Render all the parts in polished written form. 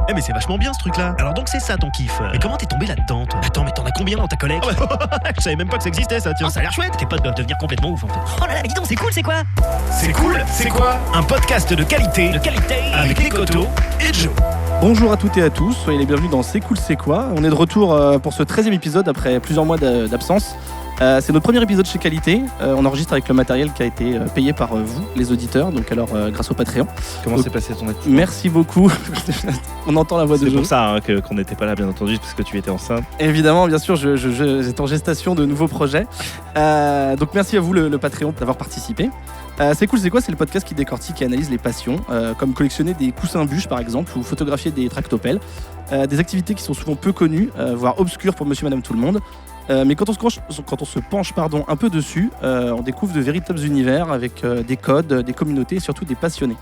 Eh mais c'est vachement bien ce truc-là. Alors donc c'est ça ton kiff. Mais comment t'es tombé là-dedans toi? Attends, mais t'en as combien dans ta collecte? Je savais même pas que ça existait ça, tiens. Oh, ça a l'air chouette. Tes potes doivent devenir complètement ouf en fait. Oh là là, dis donc, c'est cool, c'est quoi? C'est cool, c'est quoi? Un podcast de qualité avec Ekoto et Joe. Bonjour à toutes et à tous, soyez les bienvenus dans C'est cool, c'est quoi? On est de retour pour ce 13e épisode après plusieurs mois d'absence. C'est notre premier épisode chez Qualité. On enregistre avec le matériel qui a été payé par vous, les auditeurs, donc alors grâce au Patreon. Comment donc, s'est passé ton activité? Merci beaucoup. On entend la voix de C'est Joe. pour ça qu'on n'était pas là, bien entendu, parce que tu étais enceinte. Évidemment, bien sûr, j'étais en gestation de nouveaux projets. Donc merci à vous, le Patreon, d'avoir participé. C'est cool, c'est quoi? C'est le podcast qui décortique et analyse les passions, comme collectionner des coussins bûches par exemple, ou photographier des tractopelles. Des activités qui sont souvent peu connues, voire obscures pour monsieur, madame, tout le monde. Mais quand on se penche un peu dessus, on découvre de véritables univers avec des codes, des communautés et surtout des passionnés.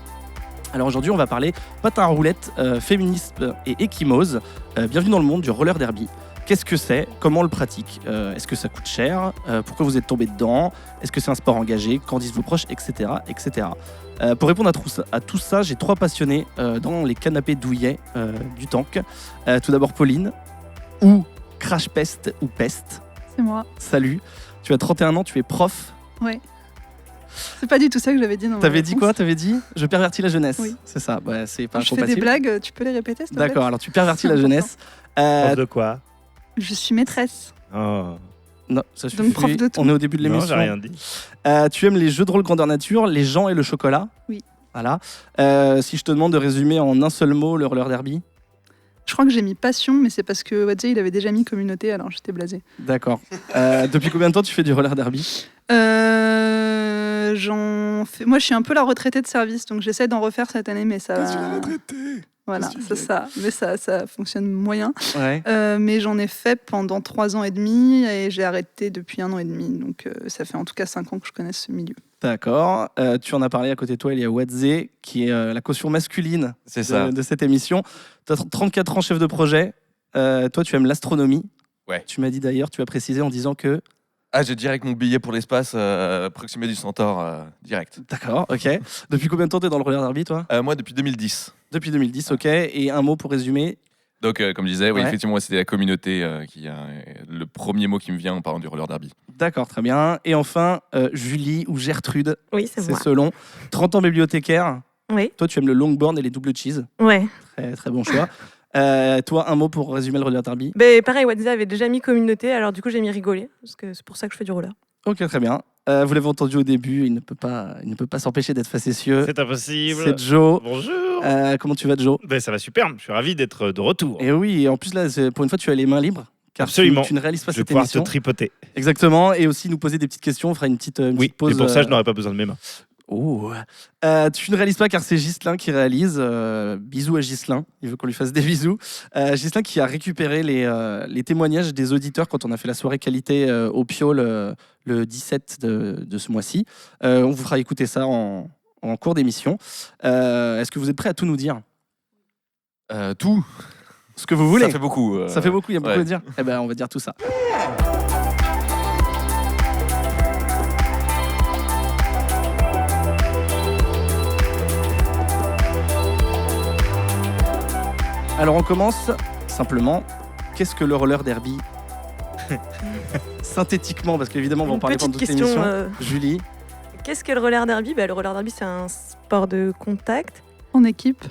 Alors aujourd'hui, on va parler patin à roulettes, féminisme et échymose. Bienvenue dans le monde du roller derby. Qu'est-ce que c'est? Comment on le pratique? Est-ce que ça coûte cher? Pourquoi vous êtes tombé dedans? Est-ce que c'est un sport engagé? Qu'en disent vos proches? Etc. etc. Pour répondre à tout ça, j'ai trois passionnés dans les canapés douillets du tank. Tout d'abord Pauline, ou Crash Pest ou Peste. C'est moi. Salut. Tu as 31 ans, tu es prof. Ouais. C'est pas du tout ça que j'avais dit dans ma T'avais dit réponse. quoi? T'avais dit je pervertis la jeunesse. Oui. C'est ça. Bah, c'est pas Quand je fais compatible. des blagues, tu peux les répéter s'il te plaît? D'accord. Alors tu pervertis la jeunesse. Prof de quoi? Je suis maîtresse. Oh. Non, ça suffit. Donc prof de tout. On est au début de Non, l'émission. j'ai rien dit. Tu aimes les jeux de rôle grandeur nature, les gens et le chocolat? Oui. Voilà. Si je te demande de résumer en un seul mot le roller derby? Je crois que j'ai mis passion, mais c'est parce que Wadze, il avait déjà mis communauté, alors j'étais blasée. D'accord. Depuis combien de temps tu fais du roller derby? J'en fais... Moi, je suis un peu la retraitée de service, donc j'essaie d'en refaire cette année, mais ça va... la retraitée. Voilà, c'est ça. Mais ça fonctionne moyen. Ouais. Mais j'en ai fait pendant 3 ans et demi, et j'ai arrêté depuis 1 an et demi. Donc ça fait en tout cas 5 ans que je connais ce milieu. D'accord. Tu en as parlé à côté de toi, il y a Wadze, qui est la caution masculine C'est ça. de cette émission. Tu as 34 ans chef de projet. Toi, tu aimes l'astronomie. Ouais. Tu m'as dit d'ailleurs, tu as précisé en disant que... Ah, j'ai direct mon billet pour l'espace, Proxima du Centaure, direct. D'accord, ok. Depuis combien de temps tu es dans le roller derby, toi? Moi, depuis 2010. Depuis 2010, ok. Et un mot pour résumer? Donc, comme je disais, oui, Ouais. effectivement, c'était la communauté qui a le premier mot qui me vient en parlant du roller derby. D'accord, très bien. Et enfin, Julie ou Gertrude, Oui, c'est c'est moi. selon. 30 ans bibliothécaire. Oui, Toi, tu aimes le longboard et les double cheese. ouais. Très, très bon choix. Toi, un mot pour résumer le roller derby? Ben, pareil, Wadze avait déjà mis communauté, alors du coup j'ai mis rigoler, parce que c'est pour ça que je fais du roller. Ok, très bien. Vous l'avez entendu au début, il ne peut pas s'empêcher d'être facétieux. C'est impossible. C'est Joe. Bonjour. Comment tu vas, Joe? Ben, ça va super, je suis ravi d'être de retour. Et oui, et en plus, là, pour une fois, tu as les mains libres. Car Absolument. tu ne réalises pas Je vais cette pouvoir te émission. tripoter. Exactement. Et aussi nous poser des petites questions. On fera une petite Oui, pause. et pour ça, je n'aurais pas besoin de mes mains. Oh. Tu ne réalises pas car c'est Ghislain qui réalise. Bisous à Ghislain. Il veut qu'on lui fasse des bisous. Ghislain qui a récupéré les témoignages des auditeurs quand on a fait la soirée qualité au Piole le 17 de ce mois-ci. On vous fera écouter ça en cours d'émission. Est-ce que vous êtes prêts à tout nous dire? Tout. Ce que vous voulez. Ça fait beaucoup. Ça fait beaucoup, il y a beaucoup ouais. à dire. Eh ben, on va dire tout ça. Alors on commence simplement. Qu'est-ce que le roller derby? Synthétiquement, parce qu'évidemment on va en Une parler pendant petite toute question, l'émission. Julie, qu'est-ce que le roller derby? Le roller derby c'est un sport de contact. En équipe.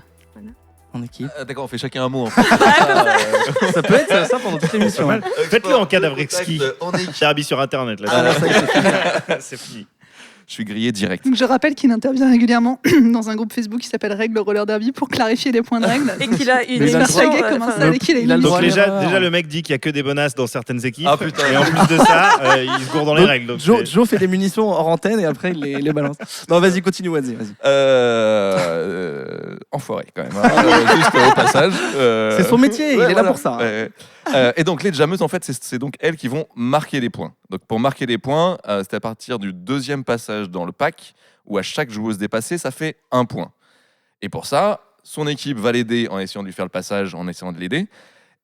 en équipe. D'accord, on fait chacun un mot. En fait. Ça peut être ça pendant toute l'émission. hein. Faites-le en cadavre exquis. On est... Derby sur internet là. Ah, là, ça y est, c'est fini. C'est fini. Je suis grillé direct. Donc je rappelle qu'il intervient régulièrement dans un groupe Facebook qui s'appelle Règle Roller Derby pour clarifier les points de règle. Et qu'il a une Mais il a le émission. droit. Gay comme un enfin, sale et qu'il a il a une le Donc droit à déjà, l'erreur. le mec dit qu'il n'y a que des bonasses dans certaines équipes. Ah putain. Et en plus de ça, il se gourde dans les Donc, règles. Donc Joe fait des munitions hors antenne et après il les balance. Non, vas-y, continue, vas-y. Enfoiré quand même. Hein. Juste au passage. C'est son métier, il est là voilà. pour ça. Ouais. Et donc les jameuses, en fait, c'est donc elles qui vont marquer les points. Donc pour marquer les points, c'est à partir du 2e passage dans le pack où à chaque joueuse dépassée, ça fait 1 point. Et pour ça, son équipe va l'aider en essayant de lui faire le passage, en essayant de l'aider.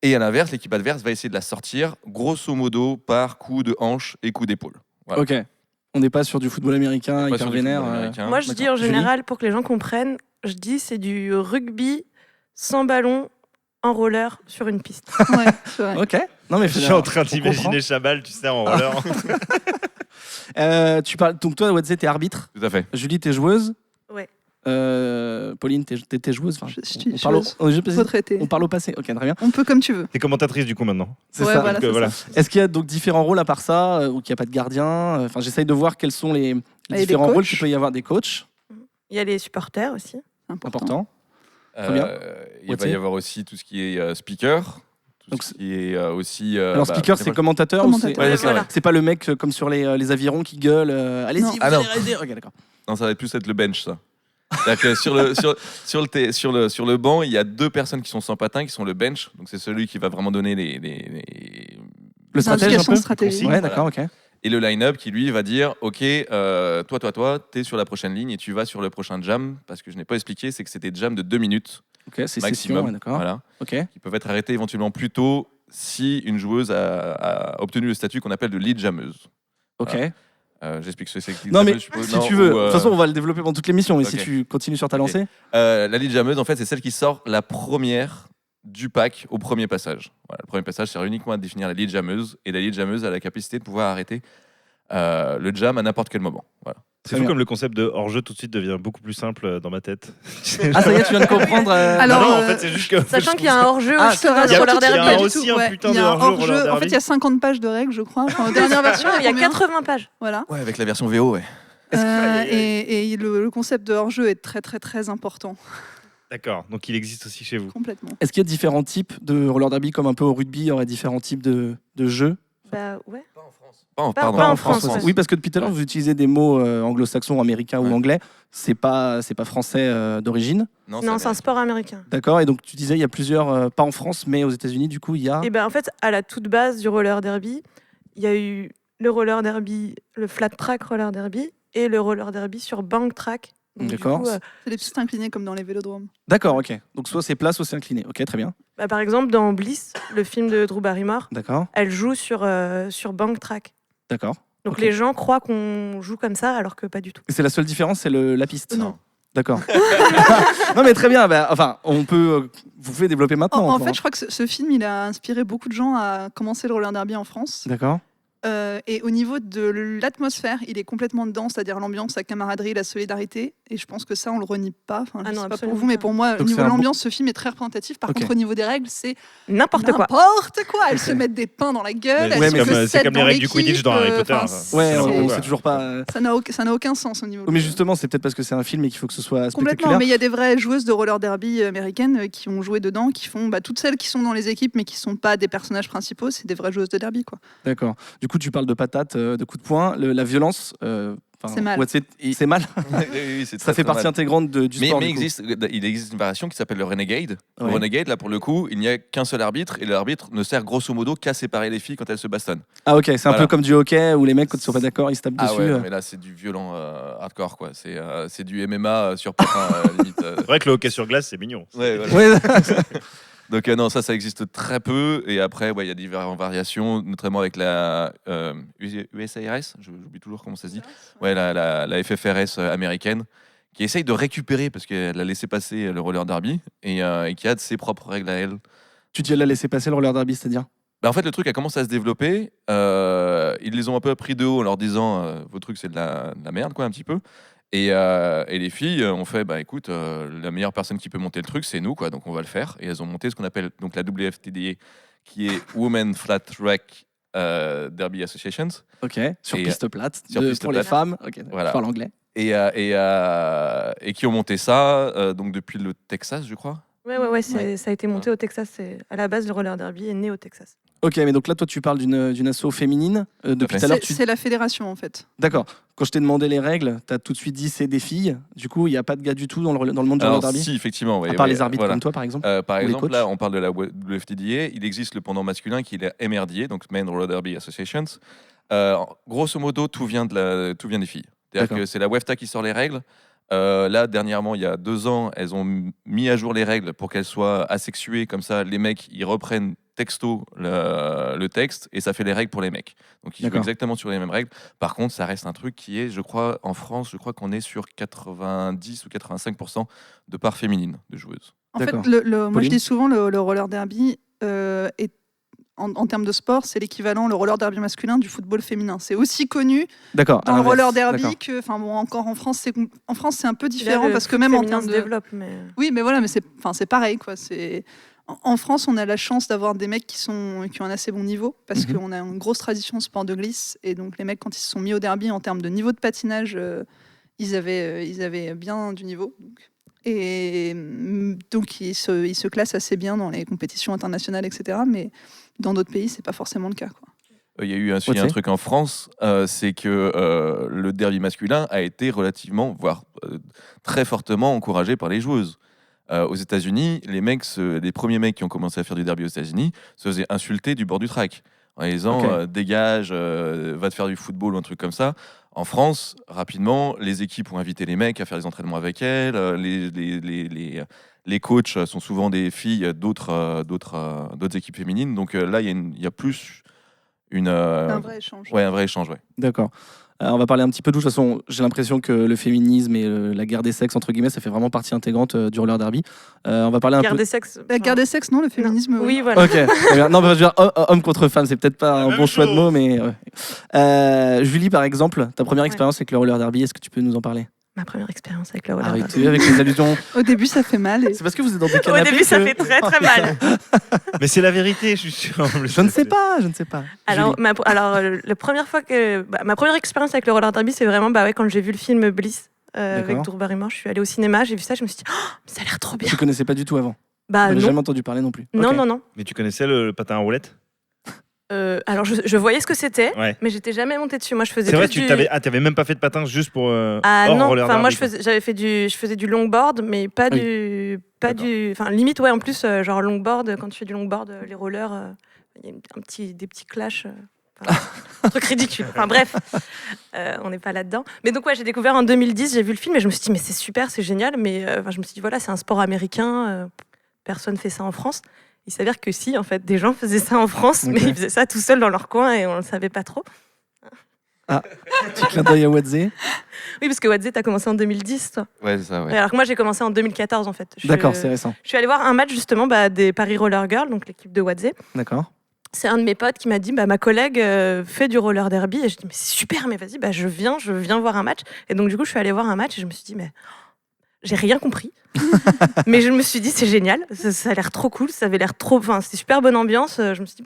Et à l'inverse, l'équipe adverse va essayer de la sortir, grosso modo, par coup de hanche et coup d'épaule. Voilà. Ok. On n'est pas sur du football américain, Pas hyper sur du vénère. football américain. Moi, je dis en Julie général, pour que les gens comprennent, je dis c'est du rugby sans ballon en roller sur une piste. Ouais, c'est vrai. Ok. Non mais Je suis en train d'imaginer Chabal, tu sais, en roller. Tu parles donc toi Wadze, t'es arbitre. Tout à fait. Julie, t'es joueuse. Ouais. Pauline, t'es joueuse. Enfin, Je suis on parle joueuse. au, on parle au passé. Ok, très bien. On peut comme tu veux. T'es commentatrice du coup maintenant. C'est Ouais, ça. voilà, Donc, c'est voilà. ça. Est-ce qu'il y a donc différents rôles à part ça, ou qu'il n'y a pas de gardien? Enfin, j'essaye de voir quels sont les des différents coachs. rôles qu'il peut y avoir. Des coachs, Il y a les supporters aussi. important. Euh, Très bien. il va What's it y avoir aussi tout ce qui est speaker, tout Donc, ce qui est aussi. Alors, speaker, c'est commentateur, ou Commentateur. Ouais, c'est c'est vrai. voilà. c'est pas le mec comme sur les avirons qui gueule allez-y, Non. vous Ah, allez non. raider. Ok, d'accord. Non, ça va plus être le bench, ça. C'est-à-dire que sur le banc, il y a 2 personnes qui sont sans patin, qui sont le bench. Donc c'est celui qui va vraiment donner Le stratège un peu. Indications stratégiques. Ouais, Voilà. d'accord, ok. Et le line-up qui lui va dire ok, toi, t'es sur la prochaine ligne et tu vas sur le prochain jam. Parce que je n'ai pas expliqué, c'est que c'est des jams de 2 minutes Ok, c'est session, maximum. ouais, d'accord. Voilà, Ok. qui peuvent être arrêtés éventuellement plus tôt si une joueuse a obtenu le statut qu'on appelle de lead jammeuse. Ok. Voilà. J'explique ce que c'est que lead Non, mais jammeuse, je suppose. si Non, tu veux, ou, de toute façon, on va le développer pendant toute l'émission, mais si ok. tu continues sur ta Ok. lancée. La lead jammeuse, en fait, c'est celle qui sort la première du pack au premier passage. Voilà, le premier passage sert uniquement à définir la lead jammeuse, et la lead jammeuse a la capacité de pouvoir arrêter le jam à n'importe quel moment. Voilà. C'est Très fou bien. comme le concept de hors-jeu tout de suite devient beaucoup plus simple dans ma tête. Ah, ça y est, tu viens de comprendre. Alors, non, en fait, c'est juste que. Sachant qu'il y a un hors-jeu Ah, aussi sur il y a roller tout- il y a derby. un pas du aussi tout, un ouais. putain Il y a de un hors-jeu hors-jeu. roller En fait, il y a 50 pages de règles, je crois. Enfin, dernière version, Il y a combien 80 pages. Voilà. Ouais, avec la version VO, ouais. Et le concept de hors-jeu est très très très important, D'accord, donc il existe aussi chez vous. complètement. Est-ce qu'il y a différents types de roller derby, comme un peu au rugby, il y aurait différents types de jeux? Bah ouais. Pardon, pas en France, ouais. Oui, parce que depuis tout à l'heure, vous utilisez des mots anglo-saxons, américains ou Ouais. anglais. C'est pas français d'origine. Non, c'est un sport américain. D'accord. Et donc, tu disais, il y a plusieurs, pas en France, mais aux États-Unis, du coup, il y a. Et ben en fait, à la toute base du roller derby, il y a eu le roller derby, le flat track roller derby et le roller derby sur bank track. Donc, du D'accord. coup, C'est des pistes inclinées comme dans les vélodromes. D'accord, ok. Donc, soit c'est plat, soit c'est incliné. Ok, très bien. bah, par exemple, dans Bliss, le film de Drew Barrymore, D'accord. elle joue sur bank track. D'accord. Donc Ok. les gens croient qu'on joue comme ça alors que pas du tout. Et c'est la seule différence, c'est la piste. Non. D'accord. Non, mais très bien. Bah, enfin, on peut. Vous pouvez développer maintenant. En pour- fait, je crois que ce film, il a inspiré beaucoup de gens à commencer le roller derby en France. D'accord. Et au niveau de l'atmosphère, il est complètement dedans, c'est-à-dire l'ambiance, la camaraderie, la solidarité. Et je pense que ça, on le renie pas. Enfin, je Ah non, sais pas pour absolument vous, mais pas. pour moi, au Donc niveau c'est de un bon- l'ambiance, ce film est très représentatif. Par Ok. contre, au niveau des règles, c'est N'importe quoi. n'importe quoi. Elles se mettent des pains dans la gueule. Mais elles ouais, se mais recèlent c'est comme les dans règles du l'équipe, Quidditch dans Harry Potter, enfin, ça. Ouais, C'est on n'importe sait quoi. toujours pas. ça n'a aucun sens au niveau. Oui, mais justement, c'est peut-être parce que c'est un film et qu'il faut que ce soit Complètement, spectaculaire. mais il y a des vraies joueuses de roller derby américaines qui ont joué dedans, qui font toutes celles qui sont dans les équipes mais qui sont pas des personnages principaux, c'est des vraies joueuses de derby quoi. D'accord. Du coup, tu parles de patates, de coups de poing, la violence. C'est mal. ouais, c'est mal. Oui, c'est Ça très, fait très partie mal. intégrante du Mais, sport. mais du coup. il existe une variation qui s'appelle le Renegade. Le Ouais. Renegade, là, pour le coup, il n'y a qu'un seul arbitre et l'arbitre ne sert grosso modo qu'à séparer les filles quand elles se bastonnent. Ah, ok. C'est un Voilà. peu comme du hockey où les mecs, quand ils sont pas d'accord, ils se tapent Ah dessus. ouais, non, mais là, c'est du violent hardcore, quoi. C'est du MMA sur patin, limite. C'est vrai que le hockey sur glace, c'est mignon. Ouais, voilà. Ouais. Donc non, ça existe très peu. Et après, ouais, il y a différentes variations, notamment avec la USARS, j'oublie toujours comment ça se dit. Ouais, la FFRS américaine, qui essaye de récupérer, parce qu'elle a laissé passer le roller derby, et qui a de ses propres règles à elle. Tu dis, elle a laissé passer le roller derby, c'est-à-dire? Bah, en fait, le truc a commencé à se développer. Ils les ont un peu pris de haut en leur disant vos trucs, c'est de la merde, quoi, un petit peu. Et les filles ont fait bah écoute, la meilleure personne qui peut monter le truc, c'est nous, quoi, donc on va le faire. Et elles ont monté ce qu'on appelle donc la WFTDA, qui est Women Flat Track Derby Associations. Ok. Sur Et, piste plate. sur piste pour plate. les femmes. Ok. Voilà. Je parle anglais. Et qui ont monté ça donc depuis le Texas, je crois. Ouais, ça a été monté au Texas. À la base, le roller derby est né au Texas. Ok, mais donc là, toi, tu parles d'une asso féminine. Depuis fait. tout à l'heure, C'est la fédération en fait. D'accord. Quand je t'ai demandé les règles, tu as tout de suite dit c'est des filles. Du coup, il n'y a pas de gars du tout dans le monde du roller Alors derby. si, effectivement. Ouais, à part ouais, les arbitres voilà. comme toi, par exemple. Par Ou les exemple, coachs. là, on parle de la WFTDA. Il existe le pendant masculin qui est la MRDA, donc Men Roller Derby Associations. Grosso modo, tout vient des filles. C'est-à-dire D'accord. que c'est la WEFTA qui sort les règles. Là, dernièrement, il y a 2 ans, elles ont mis à jour les règles pour qu'elles soient asexuées. Comme ça, les mecs, ils reprennent texto le texte et ça fait les règles pour les mecs. Donc, ils jouent D'accord. exactement sur les mêmes règles. Par contre, ça reste un truc qui est, je crois, en France, je crois qu'on est sur 90 ou 85% de part féminine de joueuses. En fait, D'accord. moi je Pauline dis souvent le roller derby est en termes de sport, c'est l'équivalent, le roller derby masculin, du football féminin. C'est aussi connu D'accord. dans à le l'inverse. roller derby D'accord. que, enfin bon, encore en France, c'est un peu Là, différent le parce que foot même en féminin termes se de, développe, mais oui, mais voilà, mais c'est pareil quoi. En France, on a la chance d'avoir des mecs qui ont un assez bon niveau parce Mhm. qu'on a une grosse tradition de sport de glisse et donc les mecs quand ils se sont mis au derby en termes de niveau de patinage, ils avaient bien du niveau. Donc ils se classent assez bien dans les compétitions internationales, etc. Mais dans d'autres pays, c'est pas forcément le cas, quoi. Il y a eu un Ouais, truc en France, c'est que le derby masculin a été relativement, voire très fortement encouragé par les joueuses. Aux États-Unis, les premiers mecs qui ont commencé à faire du derby aux États-Unis se faisaient insulter du bord du track en disant Ok. dégage, va te faire du football ou un truc comme ça. En France, rapidement, les équipes ont invité les mecs à faire des entraînements avec elles. Les coachs sont souvent des filles d'autres équipes féminines. Donc là, il y a plus une, C'est un vrai échange. un vrai échange. Ouais. D'accord. On va parler un petit peu de toute façon. J'ai l'impression que le féminisme et la guerre des sexes, entre guillemets, ça fait vraiment partie intégrante du roller derby. On va parler un guerre peu. des sexes. La guerre des sexes, non, le féminisme. Oui, voilà. Ok. Très bien. Non, bah, je veux dire, homme contre femme, c'est peut-être pas un même bon choix de chose. mots, mais. Julie, par exemple, ta première expérience avec le roller derby, est-ce que tu peux nous en parler? Ma première expérience avec le roller Arrêtez derby. avec les allusions. Au début, ça fait mal. C'est parce que vous êtes dans des Au canapés. début, ça que- fait très très mal. Mais c'est la vérité, je suis sûr. Je ne sais pas, je ne sais pas. Alors, Julie. la première fois ma première expérience avec le roller derby, c'est vraiment quand j'ai vu le film Bliss avec D'accord. Drew Barrymore. Je suis allée au cinéma, j'ai vu ça, je me suis dit, oh, ça a l'air trop bien. Tu connaissais pas du tout avant. Bah J'avais non, jamais entendu parler non plus. non, Ok. non. Mais tu connaissais le patin à roulettes? Alors, je voyais ce que c'était, Ouais. mais j'étais jamais montée dessus. Moi, je faisais C'est vrai, plus du... t'avais même pas fait de patin juste pour Ah hors non, roller enfin moi derby, je faisais du longboard, mais pas Oui. du, enfin limite ouais en plus genre longboard quand tu fais du longboard les rollers il y a des petits clashs, enfin, un truc ridicule. Enfin bref, on n'est pas là-dedans. Mais donc ouais j'ai découvert en 2010, j'ai vu le film et je me suis dit mais c'est super, c'est génial, mais je me suis dit voilà c'est un sport américain, personne fait ça en France. Il s'avère que si en fait des gens faisaient ça en France, Ok. mais ils faisaient ça tout seuls dans leur coin et on le savait pas trop. Petit clin d'œil à Wadze. Oui parce que Wadze t'as commencé en 2010 toi. Ouais, c'est ça. Ouais. Alors que moi j'ai commencé en 2014 en fait. D'accord, c'est récent. Je suis allée voir un match justement des Paris Roller Girls, donc l'équipe de Wadze. D'accord. C'est un de mes potes qui m'a dit ma collègue fait du roller derby et je dis mais c'est super, mais vas-y je viens voir un match. Et donc du coup je suis allée voir un match et je me suis dit mais j'ai rien compris. Mais je me suis dit c'est génial, ça a l'air trop cool, ça avait l'air trop, enfin c'était super bonne ambiance. Je me suis dit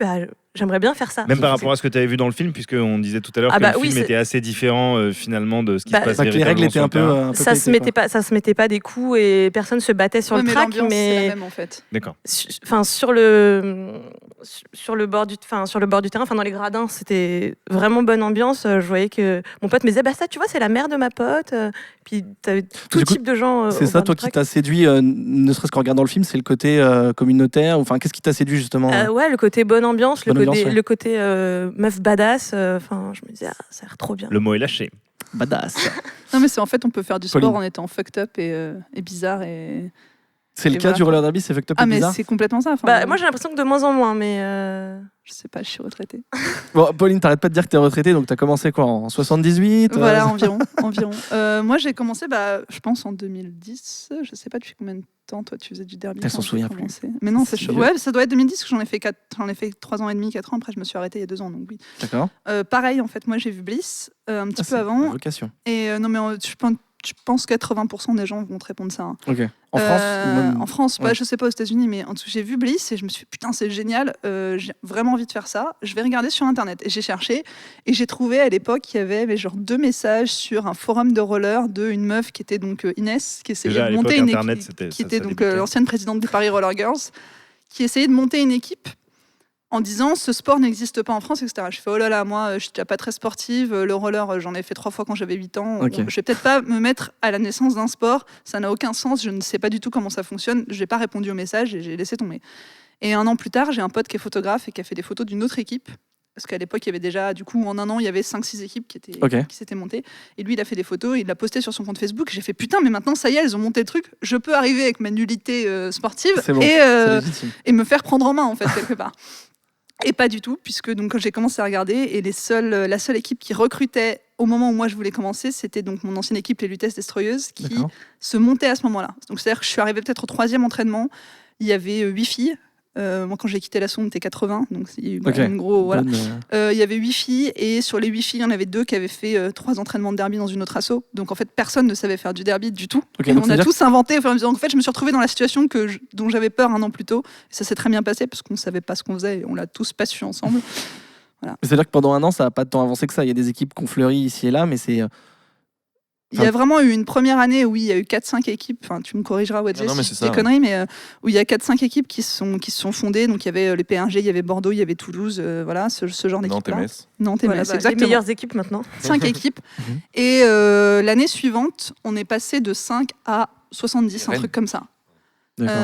j'aimerais bien faire ça. Même par rapport à ce que tu avais vu dans le film, puisqu'on disait tout à l'heure Ah que bah le oui, film c'est- était assez différent finalement de ce qui Bah, se passe Enfin, que les règles étaient un peu. véritablement ça se pétées, mettait pas, ça se mettait pas des coups et personne se battait sur Ouais, le mais track, l'ambiance, c'est mais la même en fait. D'accord. enfin sur le bord du terrain, enfin dans les gradins, c'était vraiment bonne ambiance. Je voyais que mon pote me disait ça tu vois c'est la mère de ma pote. Puis t'avais tout Du coup, type de gens. C'est au ça, bord toi, du qui track. t'a séduit, ne serait-ce qu'en regardant le film, c'est le côté communautaire. Enfin, qu'est-ce qui t'a séduit justement Ouais, le côté bonne ambiance, Bonne ambiance, ouais. le côté meuf badass. Enfin, je me disais ça a l'air trop bien. Le mot est lâché. Badass. Non, mais c'est en fait, on peut faire du sport Pauline. en étant fucked up et bizarre. C'est le Et cas voilà. du roller derby, c'est fucked up Ah, et mais bizarre. c'est complètement ça. Enfin, Moi j'ai l'impression que de moins en moins, mais je sais pas, je suis retraitée. Bon, Pauline, t'arrêtes pas de dire que t'es retraitée, donc t'as commencé quoi en 78 Voilà, environ. Moi, j'ai commencé, je pense, en 2010. Je sais pas depuis combien de temps, toi, tu faisais du derby. Elle s'en quand j'ai souvient plus. commencé. Mais non, c'est Si chaud. vieux. Ouais, ça doit être 2010, que j'en ai fait 3 ans et demi, 4 ans. Après, je me suis arrêtée il y a 2 ans, donc oui. D'accord. Pareil, en fait, moi, j'ai vu Bliss un petit Ah, peu c'est avant. la vocation. Et non, mais je pense que 80% des gens vont te répondre ça. Hein. Ok. En France ou même- En France, Ouais. je sais pas aux États-Unis, mais en tout j'ai vu Bliss et je me suis dit, putain, c'est génial, j'ai vraiment envie de faire ça. Je vais regarder sur internet. Et j'ai cherché et j'ai trouvé à l'époque, il y avait genre 2 messages sur un forum de roller d'une meuf qui était donc Inès, qui essayait Déjà, à de monter l'époque, une Internet, équipe, c'était- qui ça était donc débutait. l'ancienne présidente des Paris Roller Girls, qui essayait de monter une équipe en disant ce sport n'existe pas en France, etc. Je fais oh là là, moi je suis déjà pas très sportive, le roller j'en ai fait 3 fois quand j'avais 8 ans. Ok. Je vais peut-être pas me mettre à la naissance d'un sport, ça n'a aucun sens, je ne sais pas du tout comment ça fonctionne, j'ai pas répondu au message et j'ai laissé tomber. Et 1 an plus tard, j'ai un pote qui est photographe et qui a fait des photos d'une autre équipe. Parce qu'à l'époque, il y avait déjà, du coup, en 1 an, il y avait 5-6 équipes qui s'étaient montées. Et lui, il a fait des photos, il l'a posté sur son compte Facebook. J'ai fait putain, mais maintenant, ça y est, elles ont monté le truc. Je peux arriver avec ma nullité sportive C'est bon, et, c'est légitime. et me faire prendre en main, en fait, quelque part. Et pas du tout, puisque donc, quand j'ai commencé à regarder, et la seule équipe qui recrutait au moment où moi je voulais commencer, c'était donc mon ancienne équipe, les Lutèces Destroyeuses, qui D'accord. se montait à ce moment-là. Donc c'est-à-dire que je suis arrivée peut-être au 3e entraînement, il y avait 8 filles. Moi, quand j'ai quitté l'assaut, on était 80, donc il y a eu Ok. une gros, voilà. Bonne, Il y avait 8 filles, et sur les 8 filles, il y en avait 2 qui avaient fait 3 entraînements de derby dans une autre asso. Donc en fait, personne ne savait faire du derby du tout. Ok, Et donc on ça a veut dire tous inventé. Enfin, en fait, je me suis retrouvée dans la situation dont j'avais peur un an plus tôt. Et ça s'est très bien passé parce qu'on ne savait pas ce qu'on faisait et on l'a tous pas su ensemble. C'est-à-dire que pendant un an, ça n'a pas tant avancé que ça. Il y a des équipes qui ont fleuri ici et là, mais c'est. Il y a vraiment eu une première année où il y a eu 4-5 équipes, enfin tu me corrigeras Wadjé Non, mais si c'est je dis des ça, conneries, mais où il y a 4-5 équipes qui se sont fondées. Donc il y avait les P1G, il y avait Bordeaux, il y avait Toulouse, voilà, ce genre Nantes d'équipe-là. et Metz. Nantes et Voilà, Metz, les exactement. meilleures équipes maintenant. 5 équipes. Mhm. Et l'année suivante, on est passé de 5 à 70, un Rennes. truc comme ça. D'accord.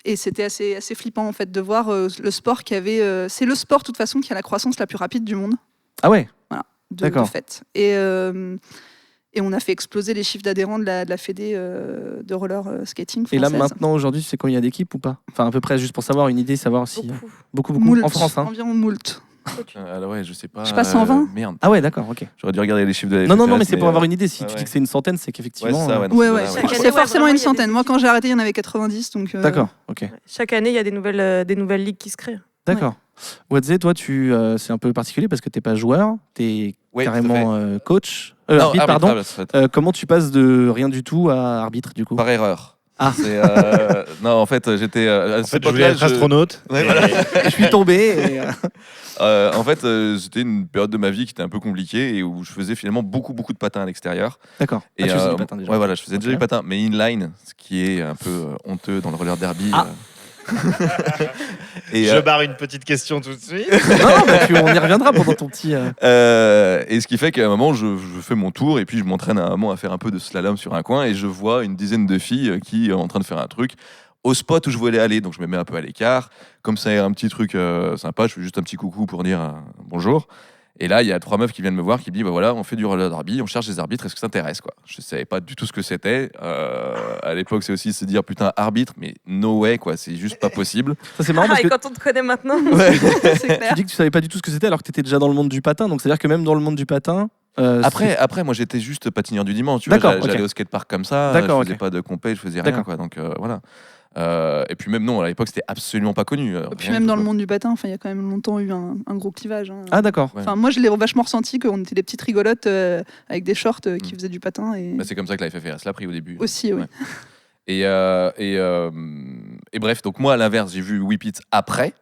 Et c'était assez flippant en fait de voir le sport qui avait. C'est le sport de toute façon qui a la croissance la plus rapide du monde, Ah ouais. de D'accord. fait. Et on a fait exploser les chiffres d'adhérents de la Fédé de roller skating Et là, française. maintenant, aujourd'hui, tu sais combien il y a d'équipes ou pas? Enfin, à peu près, juste pour savoir une idée, savoir si. Beaucoup. Beaucoup. Moult, En France, hein. environ moult. Alors ouais, je sais pas. Je sais pas, 120? Merde. Ah ouais, d'accord, ok. J'aurais dû regarder les chiffres de la Non, FFRS, mais c'est pour avoir une idée. Si ouais, tu ouais. dis que c'est une centaine, c'est Ouais, qu'effectivement. c'est ça, ouais. non, Ouais, c'est ouais. voilà, Chaque ouais. année, C'est ouais, forcément vraiment, une il y a des centaine. Moi, équipes. quand j'ai arrêté, il y en avait 90. Donc, D'accord, ok. Chaque année, il y a des nouvelles ligues qui se créent. D'accord. Wadze, toi, c'est un peu particulier parce que t'es pas joueur, t'es Ouais, tout à carrément coach. Non, Arbitre, pardon. arbitre, en fait. Comment tu passes de rien du tout à arbitre, du coup? Par erreur. Ah. C'est, non, en fait, j'étais. À En cette fait, je voulais époque-là, être astronaute. Ouais, voilà. Je suis tombé. Et, En fait, c'était une période de ma vie qui était un peu compliquée et où je faisais finalement beaucoup de patins à l'extérieur. D'accord. Et Ah, tu faisais du patin déjà. Ouais, voilà, je faisais déjà Ok. du patin, mais inline, ce qui est un peu honteux dans le roller derby. Ah. Et, Je barre une petite question tout de suite. Non, bah, on y reviendra pendant ton petit. et ce qui fait qu'à un moment, je fais mon tour et puis je m'entraîne à un moment à faire un peu de slalom sur un coin et je vois une dizaine de filles qui sont en train de faire un truc au spot où je voulais aller. Donc je me mets un peu à l'écart. Comme ça, un petit truc sympa, je fais juste un petit coucou pour dire bonjour. Et là, il y a 3 meufs qui viennent me voir qui me disent bah voilà, on fait du roller derby, on cherche des arbitres, est-ce que ça t'intéresse quoi? Je savais pas du tout ce que c'était. À l'époque, c'est aussi se dire putain, arbitre, mais no way quoi, c'est juste pas possible. Ça, c'est marrant parce Ah, que et quand on te connaît maintenant, c'est tu clair. dis que tu savais pas du tout ce que c'était alors que t'étais déjà dans le monde du patin. Donc, c'est-à-dire que même dans le monde du patin. Après, moi j'étais juste patineur du dimanche. Tu vois, D'accord, j'allais ok. au skatepark comme ça. D'accord, je faisais ok. pas de compé, je faisais rien D'accord. quoi. Donc voilà. Et puis même non, à l'époque c'était absolument pas connu. Et puis rien même du dans tout, le quoi. monde du patin, enfin, il y a quand même longtemps eu un gros clivage. Hein. Ah, d'accord. Ouais. Enfin, moi, je l'ai vachement ressenti qu'on était des petites rigolotes avec des shorts qui Mm. faisaient du patin. Et Bah, c'est comme ça que la FFRS l'a pris au début. aussi, oui. Ouais. Et bref, donc moi à l'inverse, j'ai vu Whip It après.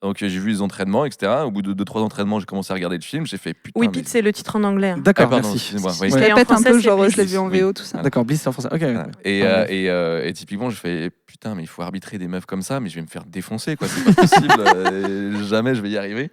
Donc j'ai vu les entraînements, etc. Au bout de 2-3 entraînements, j'ai commencé à regarder le film. J'ai fait putain. Oui, mais- Pete, c'est le titre en anglais. hein. D'accord, pardon, merci. excusez-moi, oui. Je Et la en pète un français, peu, c'est genre, je Bliss. l'ai vu en Oui. VO, tout ça. D'accord, Bliss, c'est en français. Ok. Voilà. Et typiquement, je fais putain, mais il faut arbitrer des meufs comme ça, mais je vais me faire défoncer, quoi. C'est pas possible. Jamais je vais y arriver.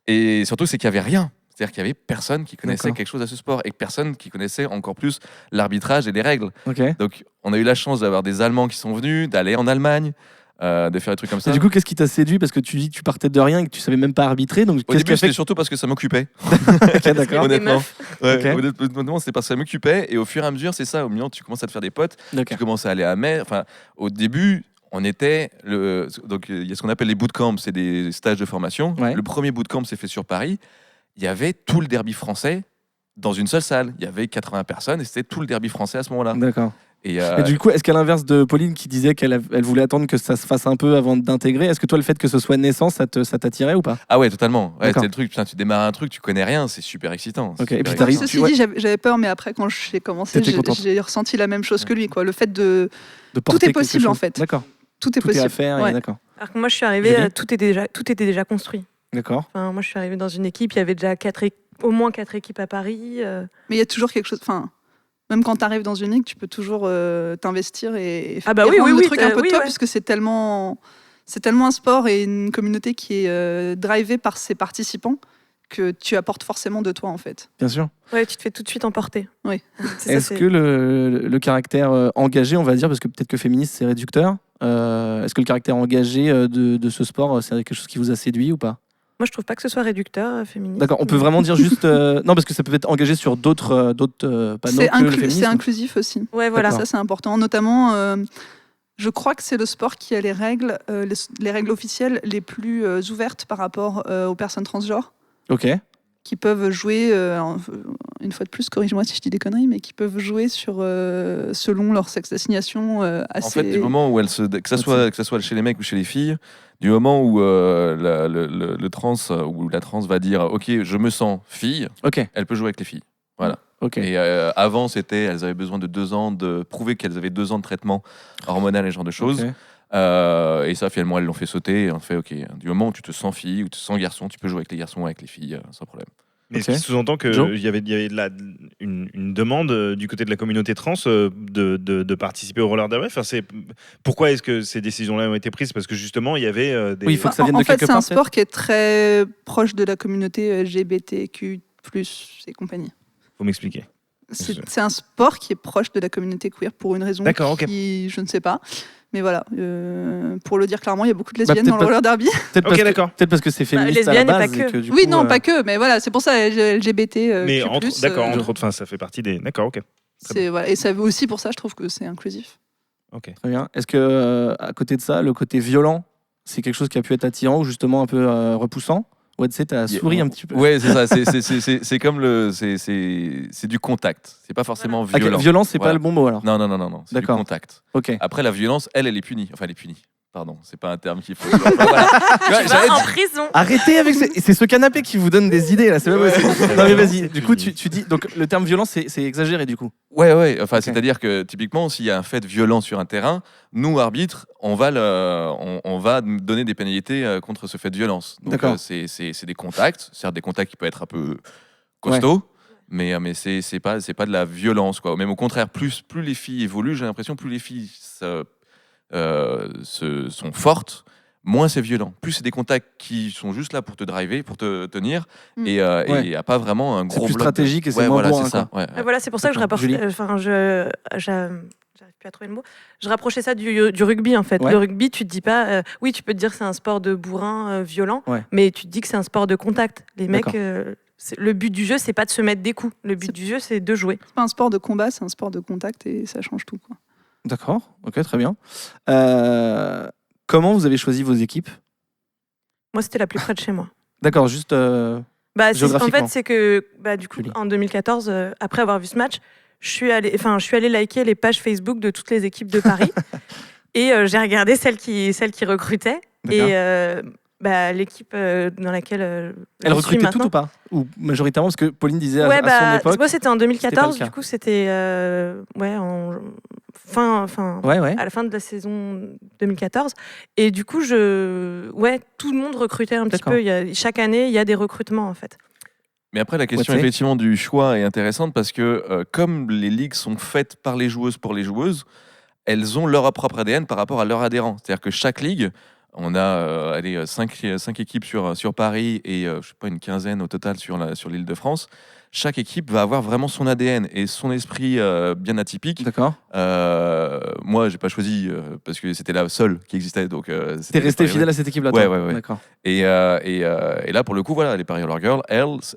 Et surtout, c'est qu'il y avait rien. C'est-à-dire qu'il y avait personne qui connaissait D'accord. quelque chose à ce sport et personne qui connaissait encore plus l'arbitrage et les règles. Ok. Donc, on a eu la chance d'avoir des Allemands qui sont venus, d'aller en Allemagne, de faire des trucs comme ça. Et du coup, qu'est-ce qui t'a séduit? Parce que tu dis que tu partais de rien et que tu savais même pas arbitrer. Donc, Au qu'est-ce qui début, a c'était fait surtout parce que ça m'occupait. Ok, d'accord. Des Honnêtement. meufs. Ouais, Ok. honnêtement, c'est parce que ça m'occupait. Et au fur et à mesure, c'est ça. Au milieu, tu commences à te faire des potes. Ok. Tu commences à aller à mer. Enfin, au début, on était donc il y a ce qu'on appelle les bootcamps, c'est des stages de formation. Ouais. Le premier bootcamp s'est fait sur Paris. Il y avait tout le derby français dans une seule salle. Il y avait 80 personnes et c'était tout le derby français à ce moment-là. D'accord. Et, Et du coup, est-ce qu'à l'inverse de Pauline qui disait elle voulait attendre que ça se fasse un peu avant d'intégrer, est-ce que toi, le fait que ce soit naissant, ça t'attirait ou pas? ah ouais, totalement. Ouais, D'accord. c'est le truc. Putain, tu démarres un truc, tu connais rien, c'est super excitant. Ok, C'est et super puis excitant. t'arrives- Ceci tu- ouais. dit, j'avais peur, mais après, quand j'ai commencé, T'étais contente. j'ai ressenti la même chose que lui. Quoi. Le fait de. De porter est possible, quelque en chose. fait. D'accord. Tout est Tout est possible. à faire. Ouais. Et d'accord. Alors que moi, je suis arrivée, Julie tout était déjà construit. D'accord. Enfin, moi, je suis arrivée dans une équipe, il y avait déjà au moins 4 équipes à Paris. Mais il y a toujours quelque chose. Enfin, même quand tu arrives dans une ligue, tu peux toujours t'investir et Ah bah et oui, rendre oui, le oui, truc un peu de oui, toi, ouais. puisque c'est tellement un sport et une communauté qui est drivée par ses participants que tu apportes forcément de toi, en fait. Bien sûr. Ouais, tu te fais tout de suite emporter. Oui. C'est ça, Est-ce c'est- que le caractère engagé, on va dire, parce que peut-être que féministe c'est réducteur, est-ce que le caractère engagé de ce sport, c'est quelque chose qui vous a séduit ou pas? Moi, je trouve pas que ce soit réducteur, féministe. D'accord, on peut vraiment dire juste. Non, parce que ça peut être engagé sur d'autres panneaux C'est que le féminisme. c'est inclusif aussi. Ouais, voilà. Ça, c'est important. Notamment, je crois que c'est le sport qui a les règles officielles les plus ouvertes par rapport aux personnes transgenres. Ok. qui peuvent jouer, une fois de plus, corrige-moi si je dis des conneries, mais qui peuvent jouer selon leur sexe d'assignation assez... En fait, du moment où que ça soit chez les mecs ou chez les filles, du moment où le trans ou la trans va dire « Ok, je me sens fille Ok. », elle peut jouer avec les filles. Voilà. Ok. Et avant, elles avaient besoin de 2 ans de prouver qu'elles avaient 2 ans de traitement hormonal et ce genre de choses. Ok. Et ça, finalement, elles l'ont fait sauter. Et on fait, ok, du moment où tu te sens fille ou tu te sens garçon, tu peux jouer avec les garçons ou avec les filles sans problème. Mais Ok. ce qui sous-entend Joe qu'il y avait une demande du côté de la communauté trans de participer au roller derby. Enfin, pourquoi est-ce que ces décisions-là ont été prises? Parce que justement, il y avait des... Oui, il faut que ça vienne en de fait, quelque c'est un part, sport qui est très proche de la communauté LGBTQ+, et compagnie. Faut m'expliquer. C'est un sport qui est proche de la communauté queer pour une raison D'accord, ok. qui, je ne sais pas. Mais voilà, pour le dire clairement, il y a beaucoup de lesbiennes peut-être dans le roller derby. Peut-être Ok, d'accord. peut-être parce que c'est féministe à la lesbiennes et base. pas que. Et que, du Oui, coup, non, pas que, mais voilà, c'est pour ça LGBT. Mais Q+, entre autres, enfin, ça fait partie des... D'accord, ok. voilà, et ça aussi pour ça, je trouve que c'est inclusif. Ok. Très bien. Est-ce que, à côté de ça, le côté violent, c'est quelque chose qui a pu être attirant ou justement un peu repoussant? Ouais, tu sais, t'as souri un petit peu. Ouais, c'est ça. C'est comme c'est du contact. C'est pas forcément Ah, violent. violent, c'est pas Voilà. le bon mot alors. Non. C'est du D'accord. contact. Ok. Après, la violence, elle est punie. Enfin, elle est punie. Pardon, c'est pas un terme qu'il faut. Enfin, voilà. Tu vois, Tu j'allais vas en dire- prison. Arrêtez avec c'est ce canapé qui vous donne des idées là, c'est pas possible. Non mais vas-y. Du coup, tu dis donc le terme violent, c'est exagéré du coup. Ouais. Enfin, Ok. c'est-à-dire que typiquement, s'il y a un fait violent sur un terrain, nous arbitres, on va donner des pénalités contre ce fait de violence. Donc, D'accord. c'est des contacts, certes des contacts qui peuvent être un peu costauds. Mais c'est pas de la violence quoi. Même au contraire, plus les filles évoluent, j'ai l'impression plus les filles sont fortes, moins c'est violent. Plus c'est des contacts qui sont juste là pour te driver, pour te tenir, et il n'y a pas vraiment un C'est gros plus bloc stratégique et c'est ouais, moins voilà, bourrin, c'est ça. Ouais. Et voilà, c'est pour ça que je D'accord. rapporte. Julie Enfin, j'arrive plus à trouver le mot. Je rapprochais ça du rugby en fait. Ouais. Le rugby, tu te dis pas, oui, tu peux te dire que c'est un sport de bourrin violent, Ouais. mais tu te dis que c'est un sport de contact. Les mecs, D'accord. le but du jeu, c'est pas de se mettre des coups. Le but du jeu, c'est de jouer. C'est pas un sport de combat, c'est un sport de contact et ça change tout, quoi. D'accord. Ok, très bien. Comment vous avez choisi vos équipes? Moi, c'était la plus près de chez moi. D'accord, juste. Bah, en Géographiquement. fait, c'est que du coup, Julie. en 2014, après avoir vu ce match, je suis allée liker les pages Facebook de toutes les équipes de Paris et j'ai regardé celles qui recrutaient. D'accord. Et l'équipe dans laquelle Elle je suis recrutait maintenant. tout ou pas? Ou majoritairement parce que Pauline disait Ouais, à son époque. moi c'était en c'était 2014, pas le du coup c'était Ouais. à la fin de la saison 2014. Et du coup, tout le monde recrutait un petit D'accord. peu. Chaque année, il y a des recrutements en fait. Mais après, la question Ouais, tu sais. effectivement du choix est intéressante parce que comme les ligues sont faites par les joueuses pour les joueuses, elles ont leur propre ADN par rapport à leurs adhérents. C'est-à-dire que chaque ligue, on a 5 équipes sur Paris et je sais pas, une quinzaine au total sur l'île de France. Chaque équipe va avoir vraiment son ADN et son esprit bien atypique. D'accord. Moi, j'ai pas choisi parce que c'était la seule qui existait. Donc, T'es resté fidèle à cette équipe-là, toi? Ouais. D'accord. Et là, pour le coup, voilà, les Paris Roller Girls,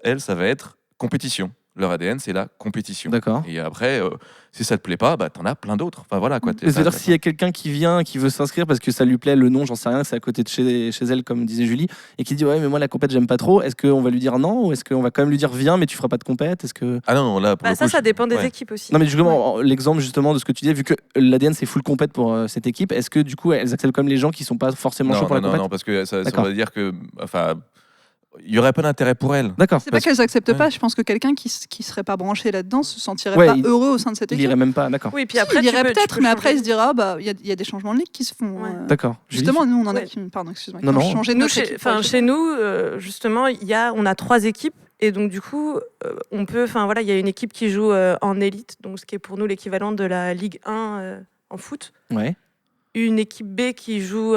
elles, ça va être compétition. Leur ADN, c'est la compétition. D'accord. Et après, si ça te plaît pas, bah, t'en as plein d'autres. Enfin, voilà, quoi. Mais c'est-à-dire que s'il y a quelqu'un qui vient, qui veut s'inscrire parce que ça lui plaît, le nom, j'en sais rien, c'est à côté de chez elle, comme disait Julie, et qui dit ouais, mais moi la compète, j'aime pas trop, est-ce qu'on va lui dire non ou est-ce qu'on va quand même lui dire viens, mais tu feras pas de compète? Est-ce que... Ah non, là, pour le coup, Ça dépend des ouais. équipes aussi. Non, mais justement, l'exemple justement de ce que tu disais, vu que l'ADN c'est full compète pour cette équipe, est-ce que du coup elles acceptent comme les gens qui sont pas forcément chauds pour la compète? Non, parce que ça D'accord. veut dire que, enfin, il y aurait pas d'intérêt pour elles. D'accord. C'est pas parce qu'elles acceptent ouais. pas, je pense que quelqu'un qui serait pas branché là-dedans se sentirait Ouais, pas il- heureux au sein de cette qu'il équipe. irait même pas, d'accord. Oui, puis après, Il irait tu peut-être, peux mais après changer. il se dira bah il y a des changements de ligue qui se font. Ouais. D'accord. Julie Justement, nous on en a Ouais. qui, pardon, excuse-moi, Non, qui ont non. changé de Nous, notre équipe. chez nous, justement, on a 3 équipes. Et donc, du coup, il y a une équipe qui joue en élite, donc ce qui est pour nous l'équivalent de la Ligue 1 en foot. Ouais. Une équipe B qui joue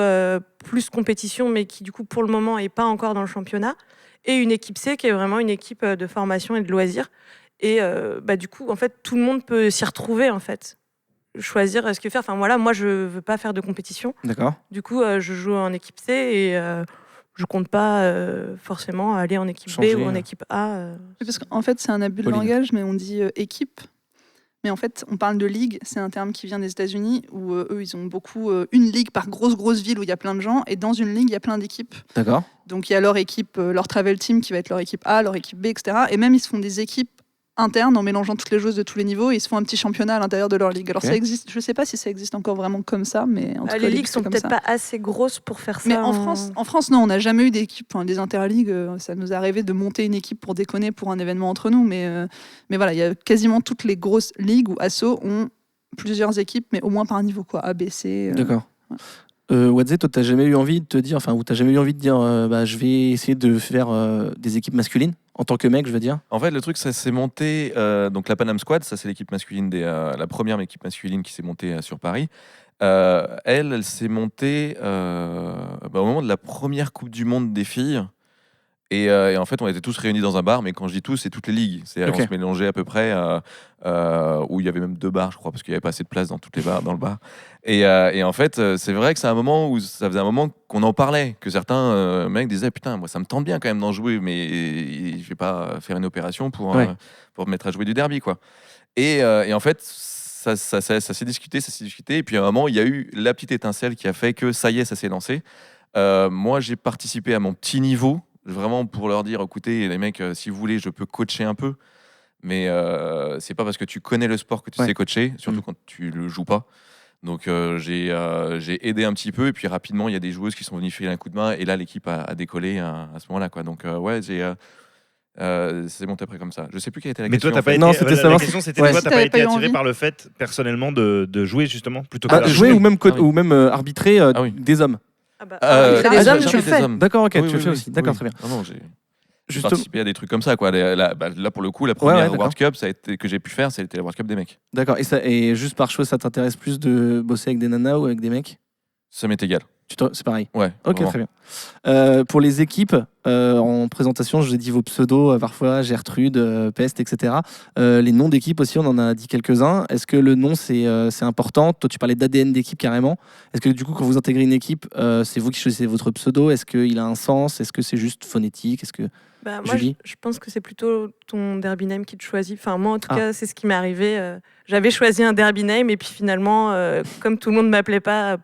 plus compétition, mais qui, du coup, pour le moment, n'est pas encore dans le championnat. Et une équipe C qui est vraiment une équipe de formation et de loisirs. Et du coup, en fait, tout le monde peut s'y retrouver, en fait. Choisir ce que faire. Enfin, voilà, moi, je veux pas faire de compétition. D'accord. Du coup, je joue en équipe C et je compte pas forcément aller en équipe Changer, B ou en équipe A. Parce qu'en fait c'est un abus de Pauline. langage, mais on dit équipe. mais en fait, on parle de ligue, c'est un terme qui vient des États-Unis où eux, ils ont beaucoup une ligue par grosse ville où il y a plein de gens, et dans une ligue, il y a plein d'équipes. D'accord. Donc il y a leur équipe, leur travel team qui va être leur équipe A, leur équipe B, etc. Et même ils se font des équipes internes en mélangeant toutes les joueuses de tous les niveaux, et ils se font un petit championnat à l'intérieur de leur ligue. Alors Ok. ça existe, je sais pas si ça existe encore vraiment comme ça, mais en tout cas Les au ligues début, sont c'est comme peut-être ça. pas assez grosses pour faire ça. Mais en France, non, on n'a jamais eu d'équipe, des interligues. Ça nous est arrivé de monter une équipe pour déconner pour un événement entre nous, mais voilà, il y a quasiment toutes les grosses ligues où ASSO ont plusieurs équipes, mais au moins par niveau, quoi, A, B, C. D'accord. Wadze, toi, t'as jamais eu envie de te dire, enfin, ou t'as jamais eu envie de dire, je vais essayer de faire des équipes masculines en tant que mec, je veux dire. En fait, le truc, ça s'est monté. Donc, la Panam Squad, ça, c'est l'équipe masculine, la première équipe masculine qui s'est montée sur Paris. Elle s'est montée au moment de la première Coupe du Monde des filles. Et en fait, on était tous réunis dans un bar, mais quand je dis tous, c'est toutes les ligues. Ok. On se mélangeait à peu près, où il y avait même 2 bars, je crois, parce qu'il n'y avait pas assez de place dans toutes les bars, dans le bar. Et en fait, c'est vrai que c'est un moment où ça faisait un moment qu'on en parlait, que certains mecs disaient putain, moi ça me tente bien quand même d'en jouer, mais je vais pas faire une opération pour me mettre à jouer du derby, quoi. Et en fait, ça s'est discuté, et puis à un moment, il y a eu la petite étincelle qui a fait que ça y est, ça s'est lancé. Moi, j'ai participé à mon petit niveau, vraiment pour leur dire, écoutez, les mecs, si vous voulez, je peux coacher un peu, mais c'est pas parce que tu connais le sport que tu sais coacher, surtout quand tu le joues pas. Donc j'ai aidé un petit peu, et puis rapidement, il y a des joueuses qui sont venues filer un coup de main, et là, l'équipe a décollé à ce moment-là, quoi. Donc c'est monté après comme ça. Je sais plus quelle était la Mais question. toi, t'as pas en fait. été. Non, c'était la savoir question, c'était ouais. toi, Si t'as pas t'avais été pas eu attiré envie. par le fait personnellement de jouer justement plutôt que Ah, d'arbitre. jouer ou même, Ah oui. ou même arbitrer Ah oui. des hommes. Ah bah, les les hommes, hommes, tu le fais. D'accord, ok, Oui, tu le oui, fais oui. aussi. D'accord, Oui. très bien. Non, j'ai Justement. participé à des trucs comme ça, quoi. Là, pour le coup, la première d'accord. World Cup que j'ai pu faire, c'était la World Cup des mecs. D'accord. Et juste par choix, ça t'intéresse plus de bosser avec des nanas ou avec des mecs? Ça m'est égal. C'est pareil. Ouais. Ok, vraiment. très bien. Pour les équipes, en présentation, je vous ai dit vos pseudos, parfois Gertrude, Peste, etc. Les noms d'équipes aussi, on en a dit quelques-uns. Est-ce que le nom, c'est important? Toi, tu parlais d'ADN d'équipe carrément. Est-ce que du coup, quand vous intégrez une équipe, c'est vous qui choisissez votre pseudo? Est-ce qu'il a un sens? Est-ce que c'est juste phonétique? Est-ce que... Bah, moi, Julie je pense que c'est plutôt ton derby name qui te choisit. Enfin, moi, en tout cas, c'est ce qui m'est arrivé. J'avais choisi un derby name, et puis finalement, comme tout le monde m'appelait pas,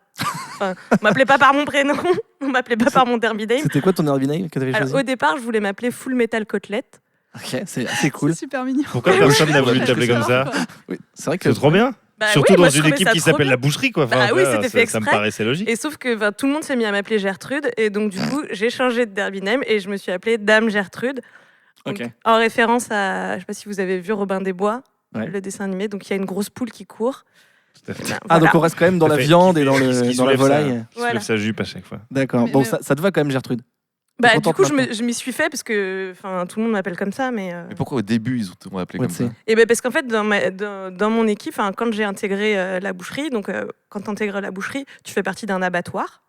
on m'appelait pas par mon prénom, on m'appelait pas par mon derby name. C'était quoi ton derby name que tu avais Alors, choisi? au départ, je voulais m'appeler Full Metal Côtelette. Ok, c'est assez cool. C'est super mignon. Pourquoi personne n'a voulu t'appeler comme ça? Oui, c'est vrai que C'est trop bien. Bah Surtout oui, moi, dans je une trouvais équipe ça qui trop s'appelle bien. la Boucherie, quoi. Bah oui, c'était fait ça me exprès. paraissait logique. Et sauf que tout le monde s'est mis à m'appeler Gertrude, et donc du coup, j'ai changé de derby name et je me suis appelée Dame Gertrude. Donc, Ok. en référence à, je sais pas si vous avez vu Robin des Bois, Ouais. le dessin animé. Donc il y a une grosse poule qui court. Tout à fait. Ben, Ah, voilà. donc on reste quand même dans Ça la fait- viande qui et dans, fait- qui dans la soulève volaille. Qui Voilà. soulève sa jupe à chaque fois. D'accord. Mais- Bon, mais- ça te va quand même, Gertrude? Bah, T'es du contente coup, maintenant je m'y suis fait parce que tout le monde m'appelle comme ça. Mais pourquoi au début, ils t'ont appelé Ouais, comme tu sais. ça? et ben parce qu'en fait, dans mon équipe, quand j'ai intégré la boucherie, donc quand tu intègres la boucherie, tu fais partie d'un abattoir.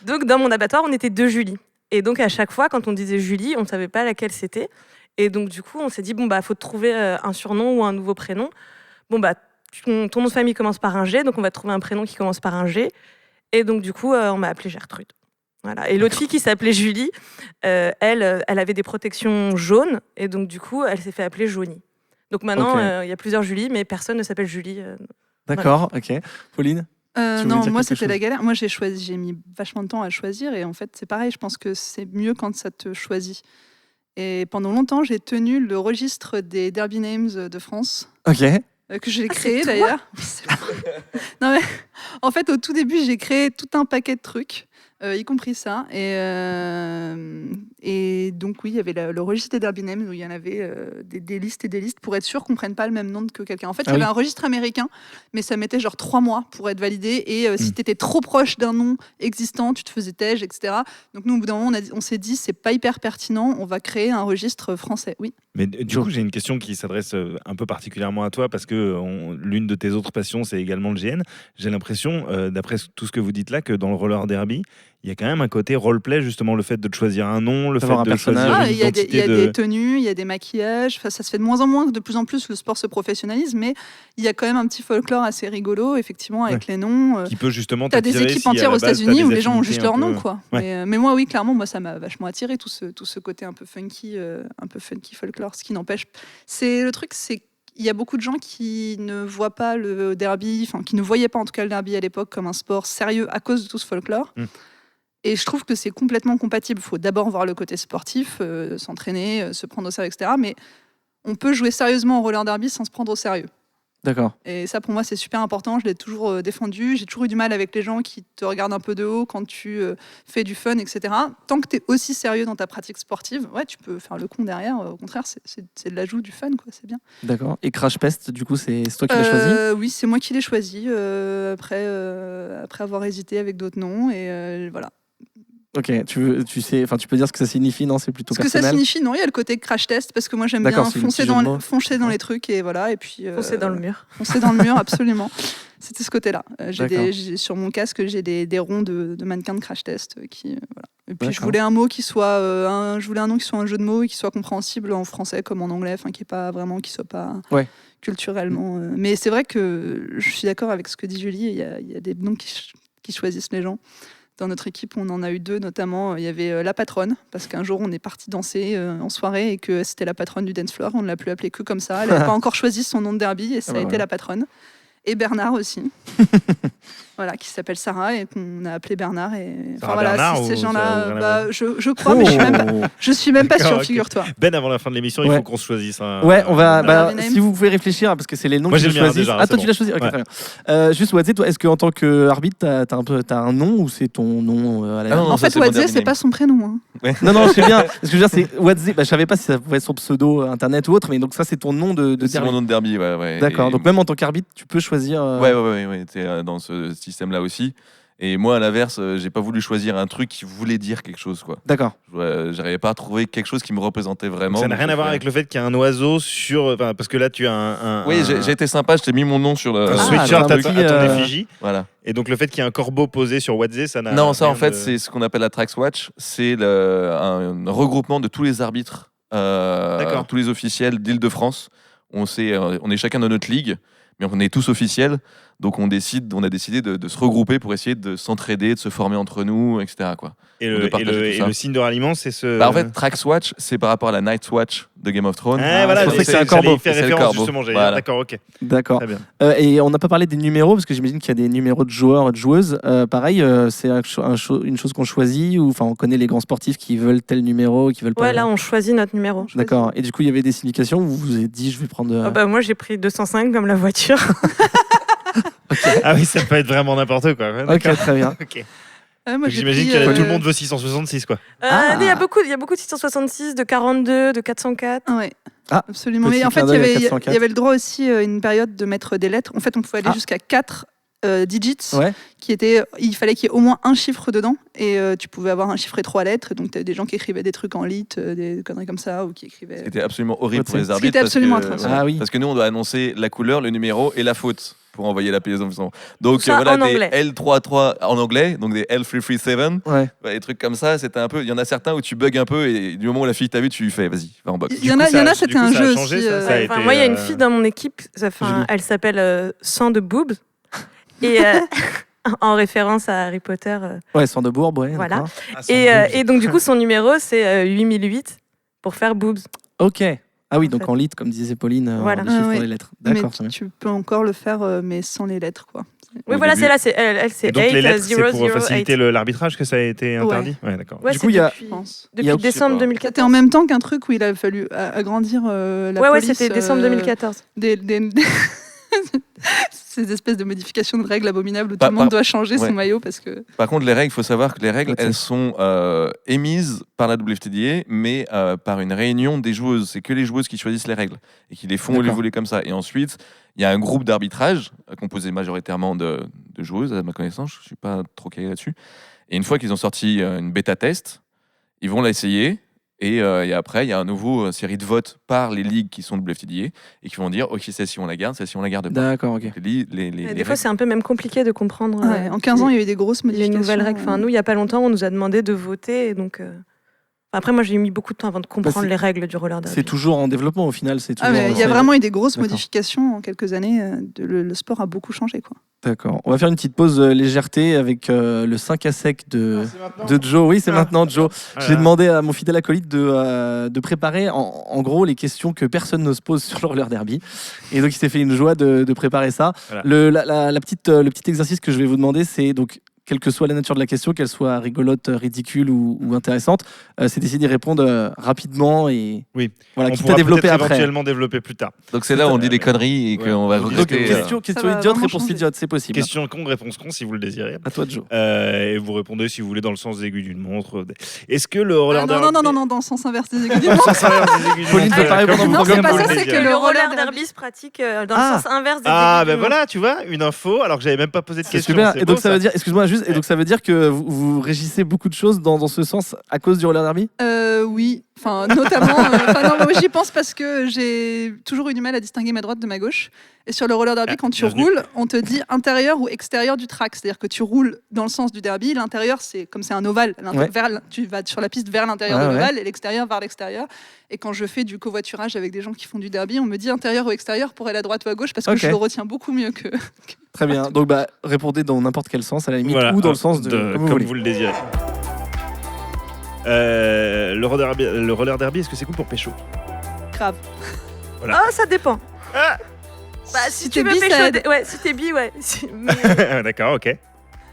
Donc dans mon abattoir, on était 2 Julie. Et donc à chaque fois, quand on disait Julie, on ne savait pas laquelle c'était. Et donc du coup, on s'est dit, bon, bah, faut te trouver un surnom ou un nouveau prénom. Bon, bah, ton nom de famille commence par un G, donc on va te trouver un prénom qui commence par un G. Et donc du coup, on m'a appelée Gertrude. Voilà. Et l'autre fille qui s'appelait Julie, elle avait des protections jaunes, et donc du coup, elle s'est fait appeler Jaunie. Donc maintenant, Ok. il y a plusieurs Julie, mais personne ne s'appelle Julie. D'accord, ok. Pauline? voulais Non, dire moi quelque c'était la chose galère. Moi j'ai mis vachement de temps à choisir, et en fait c'est pareil, je pense que c'est mieux quand ça te choisit. Et pendant longtemps j'ai tenu le registre des Derby Names de France, Ok. que j'ai Ah, créé c'est toi d'ailleurs. Non mais en fait au tout début j'ai créé tout un paquet de trucs, y compris ça. Et donc oui, il y avait le registre des Derby Names où il y en avait des listes et des listes pour être sûr qu'on prenne pas le même nom que quelqu'un. En fait, il y avait un registre américain, mais ça mettait genre 3 mois pour être validé. Et si tu étais trop proche d'un nom existant, tu te faisais tège, etc. Donc nous, au bout d'un moment, on s'est dit, c'est pas hyper pertinent, on va créer un registre français. Oui. Mais du coup, j'ai une question qui s'adresse un peu particulièrement à toi, parce que l'une de tes autres passions, c'est également le GN. J'ai l'impression, d'après tout ce que vous dites là, que dans le roller derby, il y a quand même un côté roleplay, justement, le fait de choisir un nom, le fait D'avoir un de personnage. choisir Ah, une il y a identité des tenues, il y a des maquillages. Enfin, ça se fait de moins en moins, de plus en plus, le sport se professionnalise, mais il y a quand même un petit folklore assez rigolo, effectivement, avec les noms. qui peut justement T'as des t'attirer équipes si, à entières la aux base, t'as États-Unis des où les gens ont affinités juste un leur peu- nom, quoi. Ouais. Mais moi, oui, clairement, moi, ça m'a vachement attiré tout ce côté un peu funky folklore. Ce qui n'empêche, c'est le truc, c'est il y a beaucoup de gens qui ne voient pas le derby, enfin qui ne voyaient pas en tout cas le derby à l'époque comme un sport sérieux à cause de tout ce folklore. Et je trouve que c'est complètement compatible. Il faut d'abord voir le côté sportif, s'entraîner, se prendre au sérieux, etc. Mais on peut jouer sérieusement au roller derby sans se prendre au sérieux. D'accord. Et ça, pour moi, c'est super important. Je l'ai toujours défendu. J'ai toujours eu du mal avec les gens qui te regardent un peu de haut quand tu fais du fun, etc. Tant que tu es aussi sérieux dans ta pratique sportive, ouais, tu peux faire le con derrière. Au contraire, c'est de l'ajout du fun, quoi. C'est bien. D'accord. Et Crash Pest, du coup, c'est toi qui l'as choisi? Oui, c'est moi qui l'ai choisi après avoir hésité avec d'autres noms. Et voilà. Ok, tu sais, enfin, tu peux dire ce que ça signifie, non? C'est plutôt Ce que ça personnel. signifie, non, il y a le côté crash test parce que moi j'aime D'accord, bien c'est le foncer petit jeu de mots. foncer dans les trucs et voilà. Et puis Foncer dans le mur. foncer dans le mur, absolument. C'était ce côté-là. D'accord. Sur mon casque, j'ai des ronds de mannequins de crash test voilà. Et puis je D'accord. voulais un mot qui soit je voulais un nom qui soit un jeu de mots et qui soit compréhensible en français comme en anglais, enfin qui soit pas Ouais. culturellement. Mais c'est vrai que je suis d'accord avec ce que dit Julie. Il y a des noms qui choisissent les gens. Dans notre équipe, on en a eu 2, notamment. Il y avait la patronne, parce qu'un jour, on est parti danser en soirée et que c'était la patronne du dance floor. On ne l'a plus appelée que comme ça. Elle n'avait pas encore choisi son nom de derby et ça a été la patronne. Et Bernard aussi. Voilà, qui s'appelle Sarah et qu'on a appelé Bernard. Et Sarah Bernard, si ces ou ça gens-là, a rien à je crois, mais je suis même pas D'accord, sûre, ok. figure-toi. Ben, avant la fin de l'émission, il Ouais. faut qu'on se choisisse un. Ouais, on va. Bernard Benheim. Si vous pouvez réfléchir, parce que c'est les noms Moi, que j'ai je le mien, choisis. déjà, Ah, c'est toi, bon. tu l'as choisi. Ok, Ouais. très bien. Juste Wadze, toi, est-ce qu'en tant qu'arbitre, t'as un nom ou c'est ton nom à la Ah non, En ça, fait, c'est mon Wadze, dernier c'est name. pas son prénom. Hein. Non, non, je sais bien. Ce que je veux dire, c'est Wadze. Je savais pas si ça pouvait être son pseudo internet ou autre, mais donc ça, c'est ton nom de C'est mon derby. nom de derby, ouais. D'accord. Et- Donc même en tant qu'arbitre, tu peux choisir. Ouais, t'es dans ce système-là aussi. Et moi, à l'inverse, j'ai pas voulu choisir un truc qui voulait dire quelque chose, quoi. D'accord. J'arrivais pas à trouver quelque chose qui me représentait vraiment. Ça n'a donc rien j'ai à voir fait- avec le fait qu'il y a un oiseau sur. Enfin, parce que là, tu as un. Oui, j'ai été sympa, je t'ai mis mon nom sur le. un Ah, sweatshirt dans à un ton petit, effigie. Voilà. Et donc, le fait qu'il y ait un corbeau posé sur Wadze, ça n'a. Non, ça en rien fait, de- c'est ce qu'on appelle la Traxwatch. C'est un regroupement de tous les arbitres, D'accord. tous les officiels d'Île-de-France. On est chacun dans notre ligue, mais on est tous officiels. Donc on a décidé de se regrouper pour essayer de s'entraider, de se former entre nous, etc. quoi. Et de le, partager tout ça. signe de ralliement, c'est ce. Bah, en fait, Traxwatch, c'est par rapport à la Night's Watch de Game of Thrones. Ah, voilà, c'est pour ça que c'est un j'allais corbeau. y faire C'est le référence corbeau. justement. Voilà. D'accord, ok. D'accord. Très bien. Et on n'a pas parlé des numéros, parce que j'imagine qu'il y a des numéros de joueurs et de joueuses. Pareil, c'est une chose qu'on choisit, ou enfin on connaît les grands sportifs qui veulent tel numéro, qui veulent pas. Ouais, là, on choisit notre numéro. D'accord. Et du coup, il y avait des significations où vous vous êtes dit, je vais prendre. Ah bah, moi, j'ai pris 205 comme la voiture. Ah oui, ça peut être vraiment n'importe quoi. Ouais, Ok, d'accord. très bien. Ok. Moi, Donc, j'ai j'imagine pris, que tout le monde veut 666, quoi. Ah. Il y a beaucoup de 666, de 42, de 404. Ouais. Ah, Absolument. petit Mais en fait, clin il y d'œil à avait- 404. il y avait le droit aussi une période de mettre des lettres. En fait, on pouvait aller Ah. jusqu'à 4 digits. Ouais. Il fallait qu'il y ait au moins un chiffre dedans. Et tu pouvais avoir un chiffre et 3 lettres. Donc, tu as des gens qui écrivaient des trucs en lit, des conneries comme ça, ou qui écrivaient. C'était absolument horrible pour Ce les qui arbitres. était absolument parce que, atroce. Ah oui. Parce que nous, on doit annoncer la couleur, le numéro et la faute pour envoyer la paysan. Donc Tout ça voilà, en des anglais. L33 en anglais, donc des L337, Ouais. des trucs comme ça. C'était un peu. Il y en a certains où tu bugs un peu et du moment où la fille t'a vu, tu lui fais, vas-y, va en box. Il y en a, c'était Du coup, un ça a jeu changé, aussi. ça, ça a Ouais, été, moi, il y a une fille dans mon équipe, Julie. elle s'appelle Sang de Boobs. Et en référence à Harry Potter. Ouais, sans de bourbe, ouais. Voilà. d'accord. Et donc, du coup, son numéro, c'est 8008 pour faire boobs. Ok. Ah oui, En donc fait. en lit, comme disait Pauline, Voilà. les chiffres Ah ouais. et les lettres. Mais D'accord, très bien. tu peux encore le faire, mais sans les lettres, quoi. Oui, Au voilà, début. c'est là, elle, c'est Et donc, les lettres, c'est 8008. pour faciliter l'arbitrage que ça a été interdit. Ouais, d'accord. Ouais, Du c'est coup, il y a- depuis, Je pense. Il y a- depuis décembre je sais pas. 2014. C'était en même temps qu'un truc où il a fallu agrandir la Ouais, police. c'était décembre 2014. Ces espèces de modifications de règles abominables où tout Par- le monde par- doit changer ouais. son maillot parce que. Par contre, les règles, il faut savoir que les règles, Ok. elles sont émises par la WFTDA, mais par une réunion des joueuses. C'est que les joueuses qui choisissent les règles et qui les font ou les D'accord. voler comme ça. Et ensuite, il y a un groupe d'arbitrage composé majoritairement de joueuses, à ma connaissance. Je ne suis pas trop calé là-dessus. Et une fois qu'ils ont sorti une bêta test, ils vont l'essayer. Et après, il y a un nouveau série de votes par les ligues qui sont WFTDA et qui vont dire ok, celle-ci on la garde, celle-ci on la garde pas. D'accord, ok. Les Des fois, règles- c'est un peu même compliqué de comprendre Ouais, en 15 ans, il y a eu des grosses les modifications. nouvelles règles. Enfin, nous, il n'y a pas longtemps, on nous a demandé de voter. Et donc, Après, moi, j'ai mis beaucoup de temps avant de comprendre c'est- les règles du roller derby. C'est toujours en développement au final. C'est Ah, toujours, mais il y a c'est- vraiment eu des grosses D'accord. modifications en quelques années. Le sport a beaucoup changé, quoi. D'accord. On va faire une petite pause légèreté avec le 5 à sec de Joe. Oui, c'est maintenant Joe. J'ai demandé à mon fidèle acolyte de préparer en gros les questions que personne ne se pose sur le roller derby. Et donc il s'est fait une joie de préparer ça. Voilà. Le petit exercice que je vais vous demander, c'est donc quelle que soit la nature de la question, qu'elle soit rigolote, ridicule ou intéressante, c'est d'essayer d'y répondre rapidement et Oui. voilà, On quitte pourra à développer peut-être après. éventuellement développer plus tard. Donc c'est là où on dit des mais- conneries et Ouais. qu'on va Donc, Donc regretter. question Ça va idiote, vraiment réponse changer. idiote, c'est possible. Question con, réponse con si vous le désirez. À toi Joe. Et vous répondez si vous voulez dans le sens des aiguilles d'une montre. Est-ce que le roller Ah, derby... non, dans le sens inverse des aiguilles. Dans le sens inverse des aiguilles d'une Pauline montre. peut pas répondre Comme en vous- premier. comme Non, vous pas le ça, c'est désirez. que le le roller roller derby derby se pratique dans Ah. le sens inverse des Ah, aiguilles ben du monde. voilà, tu vois, une info, alors que j'avais même pas posé de C'est question. super. C'est Et donc beau, ça veut dire, excuse-moi juste, et Ouais. donc ça veut dire que vous régissez beaucoup de choses dans ce sens à cause du roller derby. Oui, enfin notamment. Non, moi j'y pense parce que j'ai toujours eu du mal à distinguer ma droite de ma gauche. Et sur le roller derby, Ah, quand tu bienvenue. roules, on te dit intérieur ou extérieur du track. C'est-à-dire que tu roules dans le sens du derby. L'intérieur, c'est comme c'est un ovale. Ouais. Tu vas sur la piste vers l'intérieur Ouais, de ouais. l'ovale et l'extérieur vers l'extérieur. Et quand je fais du covoiturage avec des gens qui font du derby, on me dit intérieur ou extérieur pour aller à droite ou à gauche parce que Ok. je le retiens beaucoup mieux que. Très bien. Donc répondez dans n'importe quel sens à la limite Voilà, ou dans le sens de comme vous comme voulez. vous le désirez. Le roller derby, est-ce que c'est cool pour pécho? Grave. Ah, ça dépend. Ah. Bah, si Si tu t'es veux bi, ça pécho, aide. ouais, si t'es bi, ouais. Mais- D'accord, ok.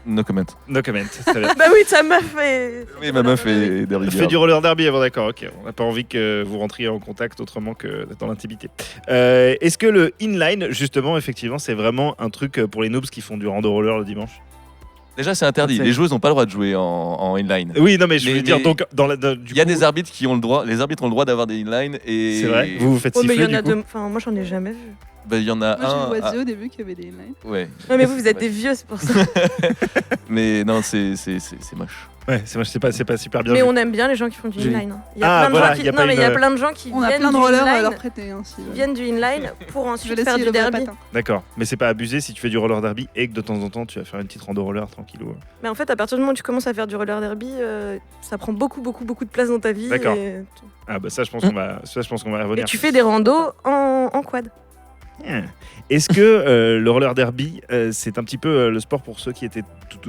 No comment. No comment. Très bien. bah oui, ta meuf est. Oui, ma meuf est des Fait rivières. du roller derby avant, d'accord, ok. On n'a pas envie que vous rentriez en contact autrement que dans l'intimité. Est-ce que le inline, justement, effectivement, c'est vraiment un truc pour les noobs qui font du rando roller le dimanche? Déjà, c'est interdit. C'est- Les joueuses n'ont pas le droit de jouer en inline. Oui, non, mais je Mais- veux dire, mais- donc, du Il y a coup, des arbitres qui ont le droit. Les arbitres ont le droit d'avoir des inline et. C'est vrai, vous vous faites Oh, mais siffler, il y en a du coup. deux. Enfin, moi, j'en ai jamais vu. Bah, il y en a Moi, j'ai un. vu Wazio au début qui avait des inlines. Ouais. Ouais, mais vous êtes des vieux, c'est pour ça. Mais non, c'est moche. Ouais, c'est pas super bien Mais vu. on aime bien les gens qui font du J'ai- inline. hein. Il y Ah, a plein de voilà, gens il qui. y a Non, pas mais il y a une- plein de gens qui On a viennent plein de du rollers à inline, leur prêter. Hein, si- qui viennent du inline pour Je vais ensuite laisser faire le du vrai derby. patin. D'accord, mais c'est pas abusé si tu fais du roller derby et que de temps en temps tu vas faire une petite rando roller tranquillou. Mais en fait, à partir du moment où tu commences à faire du roller derby, ça prend beaucoup de place dans ta vie. D'accord. Et, Ah bah ça je pense qu'on va y et revenir. tu fais des randos en quad. Yeah. Est-ce que le roller derby c'est un petit peu le sport pour ceux qui étaient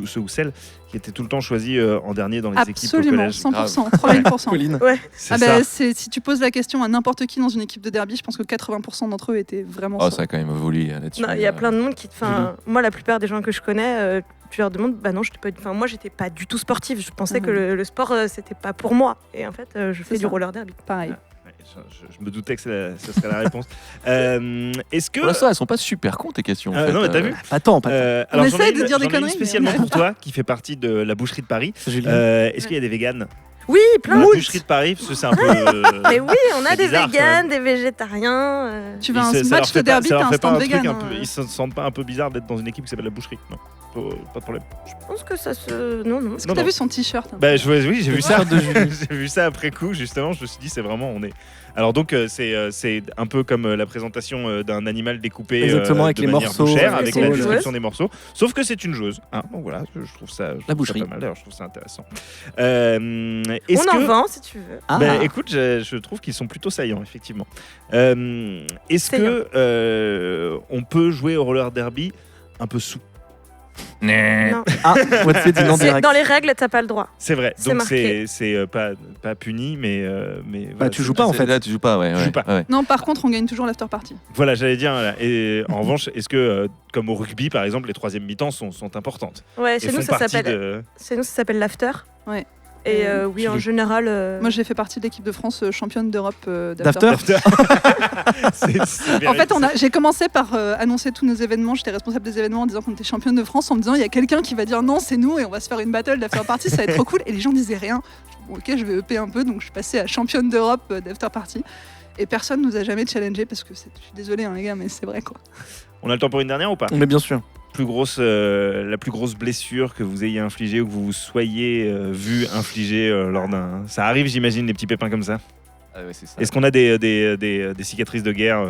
ceux ou celles qui étaient tout le temps choisis en dernier dans les équipes au Absolument, collège? 100%, 3000%. Pauline. C'est Ah ça. bah, si tu poses la question à n'importe qui dans une équipe de derby, je pense que 80% d'entre eux étaient vraiment Oh, ça. ça a quand même évolué là-dessus. Non, il y a plein de monde qui. Enfin, moi, la plupart des gens que je connais, tu leur demandes, bah non, moi, j'étais pas du tout sportive. Je pensais que le sport, c'était pas pour moi. Et en fait, je fais C'est du ça. roller derby. Pareil. Ouais, je me doutais que ça serait la réponse. Est-ce que Pour l'instant, elles sont pas super cons tes questions. en fait. non mais t'as vu? Pas tant, pas tant. Alors, On j'en ai essaie de une- dire des j'en ai une conneries, spécialement mais- pour toi qui fait partie de la boucherie de Paris. Julien. Est-ce qu'il y a des véganes Oui, plein dans de la boucherie de Paris? Parce que c'est un peu. Mais oui, on a C'est des bizarre, quand véganes, des végétariens. Tu vas à un ça leur match fait de pas- derby, ça leur t'as un fait pas stand truc vegan. un hein. peu- Ils se sentent pas un peu bizarre d'être dans une équipe qui s'appelle la boucherie? Non, pas de problème. Je pense que ça se. Non, non. Est-ce Non, que t'as non. vu son t-shirt hein Bah, oui, j'ai vu ça. t-shirt de Julie. J'ai vu ça après coup, justement. Je me suis dit, c'est vraiment, on est. Alors donc, c'est un peu comme la présentation d'un animal découpé Exactement, avec de les manière morceaux, bouchère, avec avec les la joueuses. description des morceaux. Sauf que c'est une joueuse. Ah, bon, voilà, je trouve ça, boucherie. pas mal. D'ailleurs, je trouve ça intéressant. On Est-ce en que vend si tu veux. Ah, bah, écoute, je trouve qu'ils sont plutôt saillants, effectivement. Est-ce que on peut jouer au roller derby un peu sous? Non. ah, What's it dit en C'est- direct. Dans les règles, t'as pas le droit. C'est vrai. C'est Donc marqué. c'est pas puni, mais voilà, tu c'est- joues pas en fait. Là, tu joues pas, ouais. Tu ouais, joues pas. ouais. Non, par contre, on gagne toujours l'after party. Voilà, j'allais dire. Voilà. Et en revanche, est-ce que comme au rugby, par exemple, les troisièmes mi-temps sont importantes Ouais, et chez nous, font ça partie s'appelle. de. Chez nous, ça s'appelle l'after. Ouais. Et oui, Tu en veux- général. Moi, j'ai fait partie de l'équipe de France championne d'Europe D'after. C'est En fait, j'ai commencé par annoncer tous nos événements. J'étais responsable des événements en disant qu'on était championne de France, en me disant il y a quelqu'un qui va dire non, c'est nous et on va se faire une battle d'after party, ça va être trop cool. Et les gens disaient rien. Je dis, bon, ok, je vais EP un peu, donc je suis passée à championne d'Europe d'after party. Et personne nous a jamais challengé parce que je suis désolée hein, les gars, mais c'est vrai quoi. On a le temps pour une dernière ou pas? Mais bien sûr. La plus grosse blessure que vous ayez infligée ou que vous vous soyez vu infliger lors d'un. Ça arrive, j'imagine, des petits pépins comme ça. Ah ouais, c'est ça. Est-ce qu'on a des cicatrices de guerre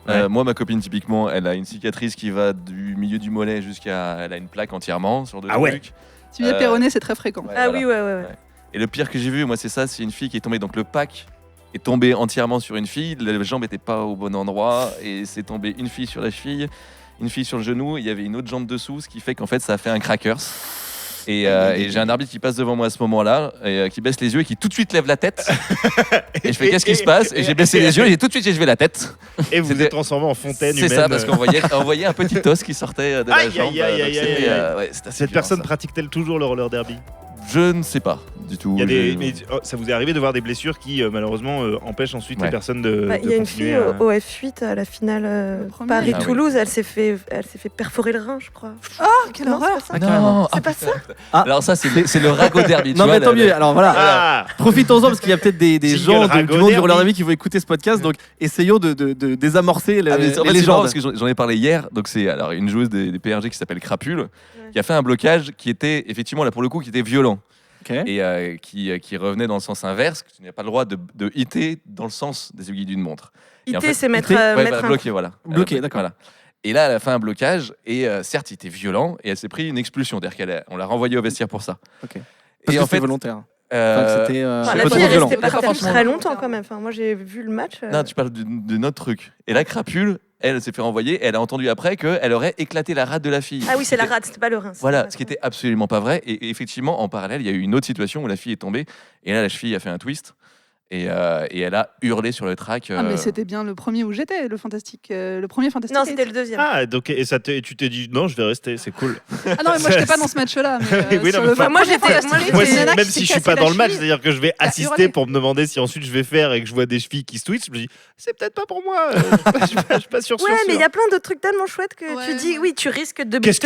Ouais. Moi, ma copine, typiquement, elle a une cicatrice qui va du milieu du mollet jusqu'à. Elle a une plaque entièrement sur deux Ah ouais. trucs. Tu es péroné, c'est très fréquent. Ouais, Ah voilà. oui, ouais. Et le pire que j'ai vu, moi, c'est ça, c'est une fille qui est tombée. Donc le pack est tombé entièrement sur une fille, la jambe n'était pas au bon endroit, et c'est tombé une fille sur la cheville, une fille sur le genou, il y avait une autre jambe dessous, ce qui fait qu'en fait ça a fait un crackers. Et j'ai un arbitre qui passe devant moi à ce moment-là, et qui baisse les yeux et qui tout de suite lève la tête. Et je fais qu'est-ce qui se passe? Et j'ai baissé les yeux et tout de suite j'ai levé la tête. Et vous êtes transformé en fontaine C'est humaine. ça, parce qu'on voyait un petit os qui sortait de la jambe. Aïe, aïe, aïe, Donc aïe, c'était, aïe. ouais, c'était assez Cette violent, personne ça. pratique-t-elle toujours le roller derby? Je ne sais pas du tout. Il y a des... Je- mais, ça vous est arrivé de voir des blessures qui empêchent ensuite Ouais. les personnes de. Il y a une fille au F8 à la finale Le premier. Paris-Toulouse, elle s'est fait perforer le rein, je crois. Ah, quelle Non, horreur. c'est pas ça. Non, C'est pas ça. Alors ça, c'est le ragot derby. tu Non, vois, mais tant mieux. Alors voilà. Ah Profitons-en parce qu'il y a peut-être des Jingle gens du Rago monde du Derby. roller derby qui vont écouter ce podcast. Donc essayons de désamorcer les, Ah, mais en les fait, c'est marrant légendes. parce que j'en ai parlé hier. Donc c'est alors une joueuse des PRG qui s'appelle Crapule, qui a fait un blocage qui était effectivement là pour le coup qui était violent Ok. et qui revenait dans le sens inverse. Que tu n'as pas le droit de hitter dans le sens des aiguilles d'une montre. Et en IT, fait, c'est mettre, IT, Ouais, mettre un bloqué, voilà. Bloqué, d'accord. Voilà. Et là, elle a fait un blocage et certes, il était violent et elle s'est pris une expulsion. C'est-à-dire qu'on l'a renvoyée au vestiaire pour ça. Ok. Et Parce en que c'était fait, volontaire. Enfin, que euh, c'était Enfin, un la peu fille trop est violent. restée par Pas terre forcément. très longtemps quand même. Enfin, moi j'ai vu le match. non, tu parles d'une autre truc. Et la Crapule, elle s'est fait renvoyer. Et elle a entendu après qu'elle aurait éclaté la rate de la fille. Ah oui, c'est la rate, c'était pas le rein. c'est Voilà, la ce qui rate. était absolument pas vrai. Et effectivement, en parallèle, il y a eu une autre situation où la fille est tombée. Et là, la cheville a fait un twist. Et elle a hurlé sur le track. Ah, mais c'était bien le premier où j'étais, le fantastique. Le premier fantastique. Non, c'était le deuxième. Ah, donc, et tu t'es dit non, je vais rester, c'est cool. Ah non, mais moi j'étais pas dans ce match-là. Mais, Oui, non, sur mais le enfin, moi, premier j'étais- fantastique, moi, il y a Moi, une nana même qui si s'est je suis cassé pas la dans le match, cheville. c'est-à-dire que je vais assister hurlé. pour me demander si ensuite je vais faire et que je vois des chevilles qui se twitchent, je me dis c'est peut-être pas pour moi. Je suis pas sûr. Ouais, mais il y a plein d'autres trucs tellement chouettes que Ouais, tu dis, ouais. oui, tu risques de. Qu'est-ce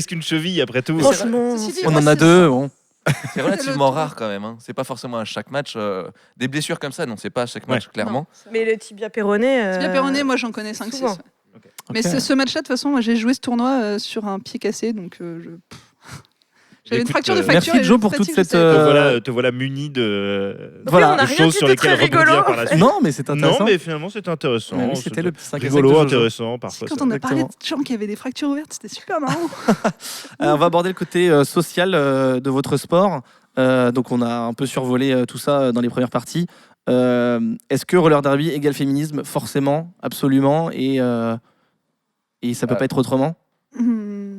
qu'une cheville après tout? Franchement. Ceci dit, On moi, en a c'est- deux. Bon. C'est relativement le- rare quand même. Hein. C'est pas forcément à chaque match. Des blessures comme ça, non, c'est pas à chaque match, clairement. Mais le tibia péroné. Tibia péroné, moi j'en connais 5-6. souvent. Mais Ok. ce match-là, de toute façon, moi j'ai joué ce tournoi sur un pied cassé, donc j'avais une Écoute, fracture de merci, facture. et Joe, une pour fatigue, toute cette, je sais. Te voilà muni de Donc Voilà, oui, on a de rien choses dit sur de lesquelles très rigolo. rebondir par la en fait. suite. Non, mais c'est intéressant. Non, mais finalement c'était intéressant. Oui, c'était le petit 5 à 5 rigolo, de Jojo. intéressant Si, parfois. quand ça. on a parlé de Exactement. gens qui avaient des fractures ouvertes, c'était super marrant. On va aborder le côté social de votre sport. Donc on a un peu survolé tout ça dans les premières parties. Est-ce que roller derby égale féminisme? Forcément, absolument. Et ça peut pas être autrement,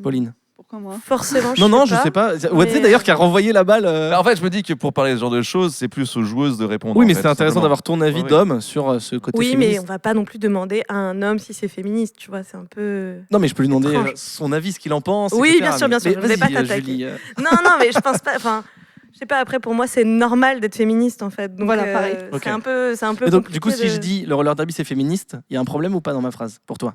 Pauline? Pourquoi moi Forcément, Non, je sais pas. Watsé Mais- d'ailleurs qui a renvoyé la balle. Bah, en fait, je me dis que pour parler de ce genre de choses, c'est plus aux joueuses de répondre. Oui, en mais fait, c'est intéressant simplement. d'avoir ton avis Ouais, ouais. d'homme sur ce côté Oui, mais féministe. on va pas non plus demander à un homme si c'est féministe, tu vois, c'est un peu. Non, mais je peux lui demander étrange. son avis, ce qu'il en pense. Oui, etc. bien sûr, bien sûr, Mais je vais vas-y, pas t'attaquer. Julie, Non, mais je pense pas. Enfin, je sais pas. Après, pour moi, c'est normal d'être féministe, en fait. Donc, Voilà, pareil. Ok. C'est un peu. Mais donc, du coup, compliqué si je dis le roller derby c'est féministe, il y a un problème ou pas dans ma phrase pour toi?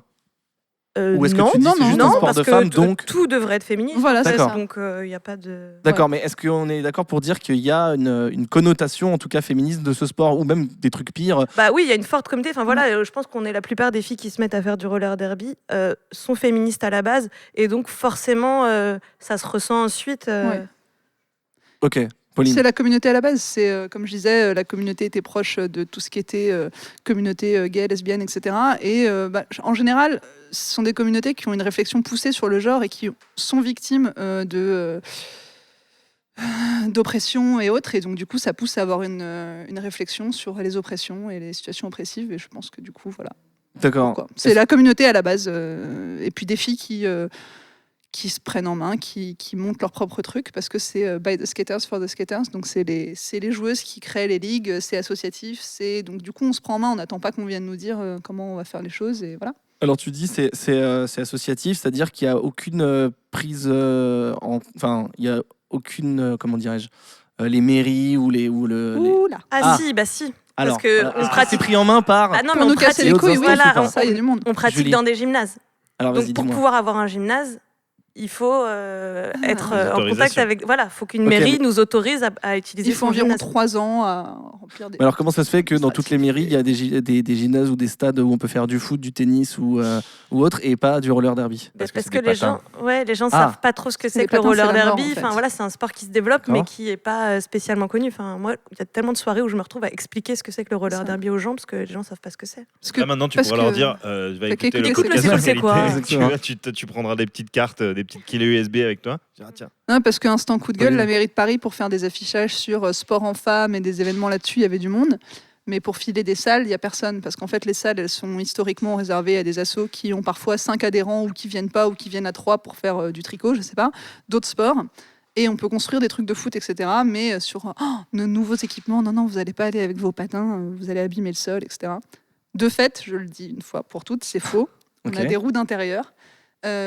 Ou est-ce que non, tu dis c'est juste un non, sport parce de que femmes, donc tout devrait être féministe. Voilà, c'est D'accord. ça. Donc, il n'y a pas de. D'accord, mais est-ce qu'on est d'accord pour dire qu'il y a une connotation, en tout cas féministe, de ce sport, ou même des trucs pires? Bah oui, il y a une forte communauté. Enfin voilà, je pense qu'on est la plupart des filles qui se mettent à faire du roller derby sont féministes à la base, et donc forcément, ça se ressent ensuite. Ouais. Ok, Pauline. C'est la communauté à la base. C'est comme je disais, la communauté était proche de tout ce qui était communauté gay, lesbienne, etc. Et en général, ce sont des communautés qui ont une réflexion poussée sur le genre et qui sont victimes d'oppression et autres. Et donc du coup, ça pousse à avoir une réflexion sur les oppressions et les situations oppressives. Et je pense que du coup, voilà. D'accord. Pourquoi. C'est la communauté à la base. Et puis des filles qui se prennent en main, qui montent leur propre truc, parce que c'est by the skaters for the skaters, donc c'est les joueuses qui créent les ligues, c'est associatif, donc du coup on se prend en main, on n'attend pas qu'on vienne nous dire comment on va faire les choses, et voilà. Alors tu dis c'est associatif, c'est-à-dire qu'il n'y a aucune prise, enfin il y a aucune, comment dirais-je, les mairies ou les Ouh là. Ah. Si, bah si. Alors, que voilà. on Est-ce que pratique- c'est pris en main par. Ah non, mais Pour on nous casser pratique. les autres couilles, oui, instances ou Voilà, pas ça, il y a du monde. on pratique Julie. dans des gymnases. Alors vas-y, Donc pour dis-moi. pouvoir avoir un gymnase, il faut être en Autorisation. contact avec. Voilà, faut qu'une Ok, mairie mais- nous autorise à utiliser Il faut son environ gymnase. 3 ans à remplir des... Mais alors comment ça se fait que dans toutes les mairies il y a des gymnases ou des stades où on peut faire du foot, du tennis ou autre et pas du roller derby? Parce c'est que des les patins. gens, les gens Ah. savent pas trop ce que c'est Les que le patins, roller c'est la mort, derby. en fait. Enfin voilà, c'est un sport qui se développe, D'accord. mais qui est pas spécialement connu. Enfin moi, il y a tellement de soirées où je me retrouve à expliquer ce que c'est que le roller Ça. derby aux gens, parce que les gens savent pas ce que c'est. Parce que Là maintenant tu parce pourras leur que- dire va Fait écouter le qu'écoute, podcast là, sur c'est quoi qualité. Exactement. Tu prendras des petites cartes, des des petites clés USB avec toi. Tiens. Non, parce qu'Instant coup de gueule, Oui. la mairie de Paris, pour faire des affichages sur sport en femmes et des événements là-dessus, il y avait du monde. Mais pour filer des salles, il n'y a personne. Parce qu'en fait, les salles, elles sont historiquement réservées à des assos qui ont parfois 5 adhérents ou qui viennent pas ou qui viennent à 3 pour faire du tricot, je sais pas, d'autres sports. Et on peut construire des trucs de foot, etc. Mais sur nos nouveaux équipements, non, vous n'allez pas aller avec vos patins, vous allez abîmer le sol, etc. De fait, je le dis une fois pour toutes, c'est faux. On a Ok. des roues d'intérieur.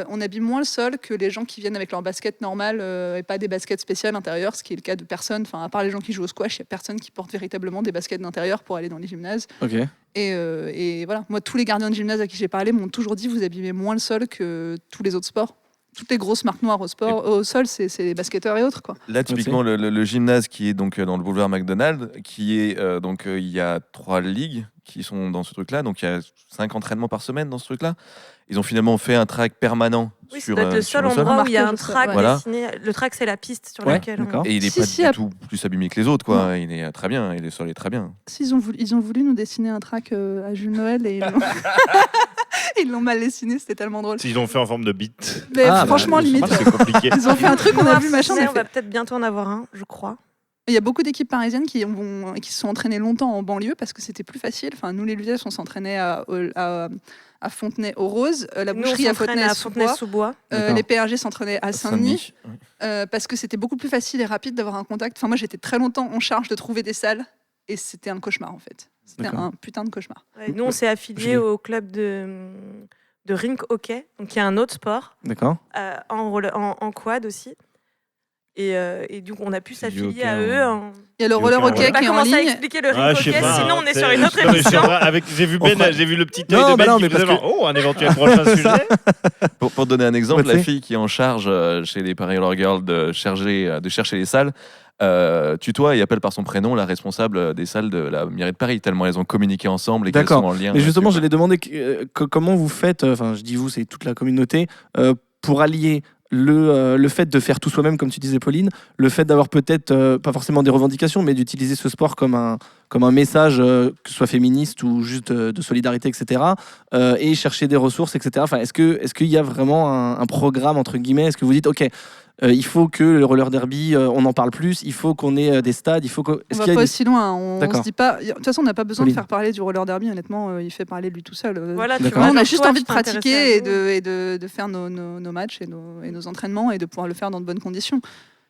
On abîme moins le sol que les gens qui viennent avec leur basket normale et pas des baskets spéciales intérieures, ce qui est le cas de personne. Enfin, à part les gens qui jouent au squash, il n'y a personne qui porte véritablement des baskets d'intérieur pour aller dans les gymnases. Ok. Et voilà, moi, tous les gardiens de gymnase à qui j'ai parlé m'ont toujours dit vous abîmez moins le sol que tous les autres sports. Toutes les grosses marques noires au sol, c'est les basketteurs et autres, quoi. Là, typiquement, le gymnase qui est donc dans le boulevard McDonald, qui est il y a 3 ligues qui sont dans ce truc-là, donc il y a 5 entraînements par semaine dans ce truc-là. Ils ont finalement fait un track permanent Oui, ça sur, doit être le sur seul le sol. endroit où il y a un Marquage au sol, track ouais. Voilà. dessiné. Le track, c'est la piste sur Ouais, laquelle d'accord. Et il n'est Si, pas si, du tout plus abîmé que les autres, quoi. Il est très bien, et le sol est très bien. Ils ont voulu nous dessiner un track à Jules Noël et ils l'ont mal dessiné, c'était tellement drôle. S'ils l'ont fait en forme de bite, Mais Ah, franchement, bah, limite, c'est c'est compliqué. ils ont fait un truc, on a vu machin. Mais On a on va fait. peut-être bientôt en avoir un, je crois. Il y a beaucoup d'équipes parisiennes qui se sont entraînées longtemps en banlieue parce que c'était plus facile. Enfin, nous, les Luzès, on s'entraînait à Fontenay-aux-Roses, la Nous, on boucherie à s'entraîne à Fontenay-sous-Bois. Fontenay-sous-Bois. D'accord. Les PRG s'entraînaient à Saint-Denis Saint-Denis. parce que c'était beaucoup plus facile et rapide d'avoir un contact. Enfin, moi, j'étais très longtemps en charge de trouver des salles et c'était un cauchemar en fait. C'était D'accord. un putain de cauchemar. Ouais, nous, on s'est affiliés Julie. au club de rink hockey, donc il y a un autre sport, D'accord. en quad aussi. Et donc, on a pu C'est du s'affilier hockey à en- eux. Il y a le Du roller hockey en hockey vrai. On va qui est en commencer à ligne. expliquer le rink Ah, je sais hockey, pas, sinon hein, on est c'est- sur une autre non, mais c'est émission. vrai, j'ai vu On fera- j'ai vu le petit Non, œil de bah Ben non, qui mais faisait parce genre, un éventuel prochain sujet. Pour donner un exemple, Ouais, tu la sais. fille qui est en charge chez les Paris Roller Girls de chercher les salles, tutoie et appelle par son prénom la responsable des salles de la mairie de Paris, tellement elles ont communiqué ensemble et qu'elles D'accord. sont en lien. Mais justement, là-dessus, j'allais demander comment vous faites, enfin, je dis vous, c'est toute la communauté, pour allier le fait de faire tout soi-même, comme tu disais, Pauline, le fait d'avoir peut-être, pas forcément des revendications, mais d'utiliser ce sport comme un message, que ce soit féministe ou juste de solidarité, etc., et chercher des ressources, etc. Enfin, est-ce qu'il y a vraiment un programme, entre guillemets? Est-ce que vous dites, OK, il faut que le roller derby, on en parle plus, il faut qu'on ait des stades, il faut que... On Est-ce va qu'il y a pas une- aussi loin. On D'accord. se dit pas. De toute façon, on n'a pas besoin Pauline. de faire parler du roller derby. Honnêtement, il fait parler de lui tout seul. Voilà, tu D'accord. vois, Nous, on a genre juste toi, envie tu de t'intéressais pratiquer à et nous. de faire nos matchs et nos entraînements et de pouvoir le faire dans de bonnes conditions.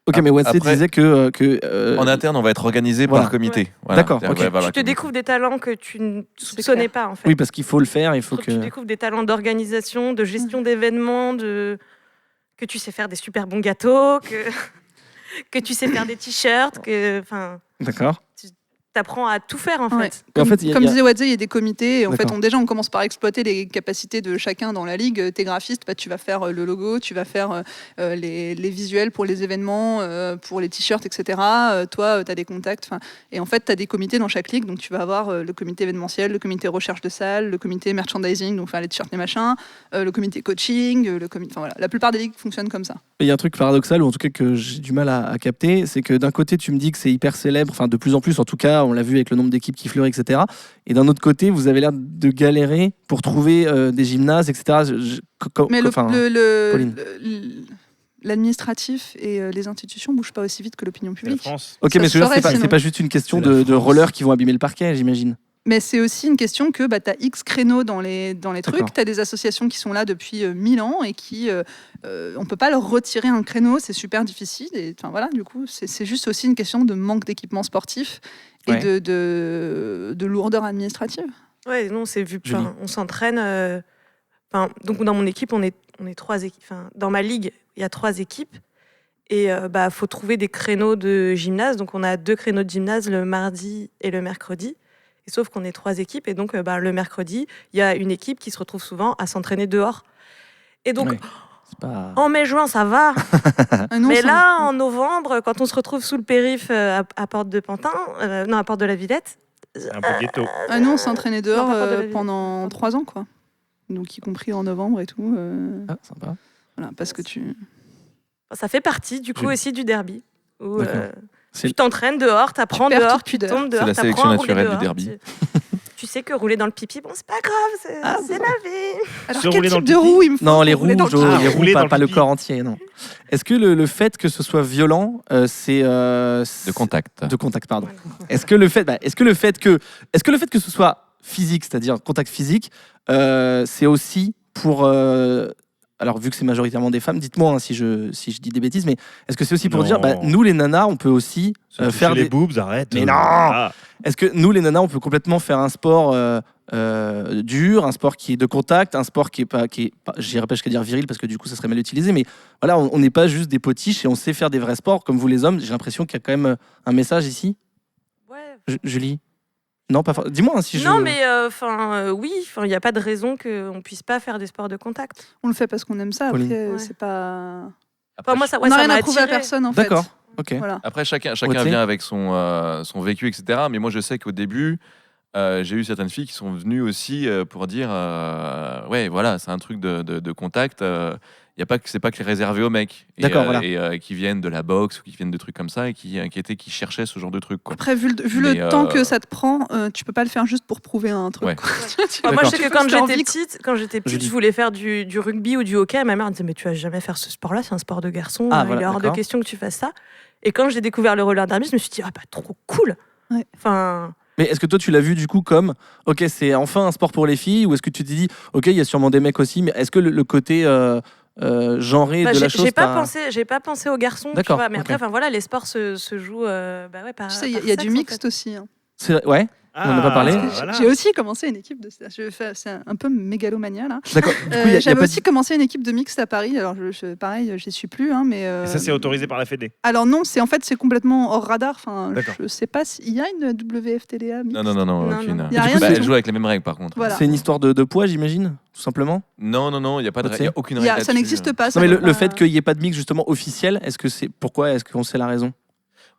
OK, mais Wesley Après- disait que En interne, on va être organisé voilà. par comité. Ouais. Voilà. D'accord, Ouais, ok. voilà, Tu te comme- découvres des talents que tu ne C'est soupçonnais clair. pas, en fait. oui, parce qu'il faut le faire, il faut Tu que... découvres des talents d'organisation, de gestion d'événements, que tu sais faire des super bons gâteaux, que tu sais faire des t-shirts, enfin, D'accord. t'apprends à tout faire en Ouais. fait. Et en Comme, fait, il y a- comme il y a- disait Wadze, il y a des comités. Et en fait, D'accord. on commence par exploiter les capacités de chacun dans la ligue. T'es graphiste, bah, tu vas faire le logo, tu vas faire les visuels pour les événements, pour les t-shirts, etc. Toi, tu as des contacts. Et en fait, tu as des comités dans chaque ligue. Donc, tu vas avoir le comité événementiel, le comité recherche de salle, le comité merchandising, donc faire les t-shirts, les machins, le comité coaching, voilà. La plupart des ligues fonctionnent comme ça. Il y a un truc paradoxal, ou en tout cas que j'ai du mal à capter, c'est que d'un côté, tu me dis que c'est hyper célèbre, enfin de plus en plus, en tout cas, on l'a vu avec le nombre d'équipes qui fleurent, etc. Et d'un autre côté, vous avez l'air de galérer pour trouver des gymnases, etc. Mais Enfin, Pauline. l'administratif et les institutions bougent pas aussi vite que l'opinion C'est la publique. France. ok, ça mais se je veux dire, ferait c'est sinon. pas juste une question C'est la de France. rollers qui vont abîmer le parquet, j'imagine. Mais c'est aussi une question que tu as X créneaux dans les D'accord. trucs, tu as des associations qui sont là depuis 1000 ans et qui, on peut pas leur retirer un créneau, c'est super difficile. Et voilà, du coup, c'est juste aussi une question de manque d'équipement sportif et Ouais. de lourdeur administrative. Ouais, non, c'est vu. Julie. On s'entraîne. Donc dans mon équipe, on est 3 équipes. Enfin, dans ma ligue, il y a 3 équipes. Et faut trouver des créneaux de gymnase. Donc on a 2 créneaux de gymnase le mardi et le mercredi. Et sauf qu'on est 3 équipes. Et donc le mercredi, il y a une équipe qui se retrouve souvent à s'entraîner dehors. Et donc Ouais. C'est pas... en mai-juin, ça va. Ah non, Mais ça- là, en novembre, quand on se retrouve sous le périph' à Porte de Pantin, à Porte de la Villette, C'est un peu ghetto. Ah non, on s'entraînait dehors Non, pas de la ville. pendant 3 ans, quoi. Donc, y compris en novembre et tout. Ah, sympa. Voilà, parce que tu. ça fait partie du coup Julie. aussi du derby. Où, D'accord. C'est- tu t'entraînes dehors, t'apprends Tu perds dehors, toute tu pudeur. tombes dehors, C'est la t'apprends sélection à rouler naturelle du dehors, derby. Tu sais que rouler dans le pipi, bon, c'est pas grave, c'est la vie. Alors, Se quel rouler dans type le de pipi roue il me faut Non, pour les rouler roues, dans le Jo, pipi les roues, rouler dans pas le le pipi. corps entier, non. Est-ce que le fait que ce soit violent, c'est De contact. de contact, pardon. Est-ce que le fait que ce soit physique, c'est-à-dire contact physique, c'est aussi pour alors vu que c'est majoritairement des femmes, dites-moi hein, si je dis des bêtises, mais est-ce que c'est aussi pour Non. dire, nous les nanas, on peut aussi Se toucher faire les des... boobs, arrête. Mais non. Ah. Est-ce que nous les nanas, on peut complètement faire un sport dur, un sport qui est de contact, un sport qui est pas, j'irais pas jusqu'à dire viril parce que du coup ça serait mal utilisé, mais voilà, on n'est pas juste des potiches et on sait faire des vrais sports comme vous les hommes. J'ai l'impression qu'il y a quand même un message ici. Ouais. Julie. Non, pas dis-moi hein, si Non, je. mais oui, il n'y a pas de raison qu'on puisse pas faire des sports de contact. On le fait parce qu'on aime ça. Après, Pauline. Ouais. c'est pas. Après, Moi, ça, On n'a ça rien m'a à prouver à attiré. personne en fait. D'accord. Ok. Voilà. Après, chacun Ok. vient avec son vécu, etc. Mais moi, je sais qu'au début, j'ai eu certaines filles qui sont venues aussi pour dire ouais, voilà, c'est un truc de contact. C'est pas que réservé aux mecs. D'accord, voilà. Et qui viennent de la boxe ou qui viennent de trucs comme ça et qui cherchaient ce genre de trucs. Quoi. Après, vu Mais, le temps que ça te prend, tu peux pas le faire juste pour prouver un truc. Ouais. quoi. Moi, je sais Tu que fais ce que t'as envie, quand j'étais petite, Julie. je voulais faire du rugby ou du hockey. Ma mère me disait, mais tu vas jamais faire ce sport-là, c'est un sport de garçon. Ah, Il voilà, est hors de d'accord. question que tu fasses ça. Et quand j'ai découvert le roller derby, je me suis dit, ah bah trop cool. Ouais. Enfin, Mais est-ce que toi tu l'as vu du coup comme ok c'est enfin un sport pour les filles ou est-ce que tu te dis ok il y a sûrement des mecs aussi mais est-ce que le côté genré bah, de la j'ai chose j'ai pas pensé aux garçons. Tu D'accord, vois, mais ok. après, enfin voilà, les sports se jouent par. Tu sais, il y par a du sexe, en mixte fait. aussi. hein. Ouais. On en a pas parlé. Ah, Parce que voilà. J'ai aussi commencé une équipe de. C'est un peu mégalomania là. D'accord. Du coup il y a J'avais pas aussi commencé une équipe de mixte à Paris. Alors pareil, j'y suis plus, hein, mais. Et ça, c'est autorisé par la Fédé. Alors non, c'est complètement hors radar. Enfin, D'accord. je sais pas s'il y a une WFTDA mixte. Non, Non, aucune. non. Y a rien Bah, du elle tout. joue avec les mêmes règles, par contre. Voilà. c'est une histoire de poids j'imagine tout simplement. Non, il n'y a pas de Ok. règle. Y a aucune Il y a- règle. ça là-dessus. n'existe pas. ça Non mais n'est le pas- fait qu'il n'y ait pas de mix justement officiel est-ce qu'on sait la raison?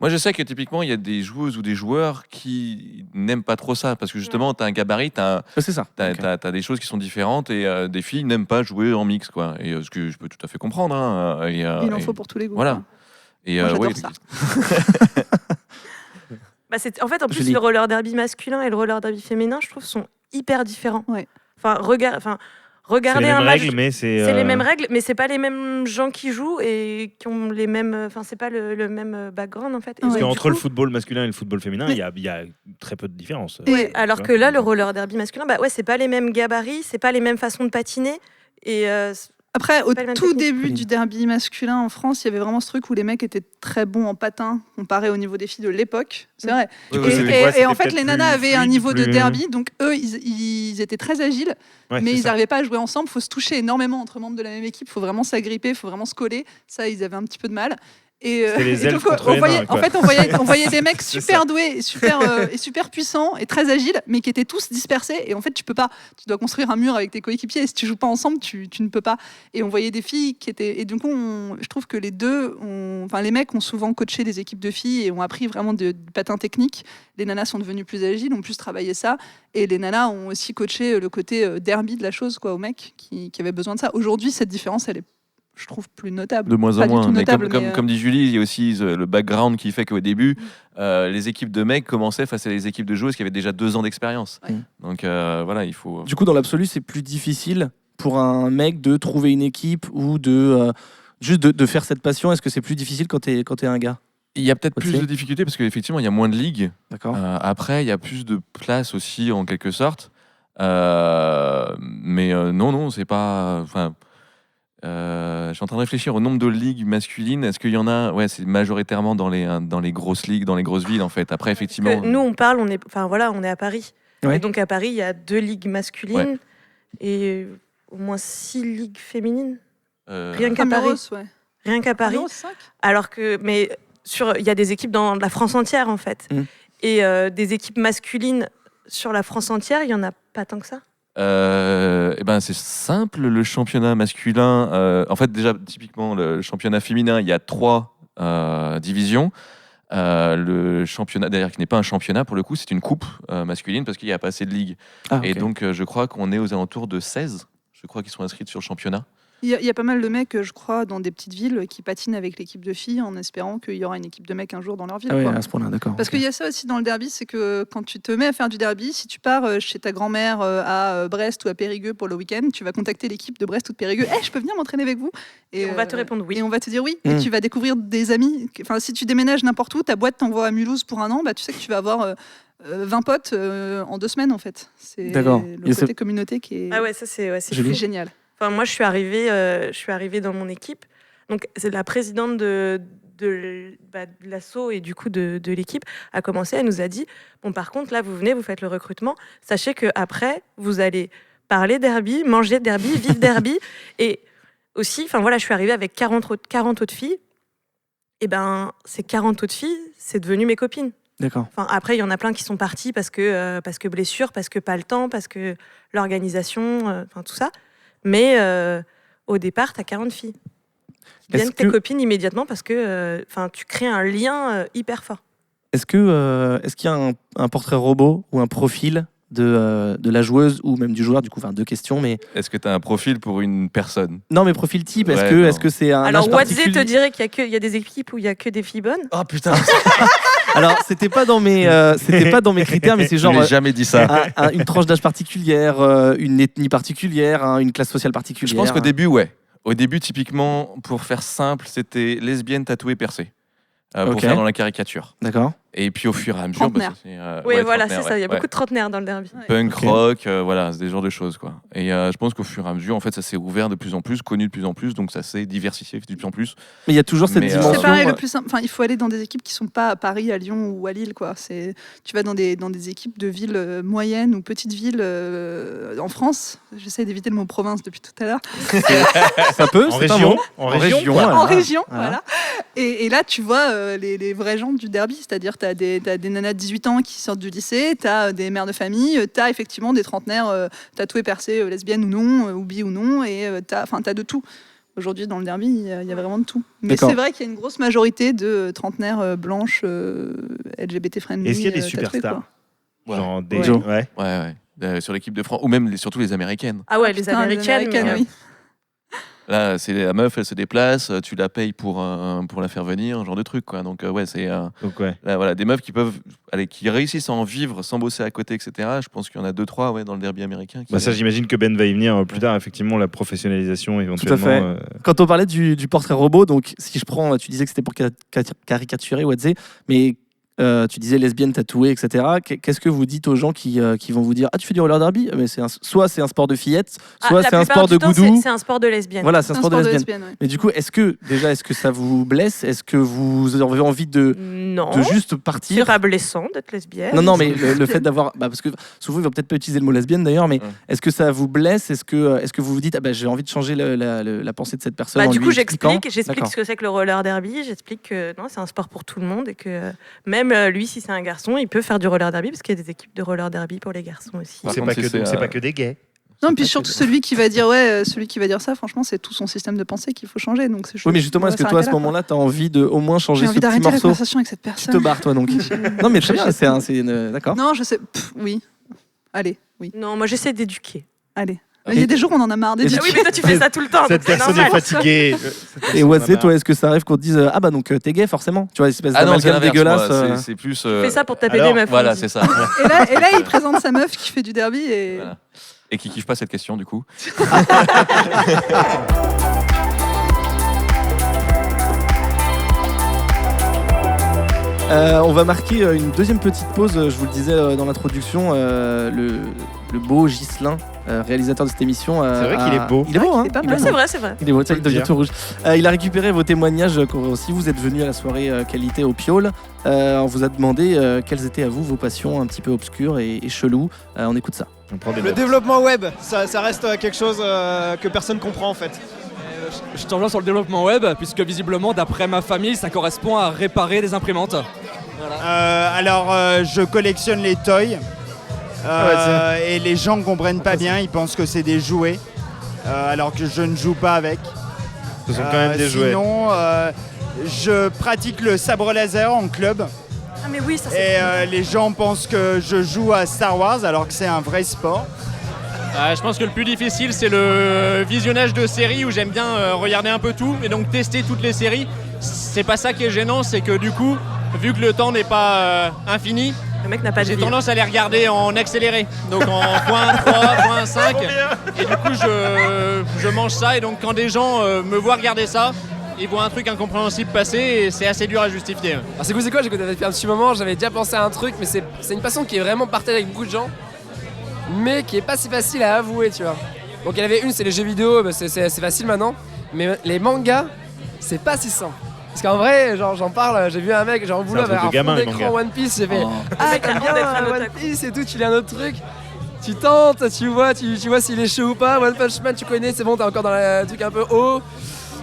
Moi, je sais que typiquement, il y a des joueuses ou des joueurs qui n'aiment pas trop ça parce que justement, tu as un gabarit, tu as, C'est ça. Ok. des choses qui sont différentes et des filles n'aiment pas jouer en mix. Quoi. Et ce que je peux tout à fait comprendre. Hein, Il en faut pour tous les goûts. Voilà. quoi. Et, Moi, j'adore ouais, ça. En fait, en plus, Julie. le roller derby masculin et le roller derby féminin, je trouve, sont hyper différents. Ouais. Enfin, C'est regardez les un mêmes match. règles, mais C'est les mêmes règles, mais c'est pas les mêmes gens qui jouent et qui ont les mêmes. Enfin, c'est pas le même background en fait. Et Ouais. Parce donc, du qu'entre le coup- football masculin et le football féminin, Mais- il y a très peu de différence. Et- Ouais, alors Tu que vois, là, le donc- roller derby masculin, c'est pas les mêmes gabarits, c'est pas les mêmes façons de patiner. Et Après, au Pas le même tout technique. début du derby masculin en France, il y avait vraiment ce truc où les mecs étaient très bons en patin comparé au niveau des filles de l'époque. C'est vrai. Oui, Et, oui, c'était et- quoi, et c'était en fait, peut-être les nanas plus avaient un fluide, niveau de plus- derby, donc eux, ils étaient très agiles, Ouais, mais c'est ils ça. n'arrivaient pas à jouer ensemble. Il faut se toucher énormément entre membres de la même équipe, il faut vraiment s'agripper, il faut vraiment se coller. Ça, ils avaient un petit peu de mal. Et, C'était les et elfes donc, contre on les voyait, nains, quoi. en fait, on voyait des mecs C'est super ça. doués et super puissants et très agiles, mais qui étaient tous dispersés. Et en fait, tu peux pas. Tu dois construire un mur avec tes coéquipiers. Et si tu joues pas ensemble, tu ne peux pas. Et on voyait des filles qui étaient. Et du coup, je trouve que les les mecs ont souvent coaché des équipes de filles et ont appris vraiment du patin technique. Les nanas sont devenues plus agiles, ont plus travaillé ça. Et les nanas ont aussi coaché le côté derby de la chose, quoi, aux mecs qui avaient besoin de ça. Aujourd'hui, cette différence, elle est, je trouve, plus notable. De moins en Pas du moins. tout Mais notable, comme dit Julie, il y a aussi le background qui fait qu'au début, les équipes de mecs commençaient face à les équipes de joueuses qui avaient déjà 2 ans d'expérience. Ouais. Donc voilà, il faut. Du coup dans l'absolu c'est plus difficile pour un mec de trouver une équipe ou de juste de faire cette passion. Est-ce que c'est plus difficile quand t'es un gars? Il y a peut-être Aussi. plus de difficultés parce qu'effectivement, il y a moins de ligues. D'accord. Après, il y a plus de place aussi, en quelque sorte. Mais non, c'est pas. Enfin, je suis en train de réfléchir au nombre de ligues masculines. Est-ce qu'il y en a? Ouais, c'est majoritairement dans les grosses ligues, dans les grosses villes, en fait. Après, effectivement. que nous, on parle, on est à Paris. Ouais. Et donc à Paris, il y a 2 ligues masculines et au moins 6 ligues féminines. Rien qu'à Paris. Amoros, ouais. Rien qu'à Paris. Amoros, 5. Alors que, mais il y a des équipes dans la France entière en fait. Mm. Et des équipes masculines sur la France entière, il y en a pas tant que ça. Eh ben, c'est simple, le championnat masculin. En fait, déjà, typiquement, le championnat féminin, il y a 3 divisions. Le championnat, d'ailleurs, qui n'est pas un championnat pour le coup, c'est une coupe masculine parce qu'il n'y a pas assez de ligues. Ah, Et ok. donc, je crois qu'on est aux alentours de 16. Je crois qu'ils sont inscrits sur le championnat. Il y a pas mal de mecs, je crois, dans des petites villes qui patinent avec l'équipe de filles en espérant qu'il y aura une équipe de mecs un jour dans leur ville. Ah oui, quoi. à ce point-là, d'accord. Parce qu'il y a ça aussi dans le derby, c'est que quand tu te mets à faire du derby, si tu pars chez ta grand-mère à Brest ou à Périgueux pour le week-end, tu vas contacter l'équipe de Brest ou de Périgueux. Hey, je peux venir m'entraîner avec vous ? Et on va te répondre oui. Et on va te dire oui. Et tu vas découvrir des amis. Enfin, si tu déménages n'importe où, ta boîte t'envoie à Mulhouse pour un an, bah, tu sais que tu vas avoir 20 potes en 2 semaines en fait. C'est D'accord. le côté communauté qui est, Ah ouais, ça c'est qui est génial. Enfin, moi, je suis arrivée dans mon équipe. Donc, c'est la présidente de l'asso et du coup de l'équipe a commencé. Elle nous a dit bon, par contre, là, vous venez, vous faites le recrutement. Sachez que après, vous allez parler derby, manger derby, vivre derby. Et aussi, enfin voilà, je suis arrivée avec 40 autres filles. Et ben, ces 40 autres filles, c'est devenu mes copines. D'accord. Enfin, après, il y en a plein qui sont partis parce que blessure, parce que pas le temps, parce que l'organisation, enfin tout ça. Mais au départ, tu as 40 filles. Ils deviennent tes copines immédiatement parce que tu crées un lien hyper fort. Est-ce qu'il y a un portrait robot ou un profil de la joueuse ou même du joueur, du coup, enfin 2 questions, mais... Est-ce que tu as un profil pour une personne ? Non, mais profil type, est-ce que c'est un Alors, âge Wadze particulier te dirait qu'il y a des équipes où il y a que des filles bonnes. Oh putain. Alors, c'était pas dans mes critères, mais c'est genre Je n'ai jamais dit ça. une tranche d'âge particulière, une ethnie particulière, une classe sociale particulière. Je pense qu'au début, ouais. Au début, typiquement, pour faire simple, c'était lesbienne, tatouée, percée. Pour faire dans la caricature. D'accord. Et puis au fur et à mesure, Trentenaire. Oui, voilà, c'est ça. Il y a beaucoup de trentenaires dans le derby. Punk, rock, voilà, c'est des genres de choses, quoi. Et je pense qu'au fur et à mesure, en fait, ça s'est ouvert de plus en plus, connu de plus en plus, donc ça s'est diversifié de plus en plus. Mais il y a toujours cette dimension. C'est pareil, le plus simple. Enfin, il faut aller dans des équipes qui sont pas à Paris, à Lyon ou à Lille, quoi. Tu vas dans des équipes de villes moyennes ou petites villes en France. J'essaie d'éviter le mot province depuis tout à l'heure. Ça peut, En c'est région, un mot. en région. En région, Voilà. voilà. Et là, tu vois les vrais gens du derby, c'est-à-dire tu as des nanas de 18 ans qui sortent du lycée, tu as des mères de famille, tu as effectivement des trentenaires tatoués, percés, lesbiennes ou non, ou bi ou non, et tu as de tout. Aujourd'hui, dans le derby, il y a vraiment de tout. Mais D'accord. c'est vrai qu'il y a une grosse majorité de trentenaires blanches, LGBT-friendly. Est-ce qu'il y a des tatoués, superstars quoi. Genre des... Ouais. Ouais. Sur l'équipe de France, ou même surtout les américaines. Ah ouais, les Putain, américaines. mais, oui. Là, c'est la meuf, elle se déplace, tu la payes pour la faire venir, genre de truc, quoi. Donc ouais, c'est Donc ouais. là, voilà, des meufs qui réussissent à en vivre sans bosser à côté, etc. Je pense qu'il y en a 2-3 dans le derby américain. Bah ça, j'imagine que Ben va y venir plus tard, effectivement, la professionnalisation éventuellement. Tout à fait. Quand on parlait du portrait robot, donc si je prends, tu disais que c'était pour caricaturer Wadze, mais tu disais lesbienne, tatouée, etc. Qu'est-ce que vous dites aux gens qui vont vous dire « Ah, tu fais du roller derby ?» Mais soit c'est un sport de fillettes, soit c'est un sport de goudou. C'est un sport de lesbienne. Voilà, c'est un sport de lesbienne. Ouais. Mais du coup, est-ce que ça vous blesse ? Est-ce que vous avez envie de juste partir ? C'est pas blessant d'être lesbienne. Non, mais le fait d'avoir... parce que souvent, ils vont peut-être pas utiliser le mot lesbienne d'ailleurs, mais est-ce que ça vous blesse ? Est-ce que vous vous dites « j'ai envie de changer la pensée de cette personne » Du coup, j'explique D'accord. ce que c'est que le roller derby. J'explique que non, c'est un sport pour tout le monde et que même lui, si c'est un garçon, il peut faire du roller derby parce qu'il y a des équipes de roller derby pour les garçons aussi. Par C'est contre, pas que des gays. Non, puis surtout celui qui va dire ça, franchement, c'est tout son système de pensée qu'il faut changer. Donc Oui, mais justement, est-ce que toi, à ce moment-là, tu as envie de au moins changer j'ai ce envie petit d'arrêter la morceau ? conversation avec cette Tu personne. te barres, toi, donc. Non, mais très bien, d'accord. Non, je sais. Oui. Allez, oui. Non, moi j'essaie d'éduquer. Allez. Il y a des jours où on en a marre d'éduquer. Ah oui, mais toi tu fais ça tout le temps. Cette donc c'est personne est normal. fatiguée. Et Wadze, toi, est-ce que ça arrive qu'on te dise ah bah donc t'es gay forcément ? Tu vois, espèce Ah non, c'est d'amalgame l'inverse, dégueulasse. moi, c'est plus. Tu fais ça pour taper Alors, des meufs. Voilà, on dit. c'est ça. Et là, il présente sa meuf qui fait du derby et. Voilà. Et qui kiffe pas cette question, du coup. On va marquer une deuxième petite pause, je vous le disais dans l'introduction, le beau Ghislain, réalisateur de cette émission. C'est vrai qu'il est beau. Il est beau, hein ? C'est pas Il mal. est Ouais, beau. c'est vrai. Il est beau, tiens, il le devient dire. tout rouge. Il a récupéré vos témoignages quand si vous êtes venu à la soirée qualité au Piole. On vous a demandé quelles étaient à vous vos passions un petit peu obscures et cheloues. On écoute ça. On prend des Le notes. développement web, ça reste quelque chose que personne comprend en fait. Je te rejoins sur le développement web, puisque visiblement, d'après ma famille, ça correspond à réparer des imprimantes. Alors je collectionne les toys et les gens comprennent pas bien, ils pensent que c'est des jouets alors que je ne joue pas avec. Ce sont quand même des jouets. Sinon, je pratique le sabre laser en club Ah mais oui, ça et c'est. les gens pensent que je joue à Star Wars alors que c'est un vrai sport. Je pense que le plus difficile, c'est le visionnage de séries où j'aime bien regarder un peu tout et donc tester toutes les séries. C'est pas ça qui est gênant, c'est que du coup, vu que le temps n'est pas infini, Le mec n'a pas de j'ai vie. tendance à les regarder en accéléré, donc en .3, .5, et du coup je mange ça, et donc quand des gens me voient regarder ça, ils voient un truc incompréhensible passer et c'est assez dur à justifier. Alors c'est cool, j'écoutais depuis un petit moment, j'avais déjà pensé à un truc, mais c'est une passion qui est vraiment partagée avec beaucoup de gens, mais qui est pas si facile à avouer, tu vois. Donc il y en avait une, c'est les jeux vidéo, bah, c'est facile maintenant, mais les mangas, c'est pas si simple. Parce qu'en vrai, genre j'en parle, j'ai vu un mec, genre au boulot, un truc avec de un fond gamin, les d'écran mangas. One Piece, j'ai fait Ah, t'aimes t'as bien d'être un One otaku. Piece et tout, tu lis un autre truc. Tu tentes, tu vois s'il est chaud ou pas. One Punch Man, tu connais, c'est bon, t'es encore dans le truc un peu haut.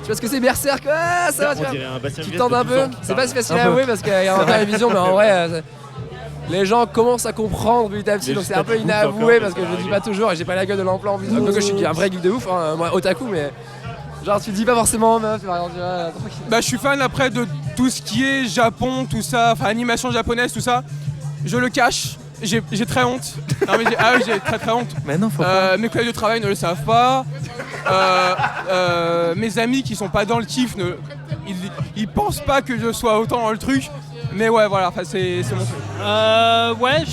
Tu vois ce que c'est Berserk, ça va, tu vois. Tu tentes un peu, c'est pas si facile à avouer parce qu'il y a encore les visions, mais en vrai, les gens commencent à comprendre petit à petit, donc c'est un peu inavoué parce que je le dis pas toujours et j'ai pas la gueule de l'emploi en plus. Donc je suis un vrai geek de ouf, hein, moi otaku, mais genre tu le dis pas forcément, meuf, tu vois, tranquille. Bah, je suis fan après de tout ce qui est Japon, tout ça, enfin animation japonaise, tout ça. Je le cache, j'ai très honte. Non, mais j'ai très honte. Mais non, faut pas. Mes collègues de travail ne le savent pas. Mes amis qui sont pas dans le kiff, ils pensent pas que je sois autant dans le truc. Mais ouais, voilà, c'est mon truc. Ouais,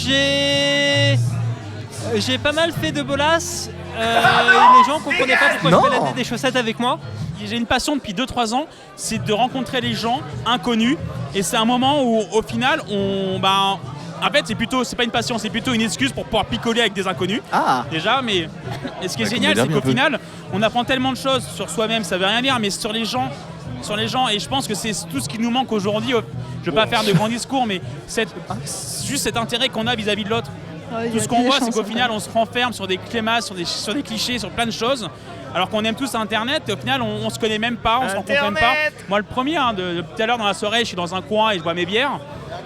j'ai pas mal fait de bolas. Les gens comprenaient pas pourquoi je baladais des chaussettes avec moi. J'ai une passion depuis 2-3 ans, c'est de rencontrer les gens inconnus. Et c'est un moment où, au final, en fait, c'est pas une passion, c'est plutôt une excuse pour pouvoir picoler avec des inconnus. Déjà, mais ce qui est génial, c'est qu'au final, on apprend tellement de choses sur soi-même, ça veut rien dire, mais sur les gens, et je pense que c'est tout ce qui nous manque aujourd'hui. Je vais pas faire de grands discours, mais juste cet intérêt qu'on a vis-à-vis de l'autre. Tout ce qu'on voit, c'est qu'au final, on se renferme sur des clémasses, sur des clichés, sur plein de choses. Alors qu'on aime tous Internet, et au final, on se connaît même pas, on se rencontre même pas. Moi, le premier, de tout à l'heure dans la soirée, je suis dans un coin et je bois mes bières.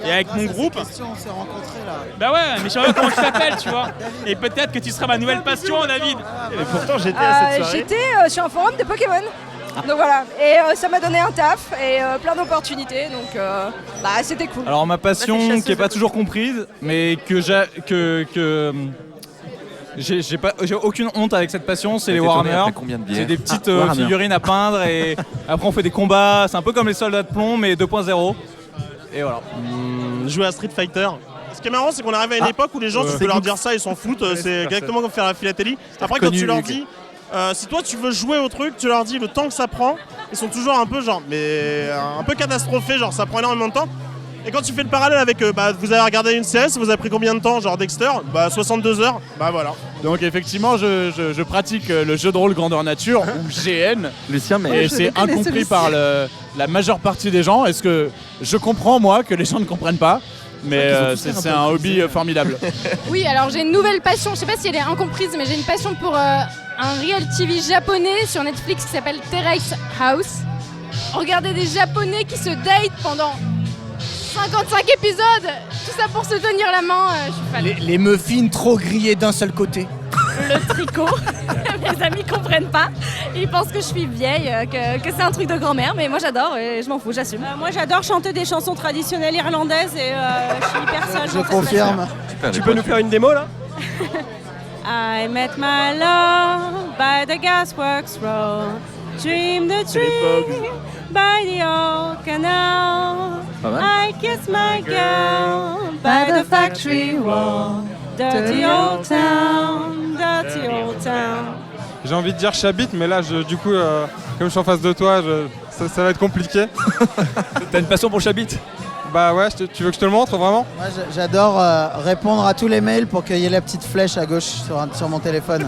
Et avec mon groupe. On s'est rencontrés là. Bah ouais, mais je sais pas comment tu t'appelles, tu vois. Et peut-être que tu seras ma nouvelle passion, David. Et pourtant, j'étais à cette soirée. J'étais sur un forum de Pokémon. Donc voilà, et ça m'a donné un taf et plein d'opportunités, donc c'était cool. Alors ma passion qui est pas toujours comprise, mais que j'ai aucune honte avec cette passion, c'est les Warhammer. C'est des petites figurines à peindre et après on fait des combats, c'est un peu comme les soldats de plomb mais 2.0. Et voilà. Jouer à Street Fighter. Ce qui est marrant, c'est qu'on arrive à une époque où les gens, tu peux leur dire ça, ils s'en foutent. C'est exactement comme faire la philatélie. Après, quand tu leur dis, si toi tu veux jouer au truc, tu leur dis le temps que ça prend, ils sont toujours un peu un peu catastrophés, genre ça prend énormément de temps. Et quand tu fais le parallèle avec, vous avez regardé une CS, vous avez pris combien de temps, genre Dexter 62 heures, voilà. Donc effectivement, je pratique le jeu de rôle grandeur nature, ou GN. Lucien, mais et c'est incompris par la majeure partie des gens. Est-ce que je comprends, moi, que les gens ne comprennent pas, mais c'est un hobby formidable. Oui, alors j'ai une nouvelle passion, je sais pas si elle est incomprise, mais j'ai une passion pour un reality TV japonais sur Netflix qui s'appelle Terrace House. Regardez des Japonais qui se datent pendant 55 épisodes, tout ça pour se tenir la main, je suis fan. Les muffins trop grillés d'un seul côté. Le tricot, mes amis comprennent pas, ils pensent que je suis vieille, que c'est un truc de grand-mère, mais moi j'adore et je m'en fous, j'assume. Moi j'adore chanter des chansons traditionnelles irlandaises et je suis hyper sage. Je confirme. Tu peux nous faire une démo là? I met my love by the gasworks road, dream the dream by the old canal. I kiss my girl by the factory wall, dirty old town, dirty old town. J'ai envie de dire Chabit, mais là, du coup, comme je suis en face de toi, ça va être compliqué. T'as une passion pour Chabit? Bah ouais, tu veux que je te le montre vraiment? Moi j'adore répondre à tous les mails pour qu'il y ait la petite flèche à gauche sur mon téléphone.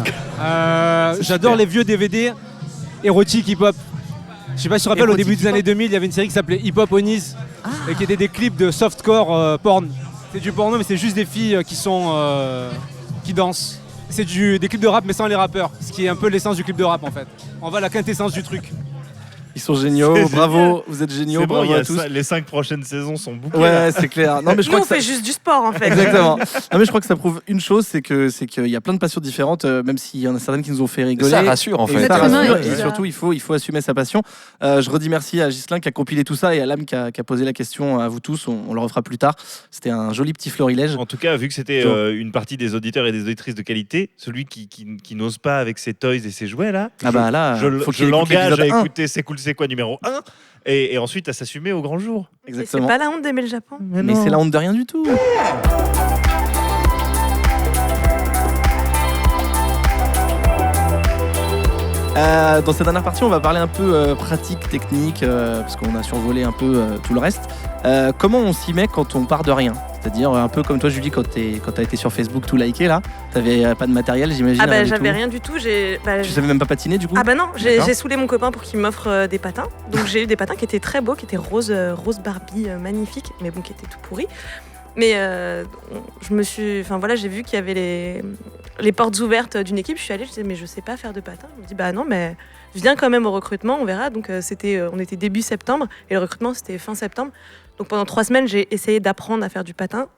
J'adore les vieux DVD érotiques hip-hop. Je sais pas si tu te rappelles, au début des années 2000, il y avait une série qui s'appelait Hip Hop Onis et qui était des clips de softcore porn. C'est du porno, mais c'est juste des filles qui dansent. C'est des clips de rap, mais sans les rappeurs, ce qui est un peu l'essence du clip de rap en fait. On va à la quintessence du truc. Ils sont géniaux, bravo, vous êtes géniaux, bravo à tous. Les 5 prochaines saisons sont bouclées. Ouais, c'est clair. Non, mais je crois Nous, on que ça... fait juste du sport en fait. Exactement. Non, mais je crois que ça prouve une chose, c'est qu'il y a plein de passions différentes, même s'il y en a certaines qui nous ont fait rigoler. Ça rassure en fait. Ça rassure, et surtout, il faut assumer sa passion. Je redis merci à Ghislain qui a compilé tout ça et à Lame qui a posé la question à vous tous. On le refera plus tard. C'était un joli petit florilège. En tout cas, vu que c'était une partie des auditeurs et des auditrices de qualité, celui qui n'ose pas avec ses toys et ses jouets là, je l'engage à écouter C'est cool, c'est quoi numéro 1 et ensuite à s'assumer au grand jour. Exactement. C'est pas la honte d'aimer le Japon. Mais c'est la honte de rien du tout. Dans cette dernière partie, on va parler un peu pratique, technique, parce qu'on a survolé un peu tout le reste. Comment on s'y met quand on part de rien ? C'est-à-dire un peu comme toi, Julie, quand t'as été sur Facebook tout liké là, t'avais pas de matériel, j'imagine. Ah bah j'avais rien du tout. Tu savais même pas patiner du coup ? Ah bah non, j'ai saoulé mon copain pour qu'il m'offre des patins. Donc j'ai eu des patins qui étaient très beaux, qui étaient rose Barbie, magnifiques, mais bon, qui étaient tout pourris. Mais j'ai vu qu'il y avait les portes ouvertes d'une équipe. Je suis allée, je disais mais je sais pas faire de patins. Il me dit bah non, mais viens quand même au recrutement, on verra. Donc on était début septembre et le recrutement c'était fin septembre. Donc pendant 3 semaines, j'ai essayé d'apprendre à faire du patin.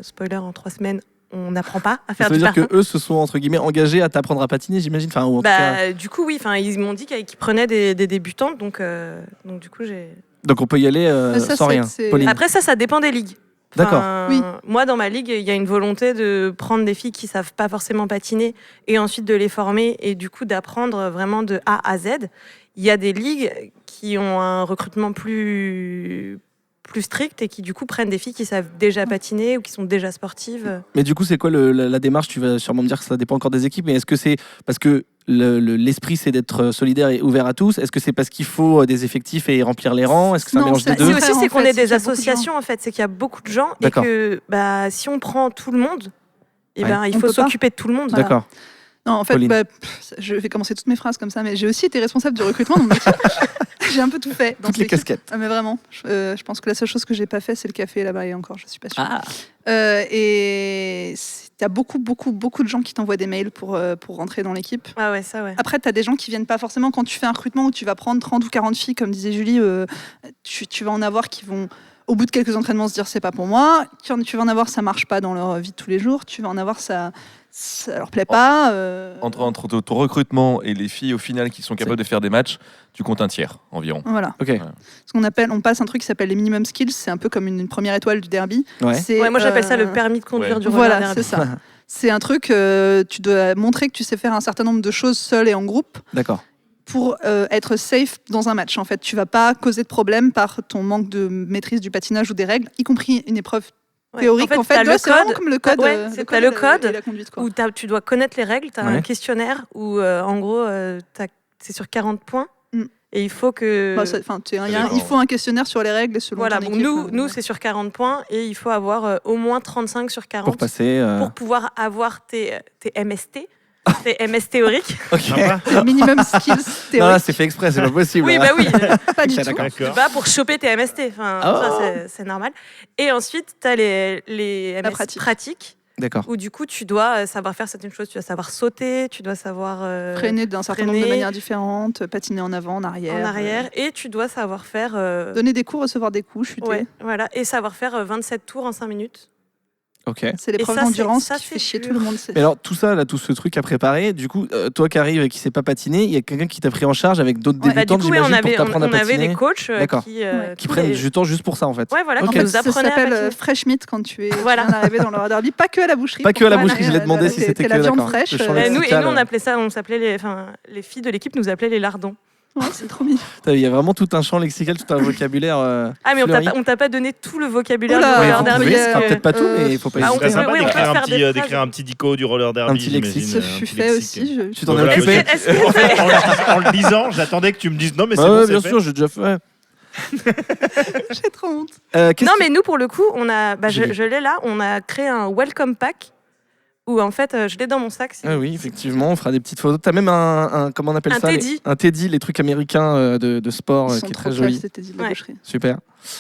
Spoiler, en 3 semaines, on n'apprend pas à faire du patin. Ça veut dire qu'eux se sont entre guillemets engagés à t'apprendre à patiner, j'imagine. Enfin, ou en tout cas... Du coup, oui. Ils m'ont dit qu'ils prenaient des débutantes, donc du coup j'ai. Donc on peut y aller sans rien. Pauline. Après ça dépend des ligues. D'accord. Oui. Moi, dans ma ligue, il y a une volonté de prendre des filles qui savent pas forcément patiner et ensuite de les former et du coup d'apprendre vraiment de A à Z. Il y a des ligues qui ont un recrutement plus strict et qui du coup prennent des filles qui savent déjà patiner ou qui sont déjà sportives. Mais du coup, c'est quoi la démarche ? Tu vas sûrement me dire que ça dépend encore des équipes, mais est-ce que c'est parce que l'esprit c'est d'être solidaire et ouvert à tous ? Est-ce que c'est parce qu'il faut des effectifs et remplir les rangs ? Est-ce que c'est un mélange des deux ? C'est aussi c'est qu'on est des associations en fait, c'est qu'il y a beaucoup de gens et que si on prend tout le monde, il faut s'occuper de tout le monde. D'accord. Non, en fait, je vais commencer toutes mes phrases comme ça, mais j'ai aussi été responsable du recrutement dans mon équipe. J'ai un peu tout fait. Toutes les casquettes. Ah, mais vraiment, je pense que la seule chose que j'ai pas fait, c'est le café là-bas et encore, je suis pas sûre. Et t'as beaucoup de gens qui t'envoient des mails pour rentrer dans l'équipe. Ah ouais, ça ouais. Après, t'as des gens qui viennent pas forcément quand tu fais un recrutement où tu vas prendre 30 ou 40 filles, comme disait Julie, tu vas en avoir qui vont au bout de quelques entraînements se dire c'est pas pour moi. Tu vas en avoir ça marche pas dans leur vie de tous les jours. Tu vas en avoir ça leur plaît pas. Entre ton recrutement et les filles au final qui sont capables de faire des matchs, tu comptes un tiers environ. Voilà. Ok. Ouais. On passe un truc qui s'appelle les minimum skills. C'est un peu comme une première étoile du derby. Ouais. Moi j'appelle ça le permis de conduire du roller derby. Voilà, c'est ça. C'est un truc, tu dois montrer que tu sais faire un certain nombre de choses seul et en groupe. D'accord. Pour être safe dans un match. En fait, tu vas pas causer de problème par ton manque de maîtrise du patinage ou des règles, y compris une épreuve théorique. En fait, c'est vraiment comme le code. T'as le code et la conduite, quoi. où tu dois connaître les règles. T'as un questionnaire où, en gros, c'est sur 40 points. Et il faut que... il faut un questionnaire sur les règles selon ton équipe. Nous, c'est sur 40 points et il faut avoir au moins 35 sur 40 pour passer, pour pouvoir avoir tes MST. C'est MS théorique. Minimum skills théorique. Non, là, c'est fait exprès, c'est pas possible. Oui, bah oui. Pas du tout. Tu vas pour choper tes MST. Ça, c'est normal. Et ensuite, tu as les MS pratiques. D'accord. Où du coup, tu dois savoir faire certaines choses. Tu dois savoir sauter, tu dois savoir freiner d'un certain nombre de manières différentes, patiner en avant, en arrière. Et tu dois savoir faire... donner des coups, recevoir des coups, chuter. Ouais, voilà. Et savoir faire 27 tours en 5 minutes. Ok. C'est l'épreuve d'endurance qui fait chier tout le monde. Mais alors tout ça, là, tout ce truc à préparer, du coup, toi qui arrives et qui sais pas patiner, il y a quelqu'un qui t'a pris en charge avec d'autres débutantes, j'imagine, pour t'apprendre à patiner. On avait des coachs qui prennent du temps juste pour ça en fait. Ouais, voilà, qui nous apprenaient à patiner. Ça s'appelle fresh meat quand tu es arrivé dans le roller derby, pas que à la boucherie. Pas que à la boucherie, je l'ai demandé si c'était que la viande fraîche. Et nous on s'appelait les filles de l'équipe nous appelaient les lardons. Ouais, c'est trop mignon. Il y a vraiment tout un champ lexical, tout un vocabulaire. Mais on t'a pas donné tout le vocabulaire du roller derby. Peut-être pas tout, mais il faut pas hésiter. C'est sympa d'écrire un petit dico du roller derby. Un petit lexique. Ce fut fait aussi. Tu t'en es occupé. En le disant, j'attendais que tu me dises non, mais c'est bon. Bien sûr, j'ai déjà fait. J'ai trop honte. Non, mais nous, pour le coup, je l'ai là, on a créé un welcome pack. Où en fait, je l'ai dans mon sac. Ah oui, effectivement, on fera des petites photos. T'as même un comment on appelle ça Teddy. Un Teddy, les trucs américains de sport qui est très joli. Super.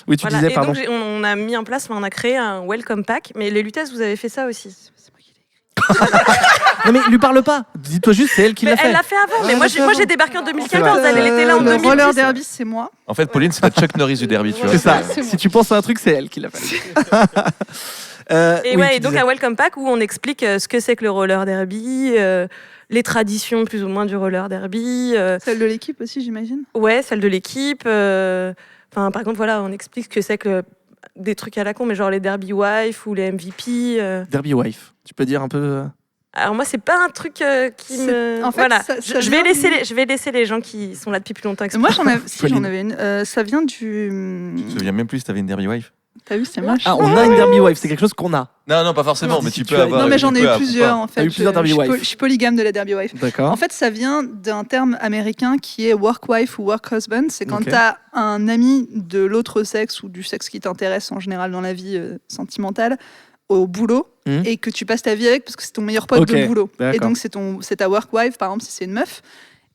Oui, tu disais, pardon. Donc on a mis en place, on a créé un welcome pack. Mais les lutesses, vous avez fait ça aussi. C'est moi qui l'ai écrit. Non mais lui parle pas. Dis-toi juste, c'est elle qui l'a fait. Elle l'a fait avant. Mais moi, j'ai débarqué en 2014. vrai. Elle était là en Le 2010. roller derby, c'est moi. En fait, Pauline, c'est la Chuck Norris du derby, tu vois. C'est ça. c'est Si moi. tu penses à un truc, c'est elle qui l'a fait. Et oui, ouais, tu et donc disais. un welcome pack où on explique ce que c'est que le roller derby, les traditions plus ou moins du roller derby. Celle de l'équipe aussi, j'imagine. Ouais, celle de l'équipe. Enfin, par contre, voilà, on explique ce que c'est que des trucs à la con, mais genre les derby wife ou les MVP. Derby wife. Tu peux dire un peu. Alors moi, c'est pas un truc qui me. En fait, voilà. ça Je vais vient je vais laisser les gens qui sont là depuis plus longtemps. Moi, j'en Pauline. avais une. Ça vient du. Je me souviens même plus si t'avais une derby wife. T'as vu, c'est moche. Ah, on a une derby wife. C'est quelque chose qu'on a. Non, pas forcément, Non, mais si tu tu peux as- avoir. Non, mais j'en ai tu eu peux plusieurs avoir. en fait. T'as eu plusieurs derby wife. Je suis polygame de la derby wife. D'accord. En fait, ça vient d'un terme américain qui est work wife ou work husband. C'est quand Ok. t'as un ami de l'autre sexe ou du sexe qui t'intéresse en général dans la vie sentimentale au boulot Mhm. et que tu passes ta vie avec parce que c'est ton meilleur pote Ok, de boulot. Et d'accord. donc c'est ta work wife par exemple si c'est une meuf.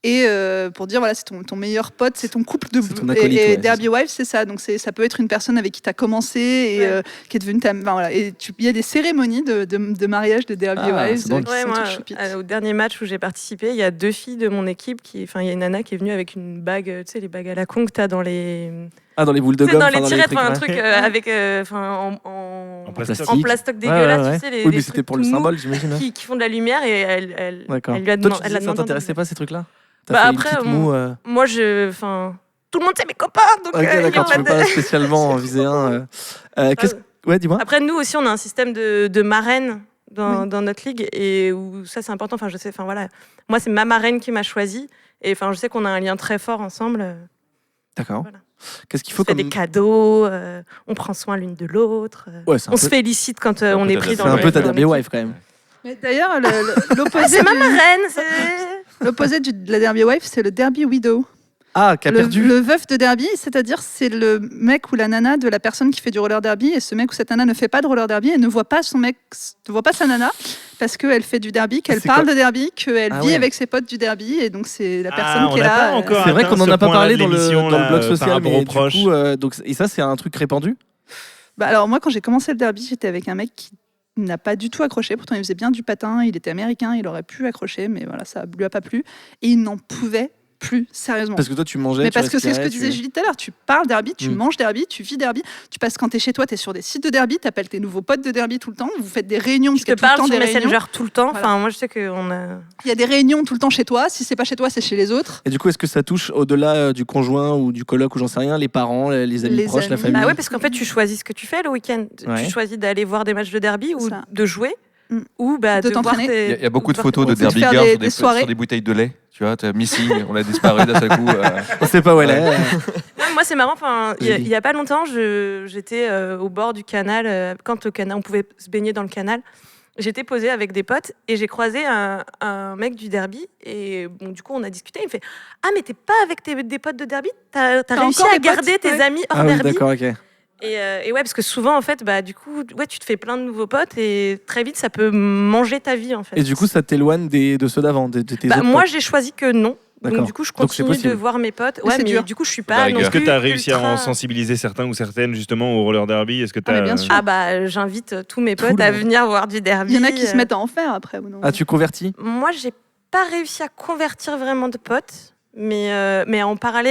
Et pour dire voilà c'est ton meilleur pote, c'est ton couple de ton acolyte, et ouais, derby wife c'est ça. Donc ça peut être une personne avec qui t'as commencé et qui est devenue ta voilà. Et il y a des cérémonies de mariage de derby Ah, wives c'est drôle. qui Ouais, sont moi, toutes choupites. au dernier match où j'ai participé, il y a 2 filles de mon équipe enfin, il y a une nana qui est venue avec une bague, tu sais, les bagues à la con que t'as dans les. Ah, dans les boules de Tu sais, gomme. dans les enfin, tirettes, trucs, enfin, un ouais. truc avec, en plastoc. en plastoc Ouais, dégueulasse, ouais, ouais. tu sais, les, Oui, les mais c'était trucs pour le tout mous symbole, j'imagine. Ouais. qui font de la lumière et elle D'accord. lui a Toi, demandé. tu disais que ça t'intéressait pas ces trucs-là? T'as Bah fait une après, petite moue, moi, enfin, tout le monde c'est mes copains, donc. Ok, il y a d'accord, tu pas veux de- pas spécialement en viser un. Qu'est-ce... Ouais, dis-moi. Après, nous aussi, on a un système de marraine dans notre ligue et où ça, c'est important. Enfin, je sais, enfin voilà. Moi, c'est ma marraine qui m'a choisi et enfin, je sais qu'on a un lien très fort ensemble. D'accord. Voilà. Qu'est-ce qu'il On faut se fait comme. des cadeaux, on prend soin l'une de l'autre. Ouais, c'est un On peu- se félicite quand on est pris dans C'est un peu ta dans derby l'équipe. wife quand même. Mais d'ailleurs, l'opposé C'est ma du- marraine. l'opposé de la derby wife, c'est le derby widow. Ah, qui a perdu. Le veuf de derby, c'est-à-dire c'est le mec ou la nana de la personne qui fait du roller derby et ce mec ou cette nana ne fait pas de roller derby et ne voit pas son mec, ne voit pas sa nana parce qu'elle fait du derby, qu'elle C'est parle quoi de derby, qu'elle Ah vit ouais. avec ses potes du derby et donc c'est la personne on qui est n'a pas là. encore C'est vrai atteint qu'on en ce a pas point-là parlé de dans le l'émission, blog là, par social, rapport mais aux du proches. coup, donc, et ça, c'est un truc répandu? Bah alors moi quand j'ai commencé le derby, j'étais avec un mec qui n'a pas du tout accroché. Pourtant il faisait bien du patin, il était américain, il aurait pu accrocher, mais voilà ça lui a pas plu et il n'en pouvait plus sérieusement. Parce que toi, tu mangeais. Mais tu parce que c'est ce que respirais, disait Julie tout à l'heure. Tu parles derby, tu Mm. manges derby, tu vis derby. Tu passes quand t'es chez toi, t'es sur des sites de derby, t'appelles tes nouveaux potes de derby tout le temps. Vous faites des réunions parce Je qu'il te y a tout le parle temps sur des réunions. Messenger tout le temps. Voilà. Enfin, moi, je sais qu'on a. Il y a des réunions tout le temps chez toi. Si c'est pas chez toi, c'est chez les autres. Et du coup, est-ce que ça touche au-delà du conjoint ou du coloc ou j'en sais rien, les parents, les amis Les proches, la amis. famille? Bah ouais, parce qu'en fait, tu choisis ce que tu fais le week-end. Ouais. Tu choisis d'aller voir des matchs de derby ou Ça. de jouer Mm. ou bah, De de voir t'entraîner. tes. Il y a beaucoup de voir photos tes de potes. derby faire girls des soirées. sur des bouteilles de lait. Tu vois, t'as missing, on a disparu d'un seul coup. On sait pas où elle est. Non, mais moi, c'est marrant. Enfin, il Julie. y a pas longtemps, j'étais au bord du canal. Quand le canal, on pouvait se baigner dans le canal. J'étais posée avec des potes et j'ai croisé un mec du derby. Et bon, du coup, on a discuté. Il me fait: Ah, mais t'es pas avec des potes de derby? T'as réussi encore à des potes? garder tes Ouais. amis hors Ah oui, derby? d'accord, ok. Et ouais, parce que souvent, en fait, bah, du coup, ouais, tu te fais plein de nouveaux potes et très vite, ça peut manger ta vie, en fait. Et du coup, ça t'éloigne de ceux d'avant, de tes Bah, autres moi, potes. j'ai choisi que non. D'accord. Donc, du coup, je Donc, c'est continue de possible. voir mes potes. Mais Ouais, c'est mais dur. du coup, je suis La pas. rigueur. non Est-ce que plus tu as réussi à en ultra- sensibiliser certains ou certaines justement au roller derby? Est-ce que Ah, mais t'as bien sûr. Ah, bah, j'invite tous mes Tout potes le à monde. venir voir du derby. Il y en a qui se mettent à en faire après. Ou non Ah, tu convertis? Moi, j'ai pas réussi à convertir vraiment de potes, mais à en parler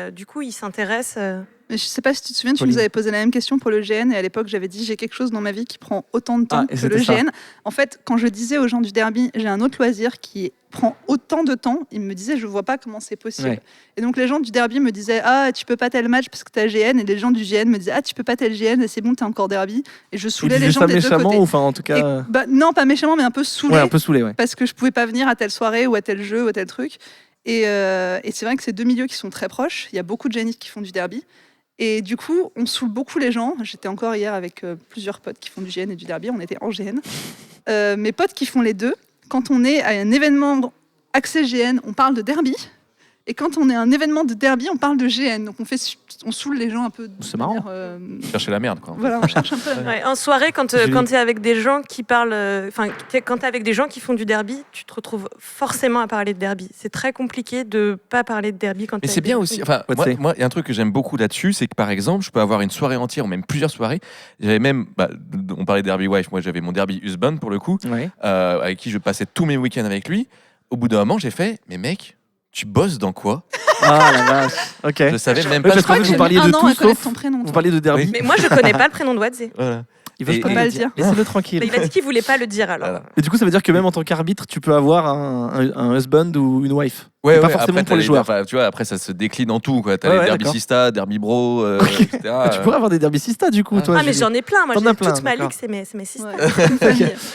et du coup, ils s'intéressent. Mais je sais pas si tu te souviens, tu Pauline. nous avais posé la même question pour le GN et à l'époque j'avais dit j'ai quelque chose dans ma vie qui prend autant de temps Ah, et que c'était le ça. GN. En fait, quand je disais aux gens du derby j'ai un autre loisir qui prend autant de temps, ils me disaient je vois pas comment c'est possible. Ouais. Et donc les gens du derby me disaient ah tu peux pas tel match parce que t'as GN et les gens du GN me disaient ah tu peux pas tel GN et c'est bon t'es encore derby et je Ils saoulais les disaient gens ça des deux méchamment côtés. ou enfin, en tout cas. Et, bah, non pas méchamment mais un peu saoulé. Ouais, un peu saoulé, ouais. Parce que je pouvais pas venir à telle soirée ou à tel jeu ou à tel truc. Et c'est vrai que c'est deux milieux qui sont très proches. Il y a beaucoup de génies qui font du derby. Et du coup, on saoule beaucoup les gens. J'étais encore hier avec plusieurs potes qui font du GN et du derby. On était en GN. Mes potes qui font les deux, quand on est à un événement axé GN, on parle de derby. Et quand on est un événement de derby, on parle de GN. Donc on saoule les gens un peu. C'est marrant. Chercher la merde, quoi. Voilà, on cherche un peu. Ouais, en soirée, quand tu es avec des gens qui parlent, quand tu es avec des gens qui font du derby, tu te retrouves forcément à parler de derby. C'est très compliqué de pas parler de derby quand. Mais c'est bien aussi. Enfin, moi, il y a un truc que j'aime beaucoup là-dessus, c'est que par exemple, je peux avoir une soirée entière ou même plusieurs soirées. J'avais même, on parlait de Derby Wife. Moi, j'avais mon derby husband pour le coup, avec qui je passais tous mes week-ends avec lui. Au bout d'un moment, j'ai fait, mais mec, tu bosses dans quoi? Ah la vache. Ok. Je savais même pas. Parce qu'en fait, vous parliez de tout sauf. Vous parliez de derby. Mais moi, je connais pas le prénom de Wadze. Voilà. Il veut pas le dire. Laissez-le tranquille. Il a dit qu'il voulait pas le dire alors. Et du coup, ça veut dire que même en tant qu'arbitre, tu peux avoir un husband ou une wife. Ouais, pas forcément après, pour les joueurs. Enfin, tu vois, après ça se décline en tout, quoi. T'as les derby sista, derby bro, etc. Tu pourrais avoir des derby sista du coup, toi. Ah mais j'en ai plein. Moi, toute ma ligue, c'est mes sistas.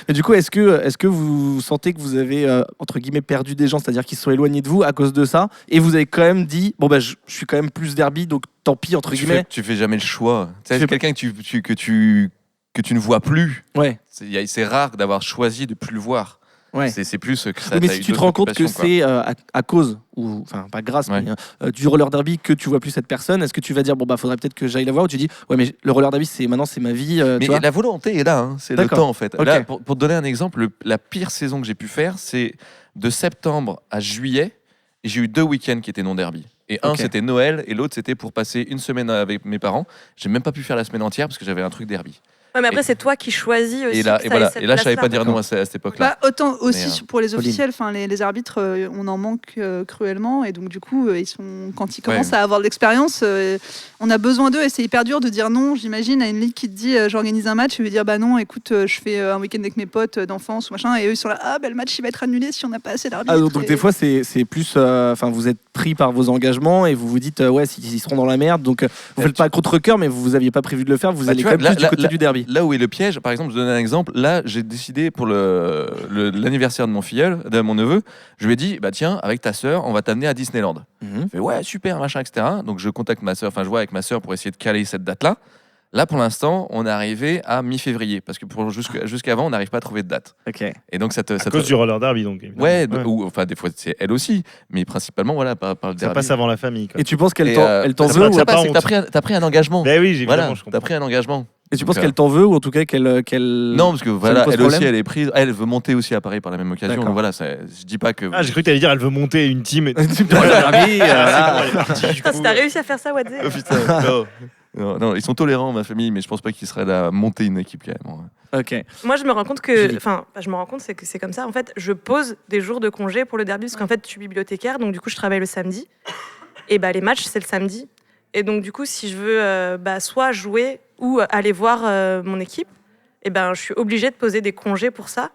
Et du coup, est-ce que vous sentez que vous avez entre guillemets perdu des gens, c'est-à-dire qu'ils se sont éloignés de vous à cause de ça, et vous avez quand même dit bon je suis quand même plus derby, donc tant pis entre guillemets. Tu fais jamais le choix. C'est quelqu'un que tu ne vois plus. Ouais. C'est rare d'avoir choisi de plus le voir. Ouais. C'est plus que ça. Oui, mais si tu te rends compte que c'est à cause, ou enfin pas grâce, mais du roller derby que tu vois plus cette personne, est-ce que tu vas dire faudrait peut-être que j'aille la voir, ou tu dis ouais mais le roller derby c'est ma vie. Mais la volonté est là, c'est le temps en fait. Okay. Là, pour te donner un exemple, la pire saison que j'ai pu faire, c'est de septembre à juillet, et j'ai eu 2 week-ends qui étaient non derby. Et un c'était Noël, et l'autre c'était pour passer une semaine avec mes parents. J'ai même pas pu faire la semaine entière parce que j'avais un truc derby. Ouais, mais après, c'est toi qui choisis aussi. Et là, je savais pas dire non à cette époque-là. Autant aussi pour les officiels, les arbitres, on en manque cruellement. Et donc, du coup, quand ils commencent à avoir de l'expérience, on a besoin d'eux. Et c'est hyper dur de dire non, j'imagine, à une ligue qui te dit j'organise un match. Et lui dire non, écoute, je fais un week-end avec mes potes d'enfance ou machin. Et eux, ils sont là, le match, il va être annulé si on n'a pas assez d'arbitres. Donc, des fois, c'est plus. Vous êtes pris par vos engagements et vous vous dites s'ils seront dans la merde. Donc, vous faites pas contre-cœur, mais vous aviez pas prévu de le faire. Vous allez quand même plus du côté du derby. Là où est le piège, par exemple, je donne un exemple. Là, j'ai décidé pour l'anniversaire de mon filleul, de mon neveu, je lui ai dit tiens, avec ta sœur, on va t'amener à Disneyland. Il fait ouais, super, machin, etc. Donc je contacte ma sœur, je vois avec ma sœur pour essayer de caler cette date-là. Là, pour l'instant, on est arrivé à mi-février parce que jusqu'avant, on n'arrive pas à trouver de date. Ok. Et donc à cause du roller derby, donc. Ouais. Ou des fois c'est elle aussi, mais principalement par le derby. Ça passe avant la famille. Quoi. Et tu penses qu'elle t'en veut ou pas? T'as pris un engagement. Ben oui, évidemment. T'as pris un engagement. Et tu penses qu'elle t'en veut ou en tout cas qu'elle Non, parce que elle aussi, elle est prise. Elle veut monter aussi à Paris par la même occasion. Donc voilà, je dis pas que. Ah, j'ai cru que t'allais dire elle veut monter une team. Si t'as réussi à faire ça, Wadze. Non, ils sont tolérants, ma famille, mais je pense pas qu'ils seraient là à monter une équipe carrément. Ok. Moi, je me rends compte c'est que c'est comme ça. En fait, je pose des jours de congé pour le derby parce qu'en fait, je suis bibliothécaire, donc du coup, je travaille le samedi. Et les matchs, c'est le samedi. Et donc, du coup, si je veux soit jouer ou aller voir mon équipe, je suis obligée de poser des congés pour ça.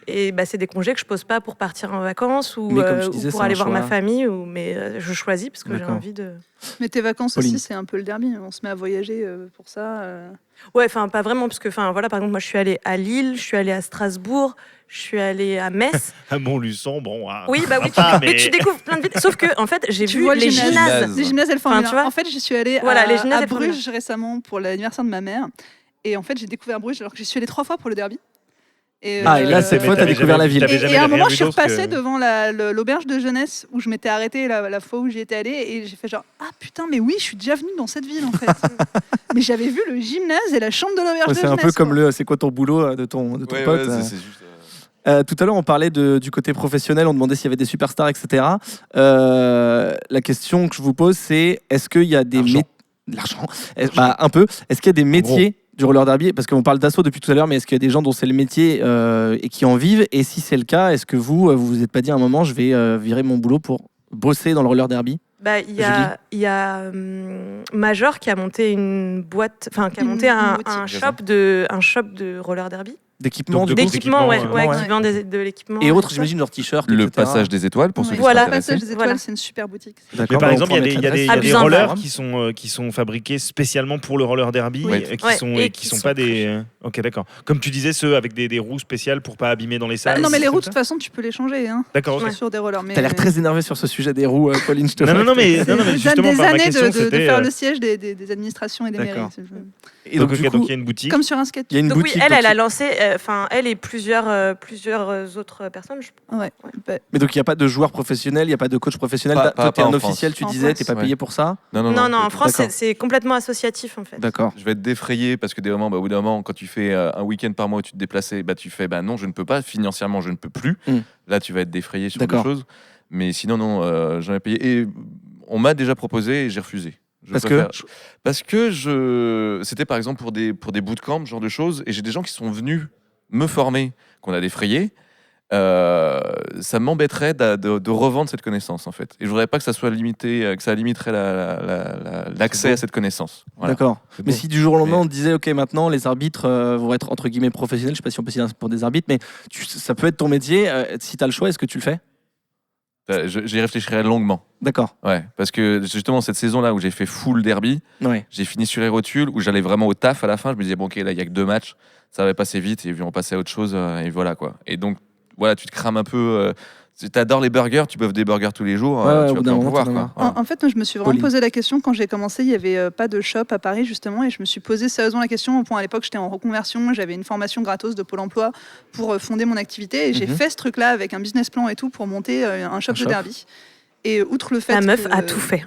Et c'est des congés que je pose pas pour partir en vacances ou pour aller voir ma famille. Mais je choisis parce que j'ai envie de... Mais tes vacances aussi, c'est un peu le derby. On se met à voyager pour ça. Ouais, pas vraiment. Parce que, par exemple, moi, je suis allée à Lille, je suis allée à Strasbourg, je suis allée à Metz. À Montluçon, bon. Oui, mais tu découvres plein de villes. Sauf que, en fait, j'ai vu les gymnases. Les gymnases, elles font tu vois. En fait, je suis allée à Bruges récemment pour l'anniversaire de ma mère. Et en fait, j'ai découvert Bruges alors que j'y suis allée 3 fois pour le derby. Et là, cette fois, t'as découvert la ville. Et à un moment, je suis repassée devant l'auberge de jeunesse où je m'étais arrêtée la fois où j'y étais allée et j'ai fait putain, mais oui, je suis déjà venue dans cette ville en fait. Mais j'avais vu le gymnase et la chambre de l'auberge de jeunesse. C'est un peu comme c'est quoi ton boulot de ton pote. C'est juste, tout à l'heure, on parlait du côté professionnel, on demandait s'il y avait des superstars, etc. La question que je vous pose, c'est est-ce qu'il y a des l'argent, un peu. Est-ce qu'il y a des métiers du roller derby, parce qu'on parle d'assaut depuis tout à l'heure, mais est-ce qu'il y a des gens dont c'est le métier et qui en vivent? Et si c'est le cas, est-ce que vous êtes pas dit à un moment, je vais virer mon boulot pour bosser dans le roller derby? Il y a Major qui a monté une boîte, qui a monté un shop de roller derby. D'équipement, qui vend de l'équipement. Et autres, j'imagine, leur t-shirt. Le passage des étoiles, pour ceux qui sont intéressés. Le passage des étoiles, c'est une super boutique. Mais par exemple, il y a des rollers qui sont fabriqués spécialement pour le roller derby et qui sont pas des. Ok, d'accord. Comme tu disais, ceux avec des roues spéciales pour pas abîmer dans les salles. Non, mais les roues, de toute façon, tu peux les changer. D'accord, ok. Sur des rollers. T'as l'air très énervé sur ce sujet des roues, Pauline. Je te non, mais justement, des années de faire le siège des administrations et des mairies. Et donc, il y a une boutique. Comme sur un skate. Donc oui, elle a lancé. elle et plusieurs autres personnes. Ouais. Mais donc il n'y a pas de joueur professionnel, il n'y a pas de coach professionnel. Toi, t'es un officiel, tu disais, t'es pas payé pour ça. Non, en France, c'est complètement associatif en fait. D'accord. Je vais être défrayé parce que au bout d'un moment, quand tu fais un week-end par mois où tu te déplaces, tu fais non, je ne peux pas, financièrement, je ne peux plus. Là, tu vas être défrayé sur des choses. Mais sinon, non, j'en ai payé. Et on m'a déjà proposé et j'ai refusé. Parce que c'était par exemple pour des bootcamps, ce genre de choses, et j'ai des gens qui sont venus me former, qu'on a défrayé. Ça m'embêterait de revendre cette connaissance en fait. Et je voudrais pas que ça soit limité, que ça limiterait l'accès à cette connaissance. Voilà. D'accord. Mais si du jour au lendemain on te disait ok maintenant les arbitres vont être entre guillemets professionnels, je sais pas si on peut dire pour des arbitres, mais ça peut être ton métier. Si tu as le choix, est-ce que tu le fais? J'y réfléchirai longuement. D'accord. Ouais, parce que justement cette saison-là où j'ai fait full derby, j'ai fini sur les rotules où j'allais vraiment au taf à la fin. Je me disais bon ok là il y a que 2 matchs, ça va passer vite et puis on passait à autre chose et voilà quoi. Et donc voilà, tu te crames un peu. T'adores les burgers, tu bœufes des burgers tous les jours. Tu vas pas en pouvoir, quoi. En fait, moi, je me suis vraiment posé la question quand j'ai commencé. Il n'y avait pas de shop à Paris, justement, et je me suis posé sérieusement la question. Au point, à l'époque, j'étais en reconversion. J'avais une formation gratos de Pôle emploi pour fonder mon activité. Et j'ai fait ce truc-là avec un business plan et tout pour monter un shop de derby. Et outre le fait la meuf a tout fait.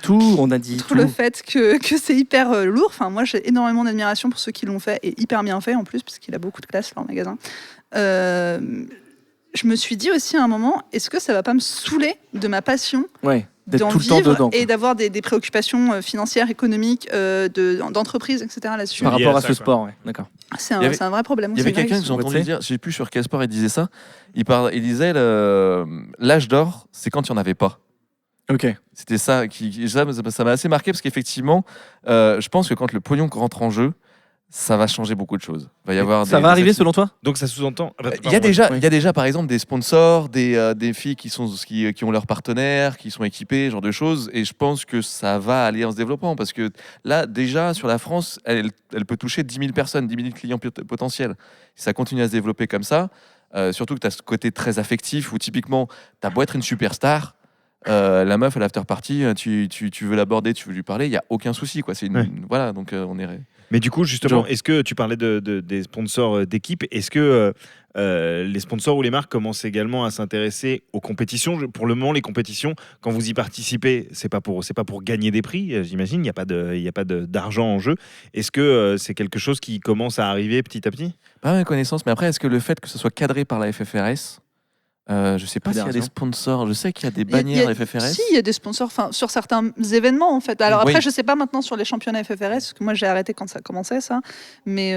Tout, on a dit. Outre le fait que c'est hyper lourd. Enfin, moi, j'ai énormément d'admiration pour ceux qui l'ont fait et hyper bien fait en plus, parce qu'il a beaucoup de classe leur magasin. Je me suis dit aussi à un moment, est-ce que ça va pas me saouler de ma passion d'être d'en tout le temps vivre dedans, et d'avoir des préoccupations financières, économiques, d'entreprise, etc. là-dessus. Par rapport à ce sport, d'accord. C'est un vrai problème. Il y avait quelqu'un que j'ai entendu dire, je sais plus sur quel sport il disait ça. Il disait l'âge d'or, c'est quand il n'y en avait pas. Ok. C'était ça ça m'a assez marqué parce qu'effectivement, je pense que quand le pognon rentre en jeu, ça va changer beaucoup de choses. Va y avoir ça va arriver selon toi? Donc ça sous-entend. Il y a déjà par exemple des sponsors, des filles qui ont leurs partenaires, qui sont équipées, ce genre de choses. Et je pense que ça va aller en se développant parce que là déjà sur la France, elle peut toucher 10 000 personnes, 10 000 clients potentiels. Si ça continue à se développer comme ça, surtout que tu as ce côté très affectif où typiquement t'as beau être une superstar. La meuf à l'after party, tu veux l'aborder, tu veux lui parler, il y a aucun souci quoi. Voilà, donc on est. Mais du coup, justement, est-ce que tu parlais des sponsors d'équipe? Est-ce que les sponsors ou les marques commencent également à s'intéresser aux compétitions? Pour le moment, les compétitions, quand vous y participez, c'est pas pour gagner des prix, j'imagine. Il n'y a pas d'argent en jeu. Est-ce que c'est quelque chose qui commence à arriver petit à petit? Pas à ma connaissance, mais après, est-ce que le fait que ce soit cadré par la FFRS, je sais pas s'il y a des sponsors. Je sais qu'il y a des bannières FFRS. Si, il y a des sponsors sur certains événements en fait. Alors après, je sais pas maintenant sur les championnats FFRS, parce que moi j'ai arrêté quand ça commençait ça. Mais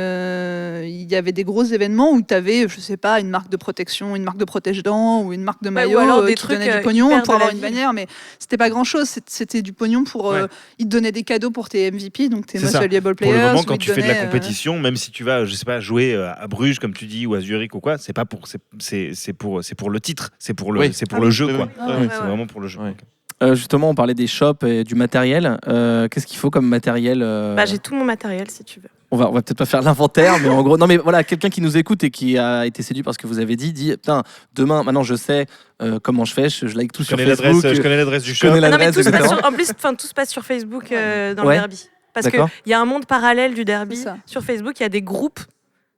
il y avait des gros événements où tu avais, je sais pas, une marque de protection, une marque de protège-dents ou une marque de maillot ou alors des qui trucs donnait du pognon pour avoir une vie. bannière. Mais c'était pas grand-chose. C'était du pognon pour. Ils te donnaient des cadeaux pour tes MVP, donc tes Most Valuable Players. Pour le moment, quand tu fais de la compétition, même si tu vas, je sais pas, jouer à Bruges comme tu dis ou à Zurich ou quoi, c'est pour le titre, c'est pour le jeu quoi. C'est vraiment pour le jeu. Justement, on parlait des shops et du matériel. Qu'est-ce qu'il faut comme matériel? J'ai tout mon matériel si tu veux. On va peut-être pas faire l'inventaire, mais en gros, non mais voilà, quelqu'un qui nous écoute et qui a été séduit par ce que vous avez dit putain, demain, maintenant je sais comment je fais, je like tout sur Facebook. Je connais l'adresse du shop. En plus, tout se passe sur Facebook dans le derby. Parce qu'il y a un monde parallèle du derby. Sur Facebook, il y a des groupes.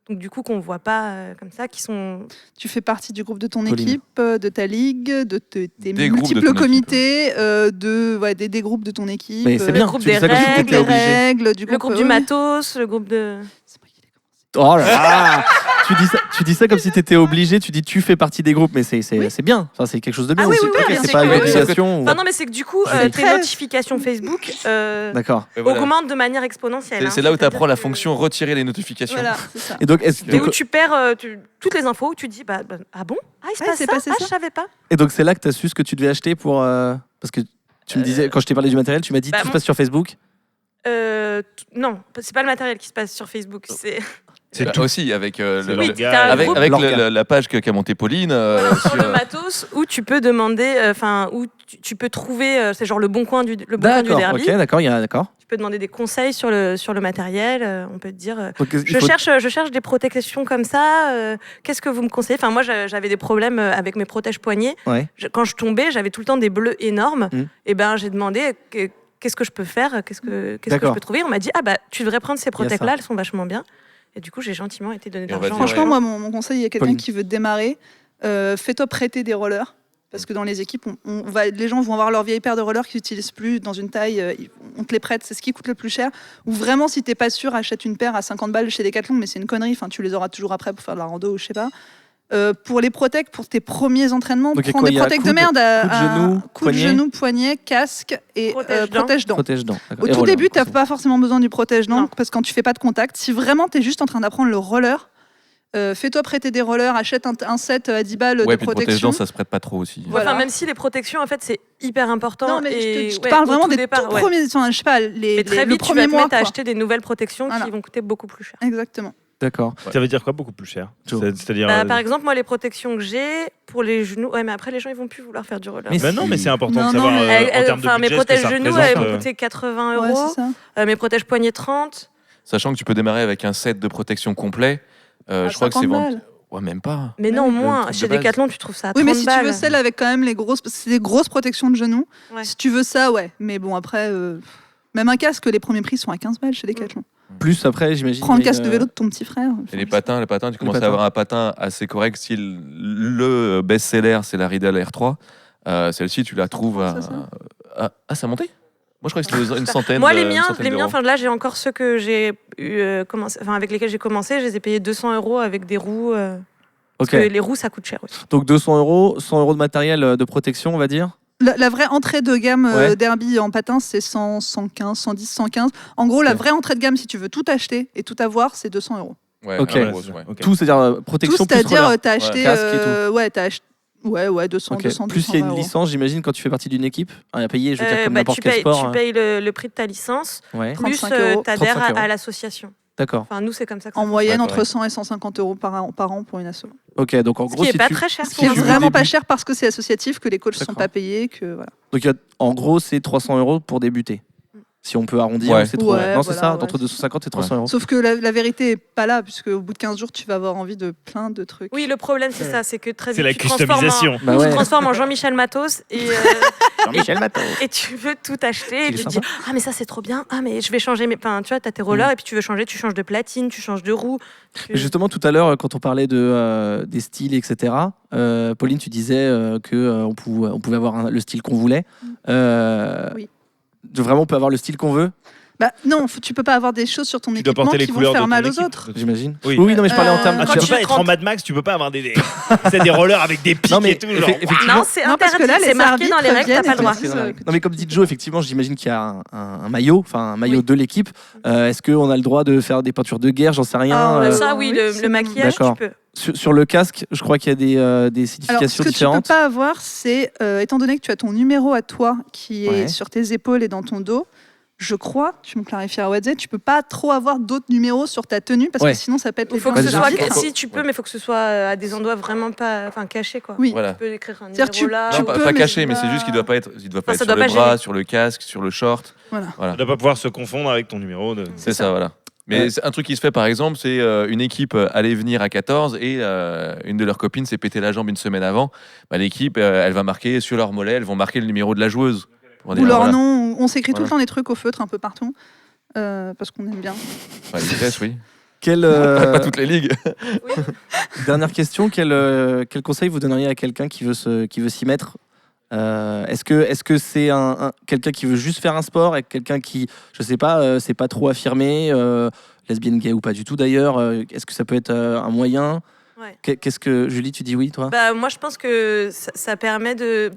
Donc du coup qu'on voit pas comme ça, qui sont. Tu fais partie du groupe de ton équipe, de ta ligue, de tes multiples comités, des groupes de ton équipe. Mais c'est bien. Le groupe des règles, le groupe du matos, le groupe de. Oh là là. Tu dis ça comme si tu étais obligé, tu fais partie des groupes, mais c'est bien, enfin, c'est quelque chose de bien aussi. C'est pas une obligation. Non, mais c'est que du coup, tes notifications Facebook augmentent de manière exponentielle. C'est là où tu apprends la fonction retirer les notifications. Voilà, c'est ça. Et où tu perds toutes les infos, où tu dis ah bon, il se passe ça, je savais pas. Et donc c'est là que tu as su ce que tu devais acheter pour. Parce que tu me disais, quand je t'ai parlé du matériel, tu m'as dit tout se passe sur Facebook. Non, c'est pas le matériel qui se passe sur Facebook, c'est tout aussi avec la page qu'a montée Pauline sur le matos où tu peux demander, où tu peux trouver, c'est genre le bon coin du derby. D'accord. Tu peux demander des conseils sur le matériel. On peut te dire, je cherche des protections comme ça. Qu'est-ce que vous me conseillez? Enfin, moi, j'avais des problèmes avec mes protèges poignets. Quand je tombais, j'avais tout le temps des bleus énormes. Et j'ai demandé. Qu'est-ce que je peux faire? Qu'est-ce que je peux trouver? On m'a dit tu devrais prendre ces protèques-là, elles sont vachement bien. Et du coup, j'ai gentiment été donné de on va l'argent. dire, Franchement, moi, mon conseil, il y a quelqu'un Pauline. qui veut démarrer, fais-toi prêter des rollers. Parce que dans les équipes, les gens vont avoir leur vieille paire de rollers qu'ils n'utilisent plus dans une taille, on te les prête, c'est ce qui coûte le plus cher. Ou vraiment, si t'es pas sûr, achète une paire à 50 balles chez Decathlon, mais c'est une connerie, enfin, tu les auras toujours après pour faire de la rando ou je sais pas. Pour les protects, pour tes premiers entraînements, Donc, prends quoi, des il y a protects de coude, merde coude, genou, poignet. poignet, casque et protège-dents. Protège-dents. d'accord. Au Et tout roller, début, tu n'as forcément. pas forcément besoin du protège-dents parce que quand tu fais pas de contact, si vraiment tu es juste en train d'apprendre le roller, fais-toi prêter des rollers, achète un set à 10 balles de Ouais, puis le protection. protège-dents, ça se prête pas trop aussi. Voilà. Enfin, même si les protections, en fait, c'est hyper important. Non, mais et je te parle au vraiment tout des départ, tout ouais. premiers, enfin, je sais pas, Mais très le vite, tu premier vas te mois. mettre à quoi. acheter des nouvelles protections Voilà. qui vont coûter beaucoup plus cher. Exactement. D'accord. Ça veut dire quoi beaucoup plus cher? C'est-à-dire. Par exemple, moi, les protections que j'ai pour les genoux, ouais, mais après, les gens, ils vont plus vouloir faire du roller. Mais non, mais c'est important Non, de savoir non, mais- en termes de Enfin, mes budget ce que protèges ça genoux, représente. elles vont coûter 80 Ouais, euros. c'est ça. Mes protèges poignets 30. Sachant que tu peux démarrer avec un set de protection complet. Je crois que c'est 50 vendu. balles. Ouais, même pas. Mais non, Le moins. truc de Chez base. Decathlon, tu trouves ça à 30 Oui, mais si tu balles. veux celle avec quand même les grosses, parce que c'est des grosses protections de genoux. Ouais. Si tu veux ça, ouais. Mais bon, après, même un casque, les premiers prix sont à 15 balles chez Decathlon. Plus après, j'imagine. Prends le il y a casque de vélo de ton petit frère. Et les patins, tu commences patins. à avoir un patin assez correct. Si le best-seller, c'est la Riddle R3, celle-ci, tu la trouves à. Ça a monté? Moi, je crois que c'était une centaine. Moi, les une miens, centaine d'euros. enfin là, j'ai encore ceux que j'ai commencé, enfin avec lesquels j'ai commencé, je les ai payés 200 euros avec des roues. Parce Ok. que les roues, ça coûte cher aussi. Donc 200 euros, 100 euros de matériel de protection, on va dire. La vraie entrée de gamme Ouais. Derby en patin, c'est 100, 115, 110, 115. En gros, la vraie entrée de gamme, si tu veux tout acheter et tout avoir, c'est 200 euros. Ouais, Ok. en gros, ouais. Tout, c'est-à-dire Tout, protection plus c'est-à-dire, roller. t'as acheté. Casque et tout. Ouais, t'as acheté. Ouais, 200, Ok. 200, Plus il y a une 220 euros. licence, j'imagine, quand tu fais partie d'une équipe. À payer, je veux dire, comme Bah, n'importe tu quel payes, sport. tu payes le prix de ta licence, Ouais. plus 35 euros. t'adhères 35 euros. à l'association. D'accord. Enfin, nous, c'est comme ça que ça En moyenne, Ouais, entre 100 et 150 euros par an pour une asso. Ok, donc en Ce gros, qui est si pas tu- très cher. Ce qui est tu veux vraiment pas débuter- cher parce que c'est associatif, que les coachs sont D'accord. pas payés, que voilà. Donc en gros, c'est 300 euros pour débuter. Si on peut arrondir, Ouais. ou c'est trop. Ouais, Non, c'est voilà, ça, ouais. entre 250 et 300 euros. Sauf que la vérité est pas là, puisque au bout de 15 jours, tu vas avoir envie de plein de trucs. Oui, le problème, c'est ça, c'est que très C'est vite, la tu transformes customisation. Bah tu ouais. te transformes en Jean-Michel Matos Jean-Michel Matos. et tu veux tout acheter et Il est tu te dis sympa. ah mais ça c'est trop bien, ah mais je vais changer mes, enfin tu vois, t'as tes rollers et puis tu veux changer, tu changes de platine, tu changes de roue. Justement, tout à l'heure, quand on parlait des styles, etc., Pauline, tu disais qu'on pouvait avoir le style qu'on voulait. Oui. Vraiment, on peut avoir le style qu'on veut, Bah non, tu peux pas avoir des choses sur ton Tu dois équipement porter les qui vont couleurs de faire ton mal aux équipe. autres. j'imagine. Oui. Oui, non, mais je parlais en termes quand de... Tu tu peux pas être rentres- en Mad Max, tu peux pas avoir des rollers avec des pics Non, mais et tout. Genre. effectivement... Non, c'est Non, parce que interdit, là, les c'est marqué arbitres dans les règles, t'as viennent pas le droit. et te disent, Non mais comme dit Joe, effectivement, j'imagine qu'il y a un maillot, enfin un maillot de l'équipe. Est-ce qu'on a le droit de faire des peintures de guerre? J'en sais rien. Ah, ça oui, oui, le c'est- maquillage tu D'accord. peux. Sur le casque, je crois qu'il y a des Alors, ce significations que différentes. tu peux pas avoir, c'est, étant donné que tu as ton numéro à toi qui est Ouais. sur tes épaules et dans ton dos, je crois, tu me clarifieras Wadze, tu peux pas trop avoir d'autres numéros sur ta tenue parce Ouais. que sinon ça peut être Il les faut que points ce de soit, l'arbitre. si tu peux, mais il faut que ce soit à des endroits vraiment pas, enfin cachés quoi. Oui. Voilà. Tu peux écrire un C'est-à-dire, numéro là. Non, tu pas, peux, pas mais caché, c'est mais c'est pas- juste qu'il doit pas être, il doit pas Enfin, ça être sur doit le pas bras, gêner. sur le casque, sur le short. Voilà. Voilà. Tu dois pas pouvoir se confondre avec ton numéro de. C'est ça, voilà. Mais Ouais. c'est un truc qui se fait par exemple, c'est une équipe allait venir à 14 et une de leurs copines s'est pété la jambe une semaine avant. Bah, l'équipe, elle va marquer sur leur mollet, elles vont marquer le numéro de la joueuse. Pour Ou dire, leur voilà. nom, on s'écrit tout le Voilà. temps des trucs au feutre un peu partout parce qu'on aime bien. Enfin, les vitesses, oui. Quel, Pas toutes les ligues. Dernière question, quel conseil vous donneriez à quelqu'un qui veut s'y mettre? Est-ce que c'est quelqu'un qui veut juste faire un sport et quelqu'un qui, je sais pas, c'est pas trop affirmé, lesbienne, gay ou pas du tout d'ailleurs, est-ce que ça peut être un moyen? Ouais. Qu'est-ce que Julie, tu dis oui toi? Bah moi je pense que ça permet de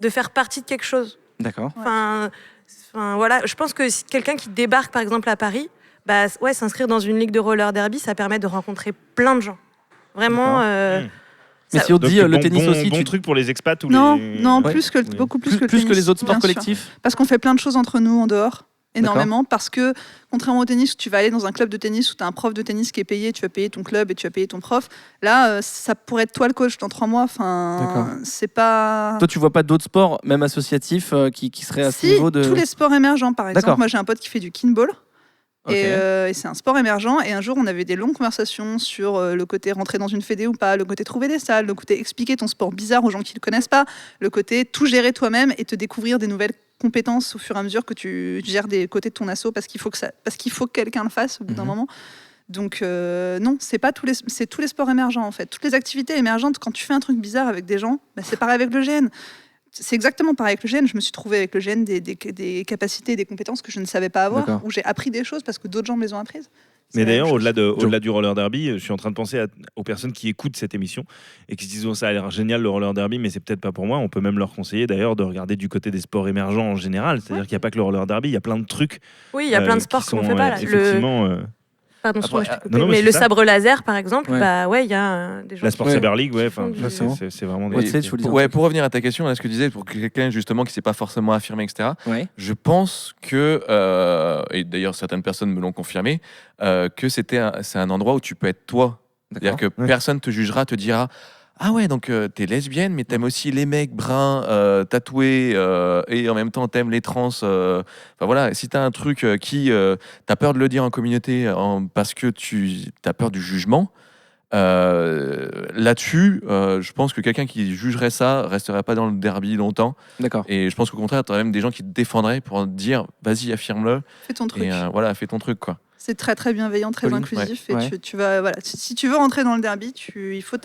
faire partie de quelque chose. D'accord. Enfin voilà, je pense que si quelqu'un qui débarque par exemple à Paris, bah ouais, s'inscrire dans une ligue de roller derby, ça permet de rencontrer plein de gens. Vraiment. Mais si on te dit Donc, le tennis aussi, bon tu... truc pour les expats ou Non, les... non, Ouais. plus que, Oui. beaucoup plus, que le plus que tennis, les autres sports bien sûr. collectifs. Parce qu'on fait plein de choses entre nous en dehors, énormément, parce que contrairement au tennis, où tu vas aller dans un club de tennis où tu as un prof de tennis qui est payé, tu vas payer ton club et tu vas payer ton prof, là, ça pourrait être toi le coach dans 3 mois, enfin, D'accord. c'est pas... Toi, tu vois pas d'autres sports, même associatifs, qui seraient à ce Si, niveau de... tous les sports émergents, par exemple. D'accord. Moi, j'ai un pote qui fait du kinball. Ok. Et c'est un sport émergent. Et un jour, on avait des longues conversations sur le côté rentrer dans une fédé ou pas, le côté trouver des salles, le côté expliquer ton sport bizarre aux gens qui ne le connaissent pas, le côté tout gérer toi-même et te découvrir des nouvelles compétences au fur et à mesure que tu gères des côtés de ton asso parce qu'il faut que quelqu'un le fasse au bout d'un moment. Donc non, c'est tous les sports émergents en fait. Toutes les activités émergentes, quand tu fais un truc bizarre avec des gens, c'est pareil avec le GN. C'est exactement pareil avec le GN. Je me suis trouvé avec le GN des capacités et des compétences que je ne savais pas avoir, où j'ai appris des choses parce que d'autres gens me les ont apprises. Mais d'ailleurs, au-delà du roller derby, je suis en train de penser aux personnes qui écoutent cette émission et qui se disent ça a l'air génial le roller derby, mais c'est peut-être pas pour moi. On peut même leur conseiller d'ailleurs de regarder du côté des sports émergents en général. C'est-à-dire qu'il n'y a pas que le roller derby, il y a plein de trucs. Oui, il y a plein de sports qu'on ne fait pas là. Effectivement. Pardon, mais le sabre laser, par exemple, il y a des gens. La Sport Saber League, c'est vraiment des. Pour revenir à ta question, là, ce que tu disais, pour quelqu'un justement qui ne s'est pas forcément affirmé, etc., je pense que, et d'ailleurs certaines personnes me l'ont confirmé, que c'est un endroit où tu peux être toi. C'est-à-dire que personne te jugera, te dira. Ah ouais, donc t'es lesbienne, mais t'aimes aussi les mecs bruns, tatoués, et en même temps t'aimes les trans. Enfin voilà, si t'as un truc t'as peur de le dire en communauté parce que t'as peur du jugement, là-dessus, je pense que quelqu'un qui jugerait ça resterait pas dans le derby longtemps. D'accord. Et je pense qu'au contraire, t'aurais même des gens qui te défendraient pour dire, vas-y, affirme-le. Fais ton truc. Et voilà, fais ton truc, quoi. C'est très très bienveillant, très inclusif. Et tu vas, voilà, si tu veux rentrer dans le derby, il faut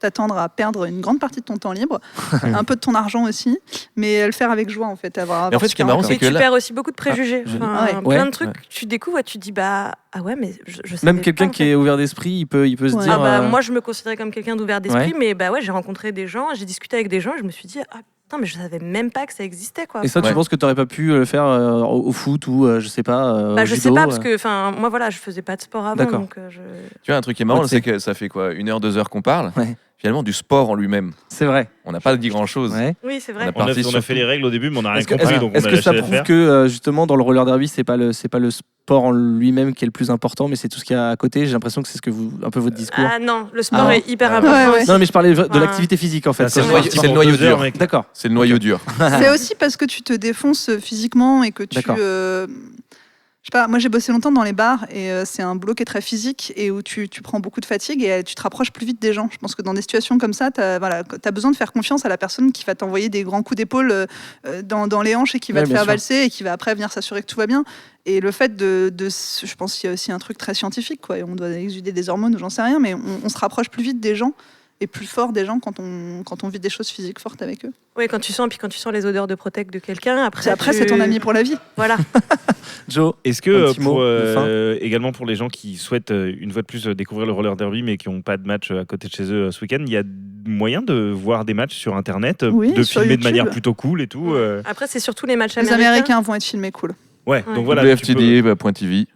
t'attendre à perdre une grande partie de ton temps libre, un peu de ton argent aussi, mais le faire avec joie en fait. En fait, ce qui est marrant, c'est que tu perds aussi beaucoup de préjugés. Plein de trucs, tu découvres, tu te dis ah ouais, mais je sais même quelqu'un qui est ouvert d'esprit, il peut se dire. Moi, je me considérais comme quelqu'un d'ouvert d'esprit, mais j'ai rencontré des gens, j'ai discuté avec des gens, et je me suis dit mais je savais même pas que ça existait, quoi. Et ça, tu penses que tu n'aurais pas pu le faire au foot ou je sais pas je judo, sais pas, parce que moi voilà, je faisais pas de sport avant. Donc, tu vois, un truc qui est marrant, c'est que ça fait quoi, 1 heure, 2 heures qu'on parle. Finalement, du sport en lui-même. C'est vrai. On n'a pas dit grand-chose. Oui, c'est vrai. On a fait les règles au début, mais on n'a rien compris. Est-ce que ça prouve que justement dans le roller derby, c'est pas le sport en lui-même qui est le plus important, mais c'est tout ce qu'il y a à côté. J'ai l'impression que c'est un peu votre discours. Ah non, le sport est hyper important. Non, mais je parlais de l'activité physique en fait. C'est le noyau dur. D'accord. C'est le noyau dur. C'est aussi parce que tu te défonces physiquement et que tu. Je sais pas, moi j'ai bossé longtemps dans les bars et c'est un boulot qui est très physique et où tu prends beaucoup de fatigue et tu te rapproches plus vite des gens. Je pense que dans des situations comme ça, t'as besoin de faire confiance à la personne qui va t'envoyer des grands coups d'épaule dans les hanches et qui va te faire valser et qui va après venir s'assurer que tout va bien. Et le fait je pense qu'il y a aussi un truc très scientifique, quoi. Et on doit exuder des hormones ou j'en sais rien, mais on se rapproche plus vite des gens et plus fort des gens quand on vit des choses physiques fortes avec eux. Oui, quand tu sens les odeurs de Protect de quelqu'un, après c'est ton ami pour la vie. Voilà. Joe, est-ce que également pour les gens qui souhaitent une fois de plus découvrir le roller derby mais qui n'ont pas de match à côté de chez eux ce week-end, il y a moyen de voir des matchs sur internet, de filmer YouTube. De manière plutôt cool et tout. Après, c'est surtout les matchs américains. Les Américains vont être filmés cool. Ouais. Donc voilà. BFTD.tv.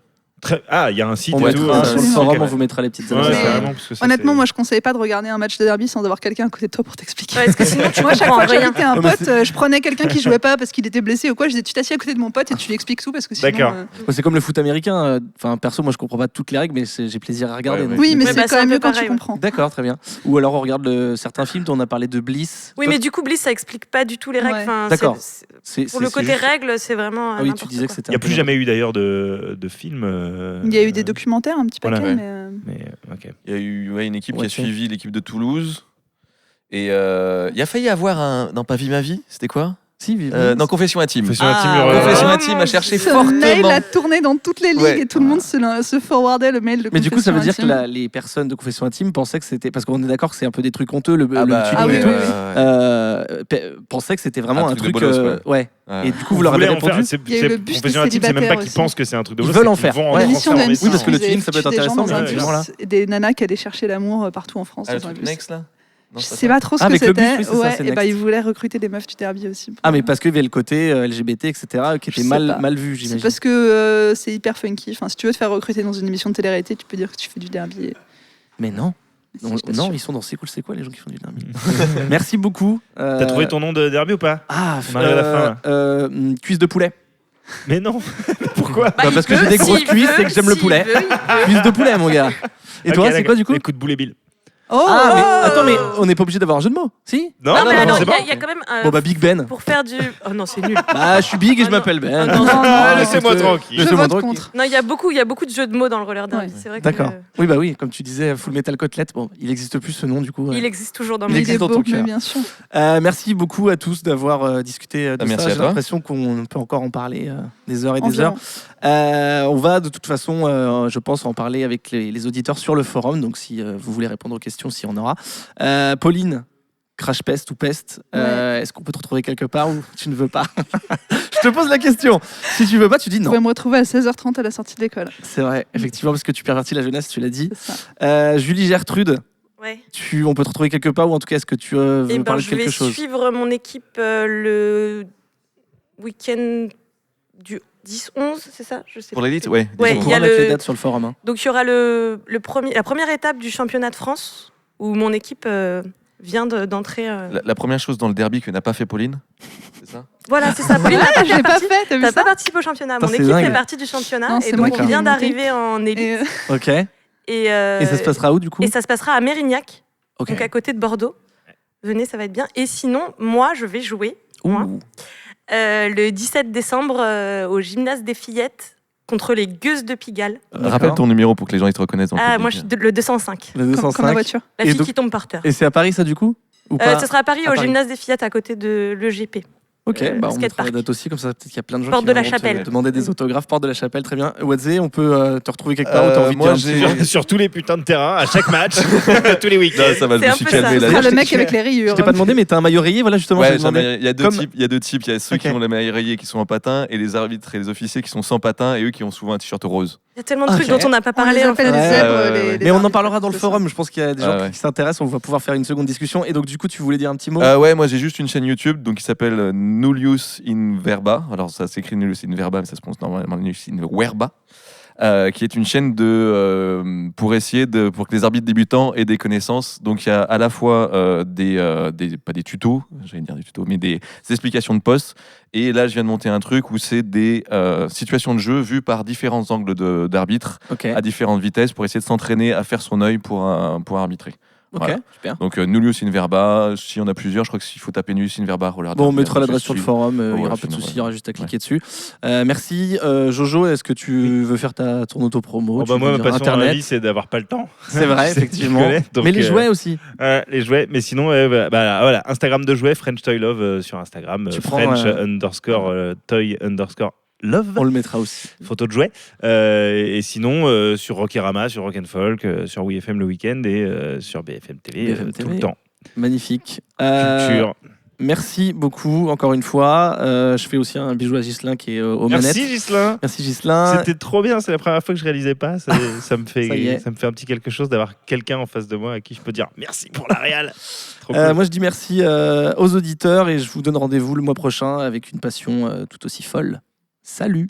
Il y a un site. On mettra sur le forum, on vous mettra les petites annonces. Honnêtement, moi je conseillais pas de regarder un match de derby sans avoir quelqu'un à côté de toi pour t'expliquer. Parce que sinon, moi, chaque fois que j'invitais un pote, je prenais quelqu'un qui jouait pas parce qu'il était blessé ou quoi. Je disais, tu t'assieds à côté de mon pote et tu lui expliques tout parce que sinon. D'accord. C'est comme le foot américain. Enfin, perso, moi je comprends pas toutes les règles, mais j'ai plaisir à regarder. Oui, mais c'est quand même mieux quand tu comprends. D'accord, très bien. Ou alors on regarde certains films dont on a parlé de Bliss. Oui, mais du coup, Bliss, ça explique pas du tout les règles. D'accord. Pour le côté règles, c'est vraiment. Ah oui, tu disais que c'était. Il n'y a plus jamais eu d'ailleurs de films. Il y a eu des documentaires un petit paquet, il y a eu une équipe qui a suivi l'équipe de Toulouse et il y a failli avoir non, pas Vie ma vie, c'était quoi? Non, Confession intime. Confession intime a cherché fortement. Ce mail a tourné dans toutes les ligues et tout le monde se forwardait le mail de Mais Confession du coup, ça veut dire intime. que les personnes de Confession intime pensaient que c'était. Parce qu'on est d'accord que c'est un peu des trucs honteux, le pensaient que c'était vraiment un truc. Ouais. Et du coup, vous leur avez répondu. Confession intime, c'est même pas qu'ils pensent que c'est un truc de Ils veulent en faire. L'émission de Oui, parce que le tuning, ça peut être intéressant. Des nanas qui allaient chercher l'amour partout en France. Le truc Next là. Je sais pas trop ce que c'était. Et ils voulaient recruter des meufs du derby aussi. Ah, mais parce qu'il y avait le côté LGBT, etc., qui était mal vu, j'imagine. C'est parce que c'est hyper funky. Enfin, si tu veux te faire recruter dans une émission de télé-réalité, tu peux dire que tu fais du derby. Mais non. Non, ils sont dans C'est quoi les gens qui font du derby. Merci beaucoup. T'as trouvé ton nom de derby ou pas? On arrive à la fin. Cuisse de poulet. Mais non. Pourquoi? Parce que j'ai des grosses cuisses et que j'aime le poulet. Cuisse de poulet, mon gars. Et toi, c'est quoi du coup? Écoute, Boulet Bill. mais attends, mais on n'est pas obligé d'avoir un jeu de mots, si? Non, mais alors, il y a quand même. Bon, bah, Big Ben. Pour faire du. Oh non, c'est nul. Bah, je suis Big et je m'appelle Ben. Non, laissez-moi tranquille. Laissez-moi tranquille. Non, il y a beaucoup de jeux de mots dans le roller derby. C'est vrai que. D'accord. Oui, bah oui, comme tu disais, Full Metal Cutlet, bon, il n'existe plus ce nom du coup. Il existe toujours dans il mes existe dans ton mais cœur. bien sûr. Merci beaucoup à tous d'avoir discuté de Merci ça. à J'ai toi. l'impression qu'on peut encore en parler des heures et des Environ. heures. On va de toute façon, je pense, en parler avec les auditeurs sur le forum. Donc si vous voulez répondre aux questions, s'il y en aura. Pauline, Crash Pest ou Pest, est-ce qu'on peut te retrouver quelque part ou tu ne veux pas? Je te pose la question. Si tu veux pas, tu dis non. Vous pouvez me retrouver à 16h30 à la sortie de l'école. C'est vrai, effectivement, parce que tu pervertis la jeunesse, tu l'as dit. C'est ça. Julie Gertrude, Ouais. on peut te retrouver quelque part ou en tout cas, est-ce que tu veux parler de quelque chose? Je vais suivre mon équipe le week-end du 10-11, c'est ça? Je sais Pour pas. l'élite, ouais. Ouais, On il y a mettre les le... dates sur le forum. Hein. Donc il y aura la première étape du championnat de France où mon équipe vient d'entrer. La première chose dans le derby que n'a pas fait Pauline, c'est ça? Voilà, c'est ça. Pauline, Je l'ai pas fait, t'as vu t'as ça? pas participé au championnat. Putain, Mon c'est équipe dingue. fait partie du championnat Non, et c'est moi donc qui on vient l'ai monté. d'arriver en élite. Ok. Et ça se passera où du coup? Et ça se passera à Mérignac, Ok. donc à côté de Bordeaux. Venez, ça va être bien. Et sinon, moi, je vais jouer le 17 décembre au gymnase des Fillettes contre les Gueuses de Pigalle. Rappelle ton numéro pour que les gens ils te reconnaissent. Dans le public. Moi, je suis le 205. Le 205. Comme la voiture. La Et fille donc- qui tombe par terre. Et c'est à Paris ça du coup? Ou pas? Ce sera à Paris, À au Paris. gymnase des Fillettes, à côté de l'EGP. Ok, on mettra skatepark. la date aussi, comme ça peut-être qu'il y a plein de gens Porte qui de la vont Chapelle. te demander des autographes. Porte de la Chapelle, très bien. Wadze, on peut te retrouver quelque part où t'as envie moi, de dire un j'ai- petit mot? Sur tous les putains de terrains, à chaque match, tous les week-ends. Non, ça va, je C'est me un suis peu calmé ça. là. Ah, le je mec t'ai- avec les rayures. Je t'ai pas demandé, mais t'as un maillot rayé, voilà justement. Ouais, j'ai demandé. il y a deux Comme- types. Il y a deux types. Il y a ceux Ok. qui ont les maillots rayés qui sont en patin et les arbitres et les officiers qui sont sans patin et eux qui ont souvent un t-shirt rose. Il y a tellement de Ok. trucs dont on n'a pas On les parlé. en appelle fait. les Ouais, zèbres. ouais, les- ouais. les Mais on en arbitres, parlera dans le c'est ça. forum. Je pense qu'il y a des gens Ah ouais. qui s'intéressent. On va pouvoir faire une seconde discussion. Et donc, du coup, tu voulais dire un petit mot? Ouais, moi j'ai juste une chaîne YouTube donc qui s'appelle Nullius in Verba. Alors ça s'écrit Nullius in Verba, mais ça se prononce normalement Nullius in Verba. Qui est une chaîne pour essayer pour que les arbitres débutants aient des connaissances. Donc il y a à la fois pas des tutos, j'allais dire des tutos, mais des explications de postes. Et là, je viens de monter un truc où c'est des situations de jeu vues par différents angles d'arbitres Ok. à différentes vitesses pour essayer de s'entraîner à faire son œil pour arbitrer. Ok, Voilà. super. Donc Nullius in Verba, si on a plusieurs, je crois qu'il faut taper Nullius in Verba. Roller Bon, on derby, mettra l'adresse je sur le suis- forum, il n'y Ouais, aura pas de sinon, souci, ouais. il y aura juste à cliquer dessus. Merci. Jojo, est-ce que tu veux faire ton auto-promo? Oh, Tu bah, veux moi, ma dire passion dans la Internet? vie, c'est d'avoir pas le temps. C'est vrai, Tu sais, effectivement. tu connais, donc, Mais les jouets aussi. Les jouets, mais sinon, voilà, Instagram de jouets, French Toy Love sur Instagram, Tu prends, French _toy _love. On le mettra aussi. Photo de jouets. Et sinon, sur Rockerama, sur Rock and Folk, sur WeFM le week-end et sur BFM TV, BFM tout TV. le temps. Magnifique. Culture. Merci beaucoup, encore une fois. Je fais aussi un bijou à Ghislain qui est aux manettes. Merci Ghislain. Merci Ghislain. C'était trop bien, c'est la première fois que je réalisais pas. Ça me Ça y est. fait un petit quelque chose d'avoir quelqu'un en face de moi à qui je peux dire merci pour la réal. Trop cool. Moi, je dis merci aux auditeurs et je vous donne rendez-vous le mois prochain avec une passion tout aussi folle. Salut!